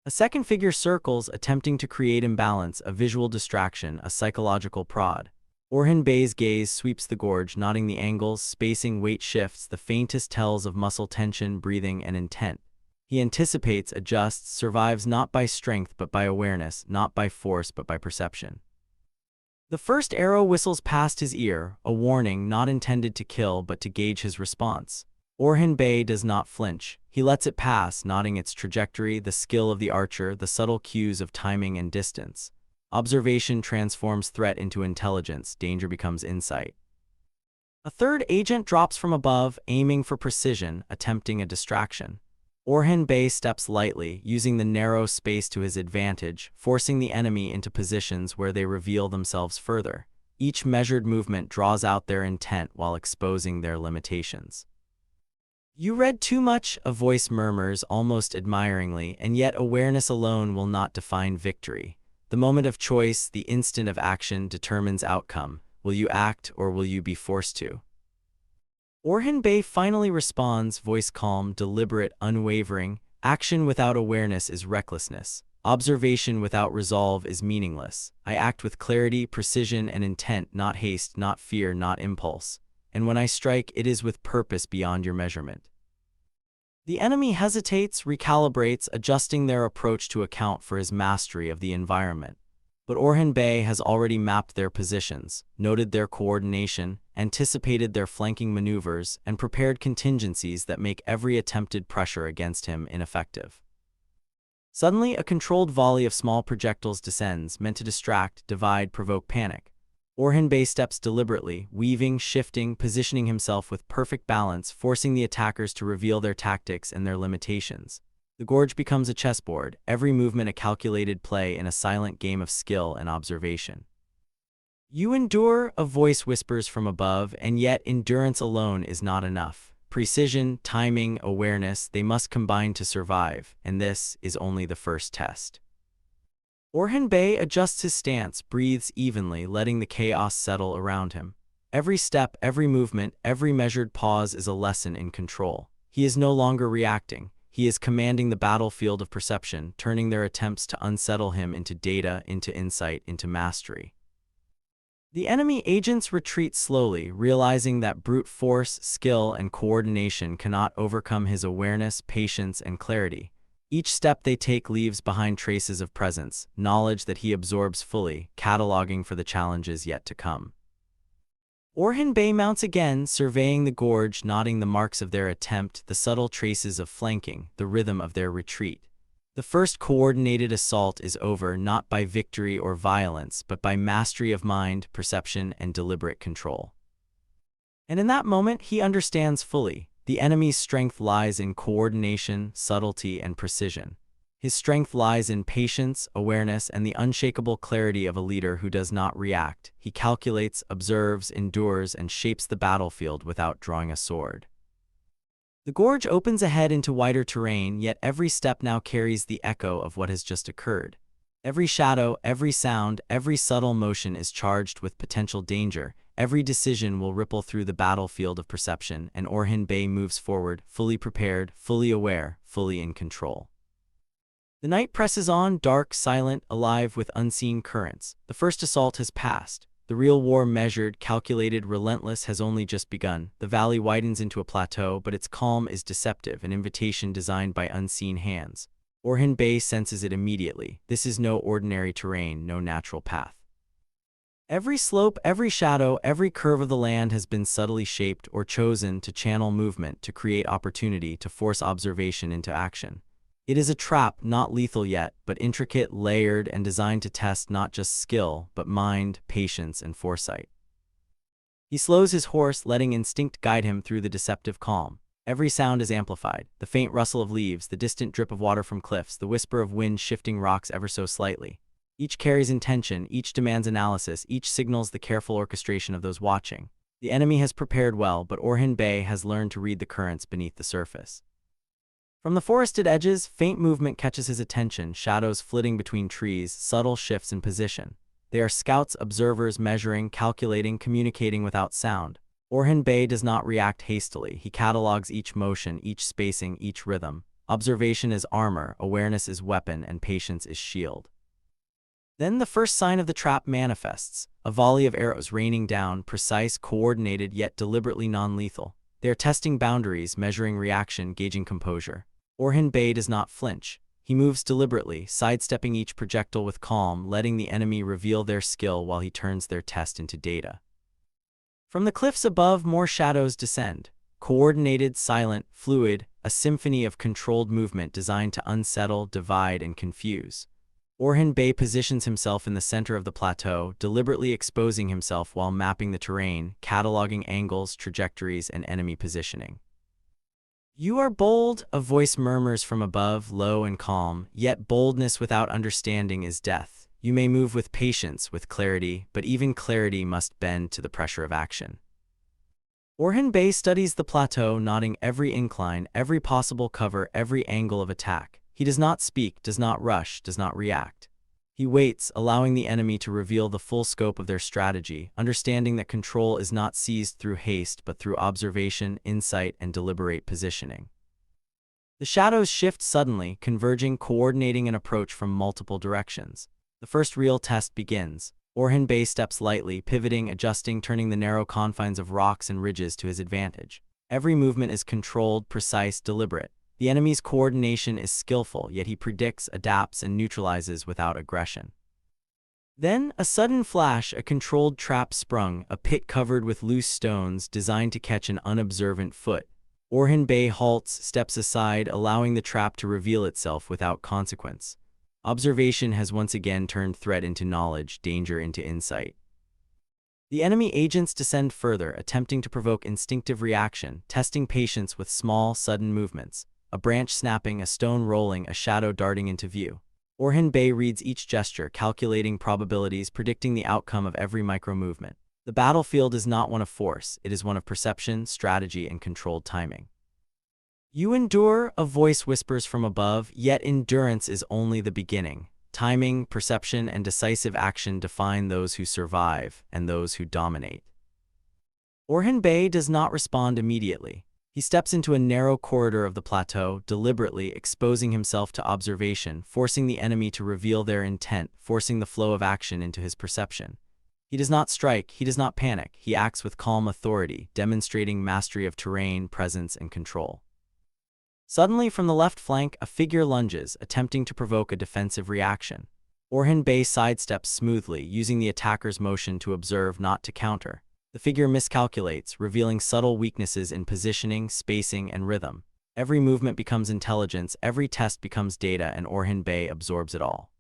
A second figure circles, attempting to create imbalance, a visual distraction, a psychological prod. Orhan Bey's gaze sweeps the gorge, noting the angles, spacing, weight shifts, the faintest tells of muscle tension, breathing, and intent. He anticipates, adjusts, survives not by strength but by awareness, not by force but by perception. The first arrow whistles past his ear, a warning not intended to kill but to gauge his response. Orhan Bey does not flinch. He lets it pass, noting its trajectory, the skill of the archer, the subtle cues of timing and distance. Observation transforms threat into intelligence, danger becomes insight. A third agent drops from above, aiming for precision, attempting a distraction. Orhan Bey steps lightly, using the narrow space to his advantage, forcing the enemy into positions where they reveal themselves further. Each measured movement draws out their intent while exposing their limitations. "You read too much," a voice murmurs, almost admiringly, and yet awareness alone will not define victory. The moment of choice, the instant of action, determines outcome. Will you act or will you be forced to? Orhan Bey finally responds, voice calm, deliberate, unwavering. Action without awareness is recklessness. Observation without resolve is meaningless. I act with clarity, precision, and intent, not haste, not fear, not impulse. And when I strike, it is with purpose beyond your measurement. The enemy hesitates, recalibrates, adjusting their approach to account for his mastery of the environment. But Orhan Bey has already mapped their positions, noted their coordination, anticipated their flanking maneuvers, and prepared contingencies that make every attempted pressure against him ineffective. Suddenly, a controlled volley of small projectiles descends, meant to distract, divide, provoke panic. Orhan Bey steps deliberately, weaving, shifting, positioning himself with perfect balance, forcing the attackers to reveal their tactics and their limitations. The gorge becomes a chessboard, every movement a calculated play in a silent game of skill and observation. "You endure," a voice whispers from above, and yet endurance alone is not enough. Precision, timing, awareness, they must combine to survive, and this is only the first test. Orhan Bey adjusts his stance, breathes evenly, letting the chaos settle around him. Every step, every movement, every measured pause is a lesson in control. He is no longer reacting. He is commanding the battlefield of perception, turning their attempts to unsettle him into data, into insight, into mastery. The enemy agents retreat slowly, realizing that brute force, skill, and coordination cannot overcome his awareness, patience, and clarity. Each step they take leaves behind traces of presence, knowledge that he absorbs fully, cataloging for the challenges yet to come. Orhan Bey mounts again, surveying the gorge, noting the marks of their attempt, the subtle traces of flanking, the rhythm of their retreat. The first coordinated assault is over, not by victory or violence, but by mastery of mind, perception, and deliberate control. And in that moment, he understands fully. The enemy's strength lies in coordination, subtlety, and precision. His strength lies in patience, awareness, and the unshakable clarity of a leader who does not react. He calculates, observes, endures, and shapes the battlefield without drawing a sword. The gorge opens ahead into wider terrain, yet every step now carries the echo of what has just occurred. Every shadow, every sound, every subtle motion is charged with potential danger. Every decision will ripple through the battlefield of perception, and Orhan Bey moves forward, fully prepared, fully aware, fully in control. The night presses on, dark, silent, alive with unseen currents. The first assault has passed. The real war, measured, calculated, relentless, has only just begun. The valley widens into a plateau, but its calm is deceptive, an invitation designed by unseen hands. Orhan Bey senses it immediately. This is no ordinary terrain, no natural path. Every slope, every shadow, every curve of the land has been subtly shaped or chosen to channel movement, to create opportunity, to force observation into action. It is a trap, not lethal yet, but intricate, layered, and designed to test not just skill, but mind, patience, and foresight. He slows his horse, letting instinct guide him through the deceptive calm. Every sound is amplified: the faint rustle of leaves, the distant drip of water from cliffs, the whisper of wind shifting rocks ever so slightly. Each carries intention, each demands analysis, each signals the careful orchestration of those watching. The enemy has prepared well, but Orhan Bey has learned to read the currents beneath the surface. From the forested edges, faint movement catches his attention, shadows flitting between trees, subtle shifts in position. They are scouts, observers, measuring, calculating, communicating without sound. Orhan Bey does not react hastily. He catalogs each motion, each spacing, each rhythm. Observation is armor, awareness is weapon, and patience is shield. Then the first sign of the trap manifests, a volley of arrows raining down, precise, coordinated, yet deliberately non-lethal. They are testing boundaries, measuring reaction, gauging composure. Orhan Bey does not flinch. He moves deliberately, sidestepping each projectile with calm, letting the enemy reveal their skill while he turns their test into data. From the cliffs above, more shadows descend. Coordinated, silent, fluid, a symphony of controlled movement designed to unsettle, divide, and confuse. Orhan Bey positions himself in the center of the plateau, deliberately exposing himself while mapping the terrain, cataloging angles, trajectories, and enemy positioning. "You are bold," a voice murmurs from above, low and calm, "yet boldness without understanding is death. You may move with patience, with clarity, but even clarity must bend to the pressure of action." Orhan Bey studies the plateau, noting every incline, every possible cover, every angle of attack. He does not speak, does not rush, does not react. He waits, allowing the enemy to reveal the full scope of their strategy, understanding that control is not seized through haste but through observation, insight, and deliberate positioning. The shadows shift suddenly, converging, coordinating an approach from multiple directions. The first real test begins. Orhan Bey steps lightly, pivoting, adjusting, turning the narrow confines of rocks and ridges to his advantage. Every movement is controlled, precise, deliberate. The enemy's coordination is skillful, yet he predicts, adapts, and neutralizes without aggression. Then, a sudden flash, a controlled trap sprung, a pit covered with loose stones designed to catch an unobservant foot. Orhan Bey halts, steps aside, allowing the trap to reveal itself without consequence. Observation has once again turned threat into knowledge, danger into insight. The enemy agents descend further, attempting to provoke instinctive reaction, testing patience with small, sudden movements. A branch snapping, a stone rolling, a shadow darting into view. Orhan Bey reads each gesture, calculating probabilities, predicting the outcome of every micro-movement. The battlefield is not one of force, it is one of perception, strategy, and controlled timing. "You endure," a voice whispers from above, yet endurance is only the beginning. Timing, perception, and decisive action define those who survive and those who dominate. Orhan Bey does not respond immediately. He steps into a narrow corridor of the plateau, deliberately exposing himself to observation, forcing the enemy to reveal their intent, forcing the flow of action into his perception. He does not strike, he does not panic, he acts with calm authority, demonstrating mastery of terrain, presence, and control. Suddenly, from the left flank, a figure lunges, attempting to provoke a defensive reaction. Orhan Bey sidesteps smoothly, using the attacker's motion to observe, not to counter. The figure miscalculates, revealing subtle weaknesses in positioning, spacing, and rhythm. Every movement becomes intelligence, every test becomes data, and Orhan Bey absorbs it all.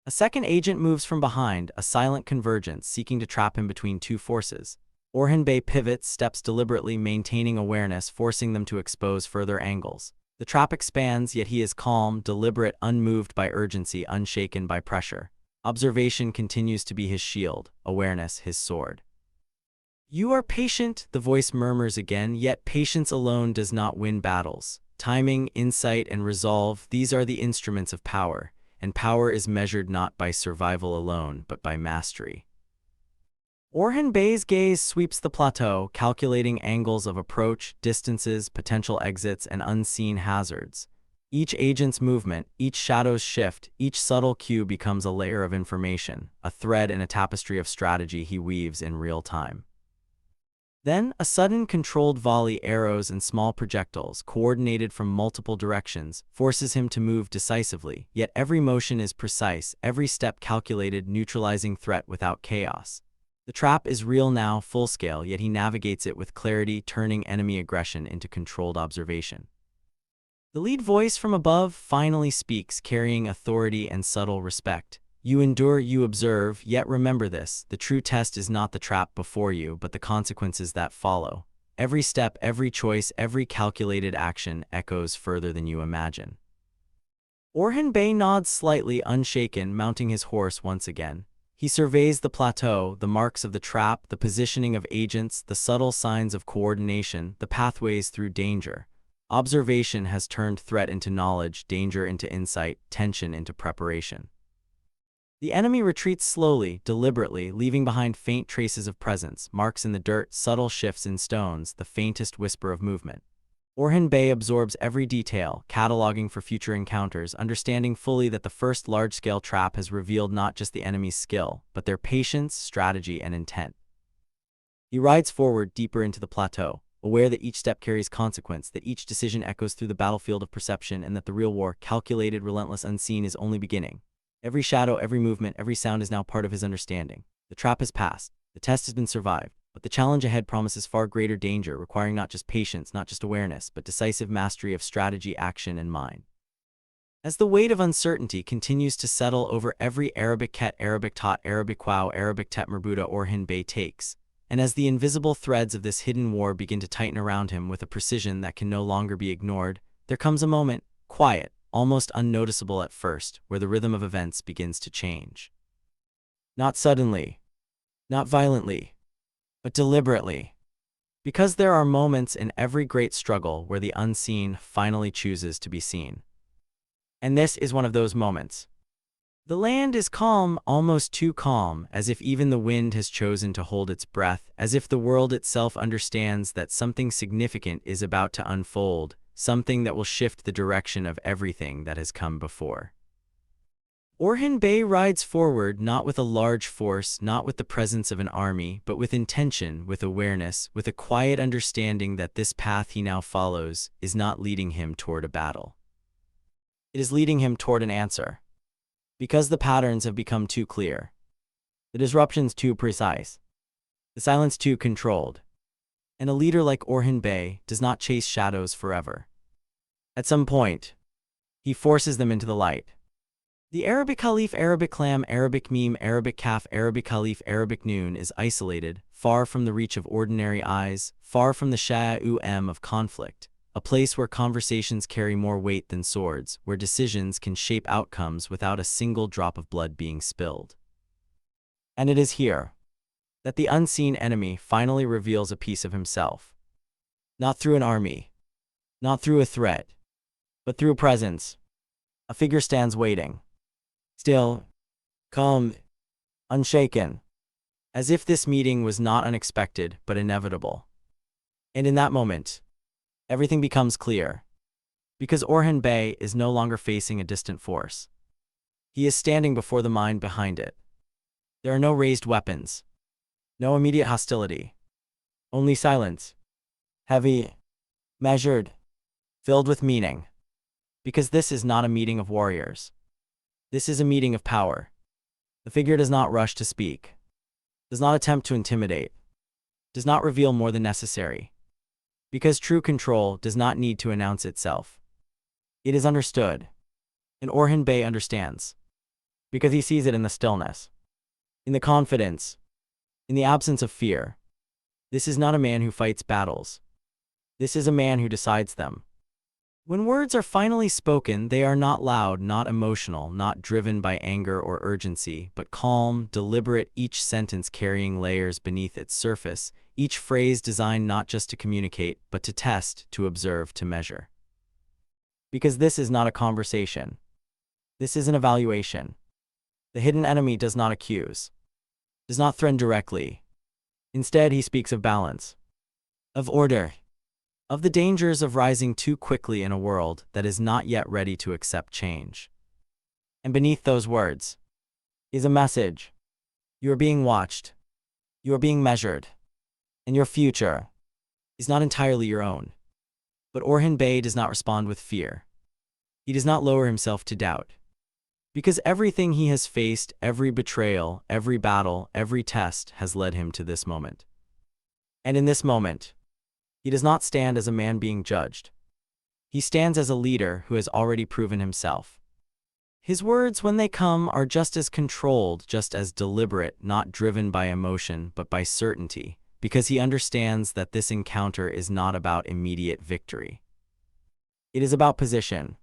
A second agent moves from behind, a silent convergence, seeking to trap him between two forces. Orhan Bey pivots, steps deliberately, maintaining awareness, forcing them to expose further angles. The trap expands, yet he is calm, deliberate, unmoved by urgency, unshaken by pressure. Observation continues to be his shield, awareness his sword. "You are patient," the voice murmurs again, yet patience alone does not win battles. Timing, insight, and resolve, these are the instruments of power, and power is measured not by survival alone, but by mastery. Orhan Bey's gaze sweeps the plateau, calculating angles of approach, distances, potential exits, and unseen hazards. Each agent's movement, each shadow's shift, each subtle cue becomes a layer of information, a thread in a tapestry of strategy he weaves in real time. Then, a sudden controlled volley, arrows and small projectiles, coordinated from multiple directions, forces him to move decisively, yet every motion is precise, every step calculated, neutralizing threat without chaos. The trap is real now, full-scale, yet he navigates it with clarity, turning enemy aggression into controlled observation. The lead voice from above finally speaks, carrying authority and subtle respect. "You endure, you observe, yet remember this, the true test is not the trap before you, but the consequences that follow. Every step, every choice, every calculated action echoes further than you imagine." Orhan Bey nods slightly, unshaken, mounting his horse once again. He surveys the plateau, the marks of the trap, the positioning of agents, the subtle signs of coordination, the pathways through danger. Observation has turned threat into knowledge, danger into insight, tension into preparation. The enemy retreats slowly, deliberately, leaving behind faint traces of presence, marks in the dirt, subtle shifts in stones, the faintest whisper of movement. Orhan Bey absorbs every detail, cataloging for future encounters, understanding fully that the first large-scale trap has revealed not just the enemy's skill, but their patience, strategy, and intent. He rides forward deeper into the plateau, aware that each step carries consequence, that each decision echoes through the battlefield of perception, and that the real war, calculated, relentless, unseen, is only beginning. Every shadow, every movement, every sound is now part of his understanding. The trap has passed, the test has been survived, but the challenge ahead promises far greater danger, requiring not just patience, not just awareness, but decisive mastery of strategy, action, and mind. As the weight of uncertainty continues to settle over every Arabic ket, Arabic tot, Arabic wow, Arabic tet merbuta Orhan Bey takes, and as the invisible threads of this hidden war begin to tighten around him with a precision that can no longer be ignored, there comes a moment, quiet, almost unnoticeable at first, where the rhythm of events begins to change. Not suddenly, not violently, but deliberately. Because there are moments in every great struggle where the unseen finally chooses to be seen. And this is one of those moments. The land is calm, almost too calm, as if even the wind has chosen to hold its breath, as if the world itself understands that something significant is about to unfold, something that will shift the direction of everything that has come before. Orhan Bey rides forward not with a large force, not with the presence of an army, but with intention, with awareness, with a quiet understanding that this path he now follows is not leading him toward a battle. It is leading him toward an answer. Because the patterns have become too clear, the disruptions too precise, the silence too controlled, and a leader like Orhan Bey does not chase shadows forever. At some point, he forces them into the light. The Arabic alif, Arabic lam, Arabic meme, Arabic kaf, Arabic alif, Arabic noon is isolated, far from the reach of ordinary eyes, far from the sha'um of conflict, a place where conversations carry more weight than swords, where decisions can shape outcomes without a single drop of blood being spilled. And it is here that the unseen enemy finally reveals a piece of himself. Not through an army, not through a threat, but through a presence. A figure stands waiting. Still, calm, unshaken, as if this meeting was not unexpected but inevitable. And in that moment, everything becomes clear. Because Orhan Bey is no longer facing a distant force. He is standing before the mind behind it. There are no raised weapons, no immediate hostility, only silence, heavy, measured, filled with meaning. Because this is not a meeting of warriors. This is a meeting of power. The figure does not rush to speak, does not attempt to intimidate, does not reveal more than necessary. Because true control does not need to announce itself. It is understood. And Orhan Bey understands. Because he sees it in the stillness, in the confidence, in the absence of fear. This is not a man who fights battles. This is a man who decides them. When words are finally spoken, they are not loud, not emotional, not driven by anger or urgency, but calm, deliberate, each sentence carrying layers beneath its surface, each phrase designed not just to communicate, but to test, to observe, to measure. Because this is not a conversation. This is an evaluation. The hidden enemy does not accuse, does not threaten directly. Instead, he speaks of balance, of order, of the dangers of rising too quickly in a world that is not yet ready to accept change. And beneath those words is a message. You are being watched. You are being measured. And your future is not entirely your own. But Orhan Bey does not respond with fear. He does not lower himself to doubt. Because everything he has faced, every betrayal, every battle, every test has led him to this moment. And in this moment, he does not stand as a man being judged. He stands as a leader who has already proven himself. His words, when they come, are just as controlled, just as deliberate, not driven by emotion, but by certainty, because he understands that this encounter is not about immediate victory. It is about position.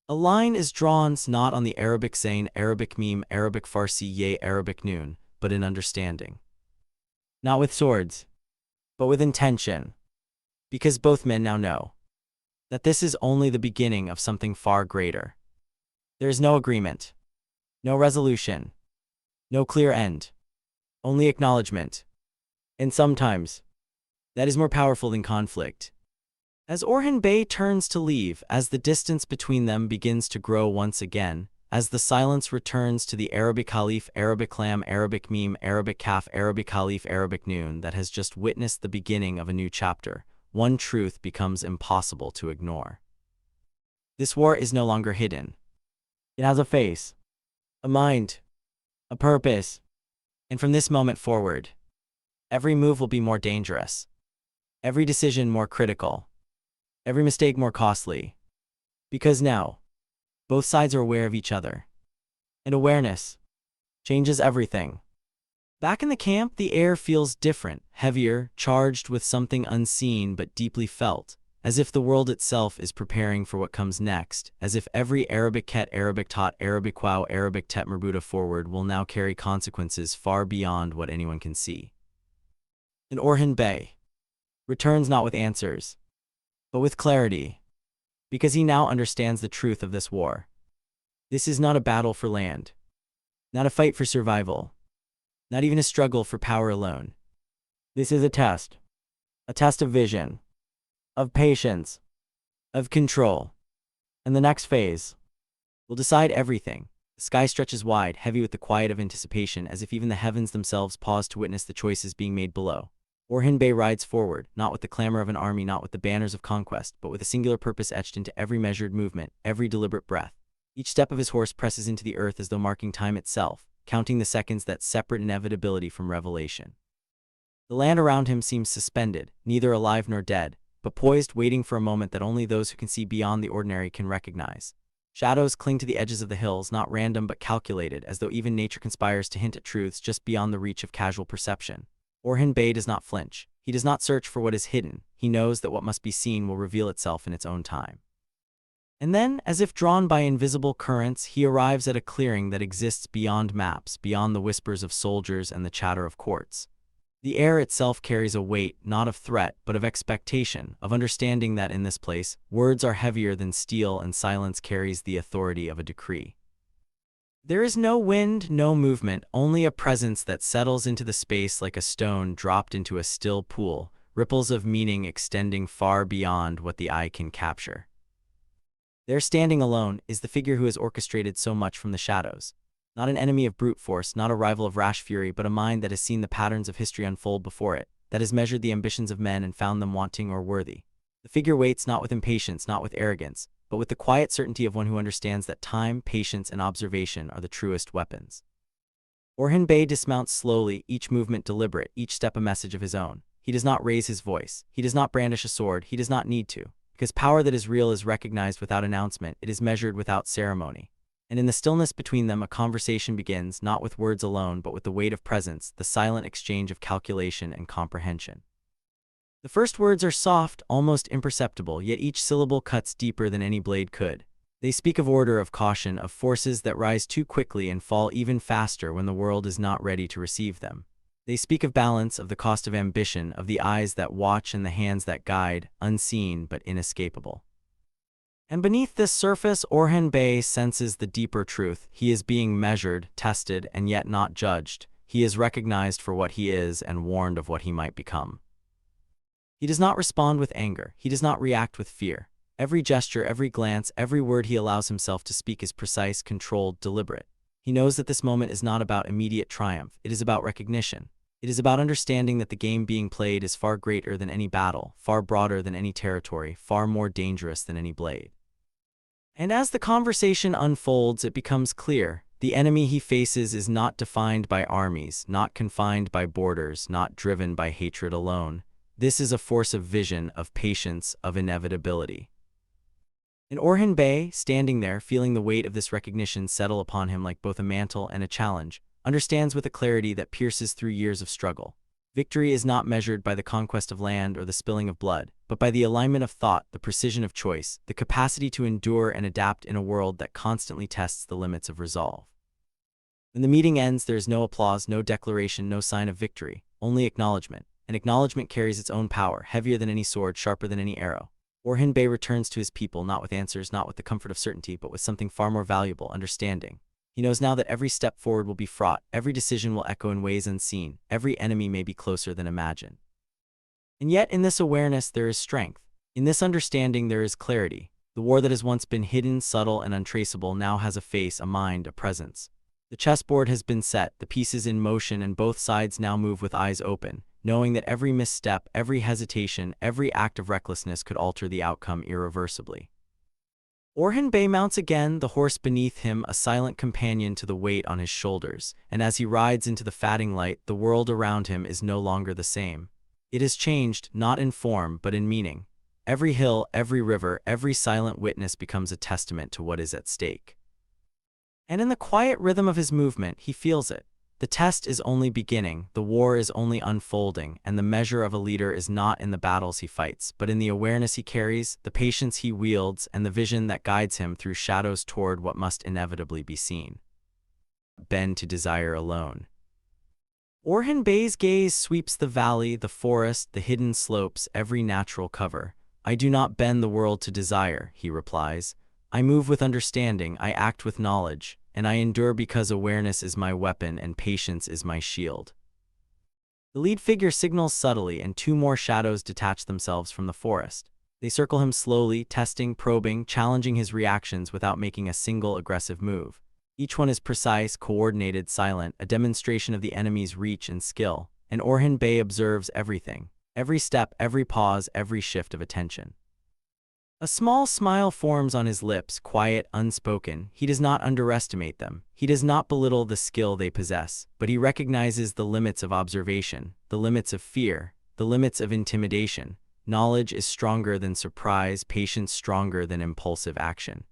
A line is drawn not on the Arabic zayn, Arabic meme, Arabic farsi ye, Arabic noon, but in understanding. Not with swords, but with intention. Because both men now know that this is only the beginning of something far greater. There is no agreement, no resolution, no clear end, only acknowledgement. And sometimes, that is more powerful than conflict. As Orhan Bey turns to leave, as the distance between them begins to grow once again, as the silence returns to the Arabic alif, Arabic lam, Arabic meme, Arabic kaf, Arabic alif, Arabic noon that has just witnessed the beginning of a new chapter, one truth becomes impossible to ignore. This war is no longer hidden. It has a face, a mind, a purpose. And from this moment forward, every move will be more dangerous, every decision more critical, every mistake more costly. Because now, both sides are aware of each other. And awareness changes everything. Back in the camp, the air feels different, heavier, charged with something unseen but deeply felt, as if the world itself is preparing for what comes next, as if every Arabic ket, Arabic tot, Arabic wow, Arabic tet merbuta forward will now carry consequences far beyond what anyone can see. And Orhan Bey returns not with answers, but with clarity, because he now understands the truth of this war. This is not a battle for land, not a fight for survival, not even a struggle for power alone. This is a test of vision, of patience, of control. And the next phase will decide everything. The sky stretches wide, heavy with the quiet of anticipation, as if even the heavens themselves pause to witness the choices being made below. Orhan Bey rides forward, not with the clamor of an army, not with the banners of conquest, but with a singular purpose etched into every measured movement, every deliberate breath. Each step of his horse presses into the earth as though marking time itself, counting the seconds that separate inevitability from revelation. The land around him seems suspended, neither alive nor dead, but poised, waiting for a moment that only those who can see beyond the ordinary can recognize. Shadows cling to the edges of the hills, not random but calculated, as though even nature conspires to hint at truths just beyond the reach of casual perception. Orhan Bey does not flinch. He does not search for what is hidden. He knows that what must be seen will reveal itself in its own time. And then, as if drawn by invisible currents, he arrives at a clearing that exists beyond maps, beyond the whispers of soldiers and the chatter of courts. The air itself carries a weight, not of threat, but of expectation, of understanding that in this place, words are heavier than steel and silence carries the authority of a decree. There is no wind, no movement, only a presence that settles into the space like a stone dropped into a still pool, ripples of meaning extending far beyond what the eye can capture. There, standing alone, is the figure who has orchestrated so much from the shadows. Not an enemy of brute force, not a rival of rash fury, but a mind that has seen the patterns of history unfold before it, that has measured the ambitions of men and found them wanting or worthy. The figure waits not with impatience, not with arrogance, but with the quiet certainty of one who understands that time, patience, and observation are the truest weapons. Orhan Bey dismounts slowly, each movement deliberate, each step a message of his own. He does not raise his voice. He does not brandish a sword. He does not need to. Because power that is real is recognized without announcement. It is measured without ceremony. And in the stillness between them, a conversation begins, not with words alone, but with the weight of presence, the silent exchange of calculation and comprehension. The first words are soft, almost imperceptible, yet each syllable cuts deeper than any blade could. They speak of order, of caution, of forces that rise too quickly and fall even faster when the world is not ready to receive them. They speak of balance, of the cost of ambition, of the eyes that watch and the hands that guide, unseen but inescapable. And beneath this surface, Orhan Bey senses the deeper truth. He is being measured, tested, and yet not judged. He is recognized for what he is and warned of what he might become. He does not respond with anger. He does not react with fear. Every gesture, every glance, every word he allows himself to speak is precise, controlled, deliberate. He knows that this moment is not about immediate triumph. It is about recognition. It is about understanding that the game being played is far greater than any battle, far broader than any territory, far more dangerous than any blade. And as the conversation unfolds, it becomes clear. The enemy he faces is not defined by armies, not confined by borders, not driven by hatred alone. This is a force of vision, of patience, of inevitability. And Orhan Bey, standing there, feeling the weight of this recognition settle upon him like both a mantle and a challenge, understands with a clarity that pierces through years of struggle. Victory is not measured by the conquest of land or the spilling of blood, but by the alignment of thought, the precision of choice, the capacity to endure and adapt in a world that constantly tests the limits of resolve. When the meeting ends, there is no applause, no declaration, no sign of victory, only acknowledgement. And acknowledgement carries its own power, heavier than any sword, sharper than any arrow. Orhan Bey returns to his people, not with answers, not with the comfort of certainty, but with something far more valuable, understanding. He knows now that every step forward will be fraught, every decision will echo in ways unseen, every enemy may be closer than imagined. And yet in this awareness there is strength. In this understanding there is clarity. The war that has once been hidden, subtle, and untraceable now has a face, a mind, a presence. The chessboard has been set, the pieces in motion, and both sides now move with eyes open, knowing that every misstep, every hesitation, every act of recklessness could alter the outcome irreversibly. Orhan Bey mounts again, the horse beneath him, a silent companion to the weight on his shoulders, and as he rides into the fading light, the world around him is no longer the same. It has changed, not in form, but in meaning. Every hill, every river, every silent witness becomes a testament to what is at stake. And in the quiet rhythm of his movement, he feels it. The test is only beginning, the war is only unfolding, and the measure of a leader is not in the battles he fights, but in the awareness he carries, the patience he wields, and the vision that guides him through shadows toward what must inevitably be seen. Bend to desire alone. Orhan Bey's gaze sweeps the valley, the forest, the hidden slopes, every natural cover. I do not bend the world to desire, he replies. I move with understanding, I act with knowledge, and I endure because awareness is my weapon and patience is my shield. The lead figure signals subtly, and two more shadows detach themselves from the forest. They circle him slowly, testing, probing, challenging his reactions without making a single aggressive move. Each one is precise, coordinated, silent, a demonstration of the enemy's reach and skill, and Orhan Bey observes everything, every step, every pause, every shift of attention. A small smile forms on his lips, quiet, unspoken. He does not underestimate them. He does not belittle the skill they possess, but he recognizes the limits of observation, the limits of fear, the limits of intimidation. Knowledge is stronger than surprise, patience stronger than impulsive action.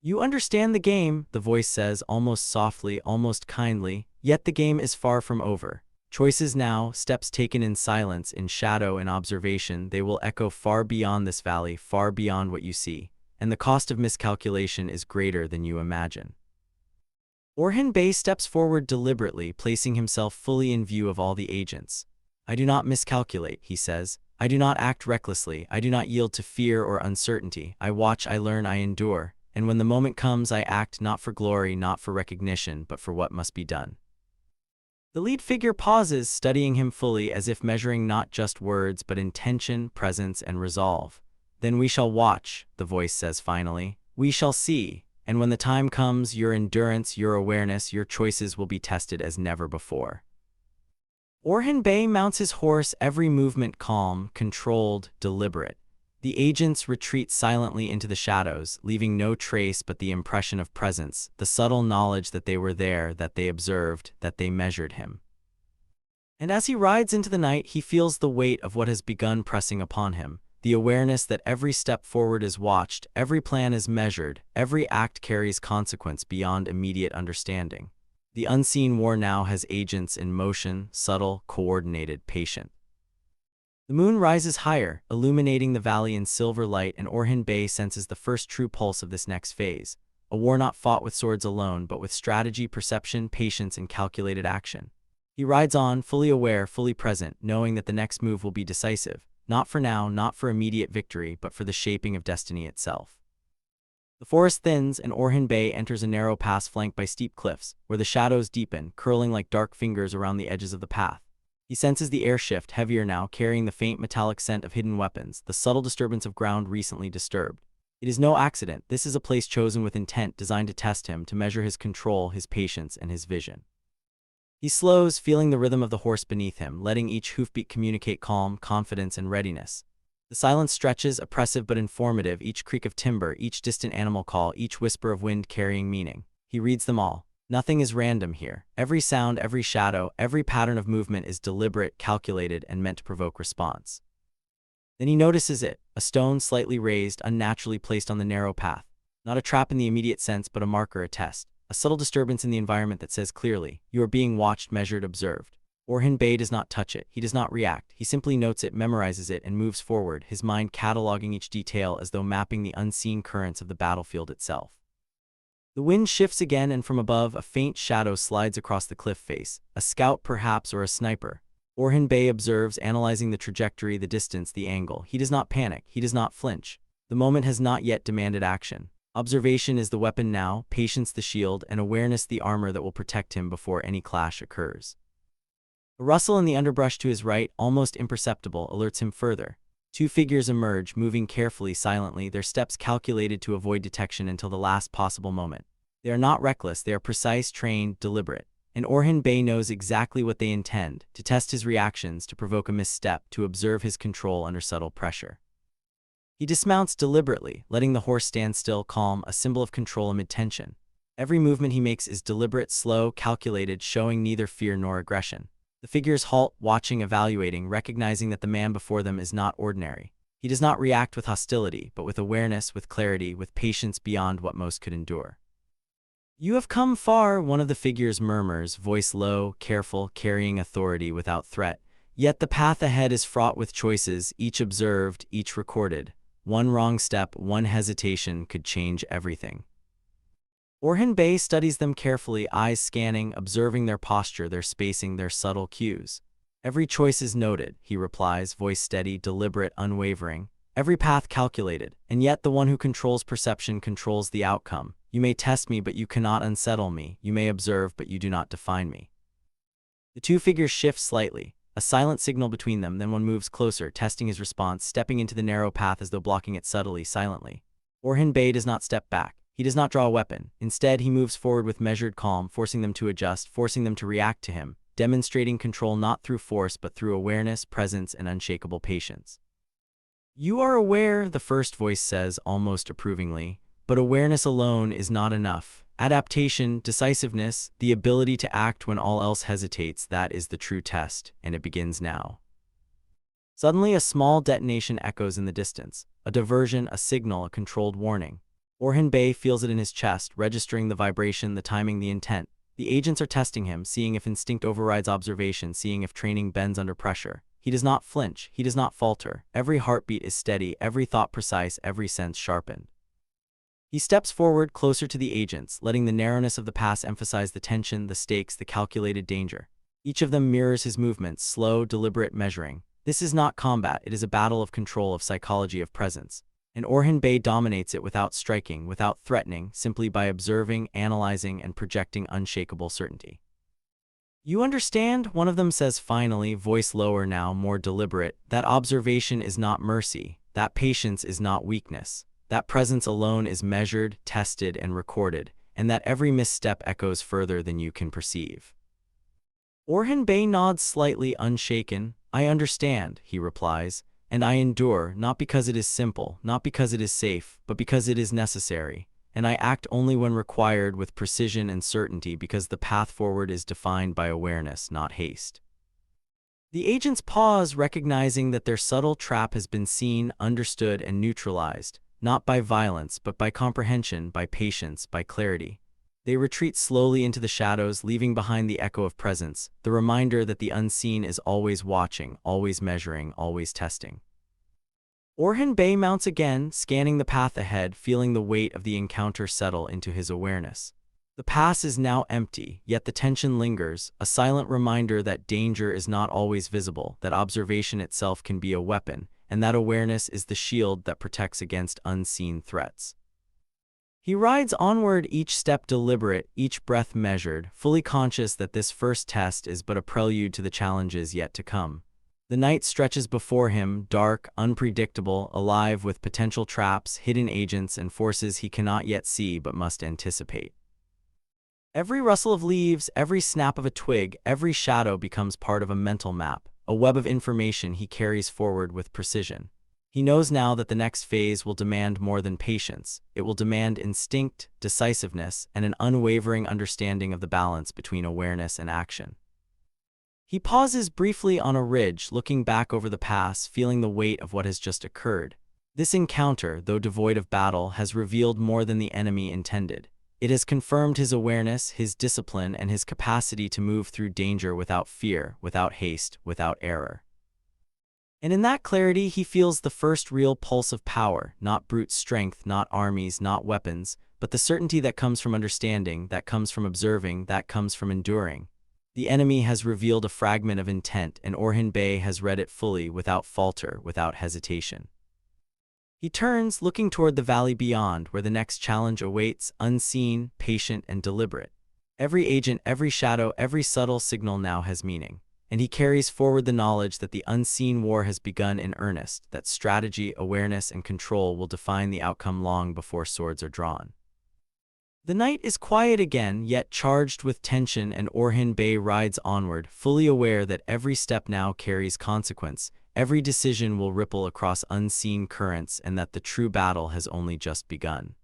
You understand the game, the voice says, almost softly, almost kindly, yet the game is far from over. Choices now, steps taken in silence, in shadow and observation, they will echo far beyond this valley, far beyond what you see, and the cost of miscalculation is greater than you imagine. Orhan Bey steps forward deliberately, placing himself fully in view of all the agents. I do not miscalculate, he says. I do not act recklessly. I do not yield to fear or uncertainty. I watch, I learn, I endure, and when the moment comes, I act not for glory, not for recognition, but for what must be done. The lead figure pauses, studying him fully, as if measuring not just words but intention, presence, and resolve. Then we shall watch, the voice says finally. We shall see, and when the time comes, your endurance, your awareness, your choices will be tested as never before. Orhan Bey mounts his horse, every movement calm, controlled, deliberate. The agents retreat silently into the shadows, leaving no trace but the impression of presence, the subtle knowledge that they were there, that they observed, that they measured him. And as he rides into the night, he feels the weight of what has begun pressing upon him, the awareness that every step forward is watched, every plan is measured, every act carries consequence beyond immediate understanding. The unseen war now has agents in motion, subtle, coordinated, patient. The moon rises higher, illuminating the valley in silver light, and Orhan Bey senses the first true pulse of this next phase, a war not fought with swords alone, but with strategy, perception, patience, and calculated action. He rides on, fully aware, fully present, knowing that the next move will be decisive, not for now, not for immediate victory, but for the shaping of destiny itself. The forest thins, and Orhan Bey enters a narrow pass flanked by steep cliffs, where the shadows deepen, curling like dark fingers around the edges of the path. He senses the air shift, heavier now, carrying the faint metallic scent of hidden weapons, the subtle disturbance of ground recently disturbed. It is no accident. This is a place chosen with intent, designed to test him, to measure his control, his patience, and his vision. He slows, feeling the rhythm of the horse beneath him, letting each hoofbeat communicate calm, confidence, and readiness. The silence stretches, oppressive but informative, each creak of timber, each distant animal call, each whisper of wind carrying meaning. He reads them all. Nothing is random here. Every sound, every shadow, every pattern of movement is deliberate, calculated, and meant to provoke response. Then he notices it, a stone slightly raised, unnaturally placed on the narrow path. Not a trap in the immediate sense, but a marker, a test. A subtle disturbance in the environment that says clearly, you are being watched, measured, observed. Orhan Bey does not touch it. He does not react. He simply notes it, memorizes it, and moves forward, his mind cataloging each detail as though mapping the unseen currents of the battlefield itself. The wind shifts again, and from above, a faint shadow slides across the cliff face. A scout, perhaps, or a sniper. Orhan Bey observes, analyzing the trajectory, the distance, the angle. He does not panic. He does not flinch. The moment has not yet demanded action. Observation is the weapon now, patience the shield, and awareness the armor that will protect him before any clash occurs. A rustle in the underbrush to his right, almost imperceptible, alerts him further. Two figures emerge, moving carefully, silently, their steps calculated to avoid detection until the last possible moment. They are not reckless, they are precise, trained, deliberate. And Orhan Bey knows exactly what they intend, to test his reactions, to provoke a misstep, to observe his control under subtle pressure. He dismounts deliberately, letting the horse stand still, calm, a symbol of control amid tension. Every movement he makes is deliberate, slow, calculated, showing neither fear nor aggression. The figures halt, watching, evaluating, recognizing that the man before them is not ordinary. He does not react with hostility, but with awareness, with clarity, with patience beyond what most could endure. You have come far, one of the figures murmurs, voice low, careful, carrying authority without threat. Yet the path ahead is fraught with choices, each observed, each recorded. One wrong step, one hesitation could change everything. Orhan Bey studies them carefully, eyes scanning, observing their posture, their spacing, their subtle cues. Every choice is noted, he replies, voice steady, deliberate, unwavering. Every path calculated, and yet the one who controls perception controls the outcome. You may test me, but you cannot unsettle me. You may observe, but you do not define me. The two figures shift slightly, a silent signal between them, then one moves closer, testing his response, stepping into the narrow path as though blocking it subtly, silently. Orhan Bey does not step back. He does not draw a weapon. Instead, he moves forward with measured calm, forcing them to adjust, forcing them to react to him, demonstrating control not through force but through awareness, presence, and unshakable patience. "You are aware," the first voice says, almost approvingly, "but awareness alone is not enough. Adaptation, decisiveness, the ability to act when all else hesitates, that is the true test, and it begins now." Suddenly, a small detonation echoes in the distance. A diversion, a signal, a controlled warning. Orhan Bey feels it in his chest, registering the vibration, the timing, the intent. The agents are testing him, seeing if instinct overrides observation, seeing if training bends under pressure. He does not flinch, he does not falter. Every heartbeat is steady, every thought precise, every sense sharpened. He steps forward, closer to the agents, letting the narrowness of the pass emphasize the tension, the stakes, the calculated danger. Each of them mirrors his movements, slow, deliberate, measuring. This is not combat, it is a battle of control, of psychology, of presence. And Orhan Bey dominates it without striking, without threatening, simply by observing, analyzing, and projecting unshakable certainty. "You understand?" one of them says finally, voice lower now, more deliberate. "That observation is not mercy. That patience is not weakness. That presence alone is measured, tested, and recorded, and that every misstep echoes further than you can perceive." Orhan Bey nods slightly, unshaken. "I understand," he replies, "and I endure, not because it is simple, not because it is safe, but because it is necessary. And I act only when required, with precision and certainty, because the path forward is defined by awareness, not haste." The agents pause, recognizing that their subtle trap has been seen, understood, and neutralized, not by violence, but by comprehension, by patience, by clarity. They retreat slowly into the shadows, leaving behind the echo of presence, the reminder that the unseen is always watching, always measuring, always testing. Orhan Bey mounts again, scanning the path ahead, feeling the weight of the encounter settle into his awareness. The pass is now empty, yet the tension lingers, a silent reminder that danger is not always visible, that observation itself can be a weapon, and that awareness is the shield that protects against unseen threats. He rides onward, each step deliberate, each breath measured, fully conscious that this first test is but a prelude to the challenges yet to come. The night stretches before him, dark, unpredictable, alive with potential traps, hidden agents, and forces he cannot yet see but must anticipate. Every rustle of leaves, every snap of a twig, every shadow becomes part of a mental map, a web of information he carries forward with precision. He knows now that the next phase will demand more than patience. It will demand instinct, decisiveness, and an unwavering understanding of the balance between awareness and action. He pauses briefly on a ridge, looking back over the pass, feeling the weight of what has just occurred. This encounter, though devoid of battle, has revealed more than the enemy intended. It has confirmed his awareness, his discipline, and his capacity to move through danger without fear, without haste, without error. And in that clarity, he feels the first real pulse of power, not brute strength, not armies, not weapons, but the certainty that comes from understanding, that comes from observing, that comes from enduring. The enemy has revealed a fragment of intent, and Orhan Bey has read it fully, without falter, without hesitation. He turns, looking toward the valley beyond, where the next challenge awaits, unseen, patient, and deliberate. Every agent, every shadow, every subtle signal now has meaning. And he carries forward the knowledge that the unseen war has begun in earnest, that strategy, awareness, and control will define the outcome long before swords are drawn. The night is quiet again, yet charged with tension, and Orhan Bey rides onward, fully aware that every step now carries consequence, every decision will ripple across unseen currents, and that the true battle has only just begun.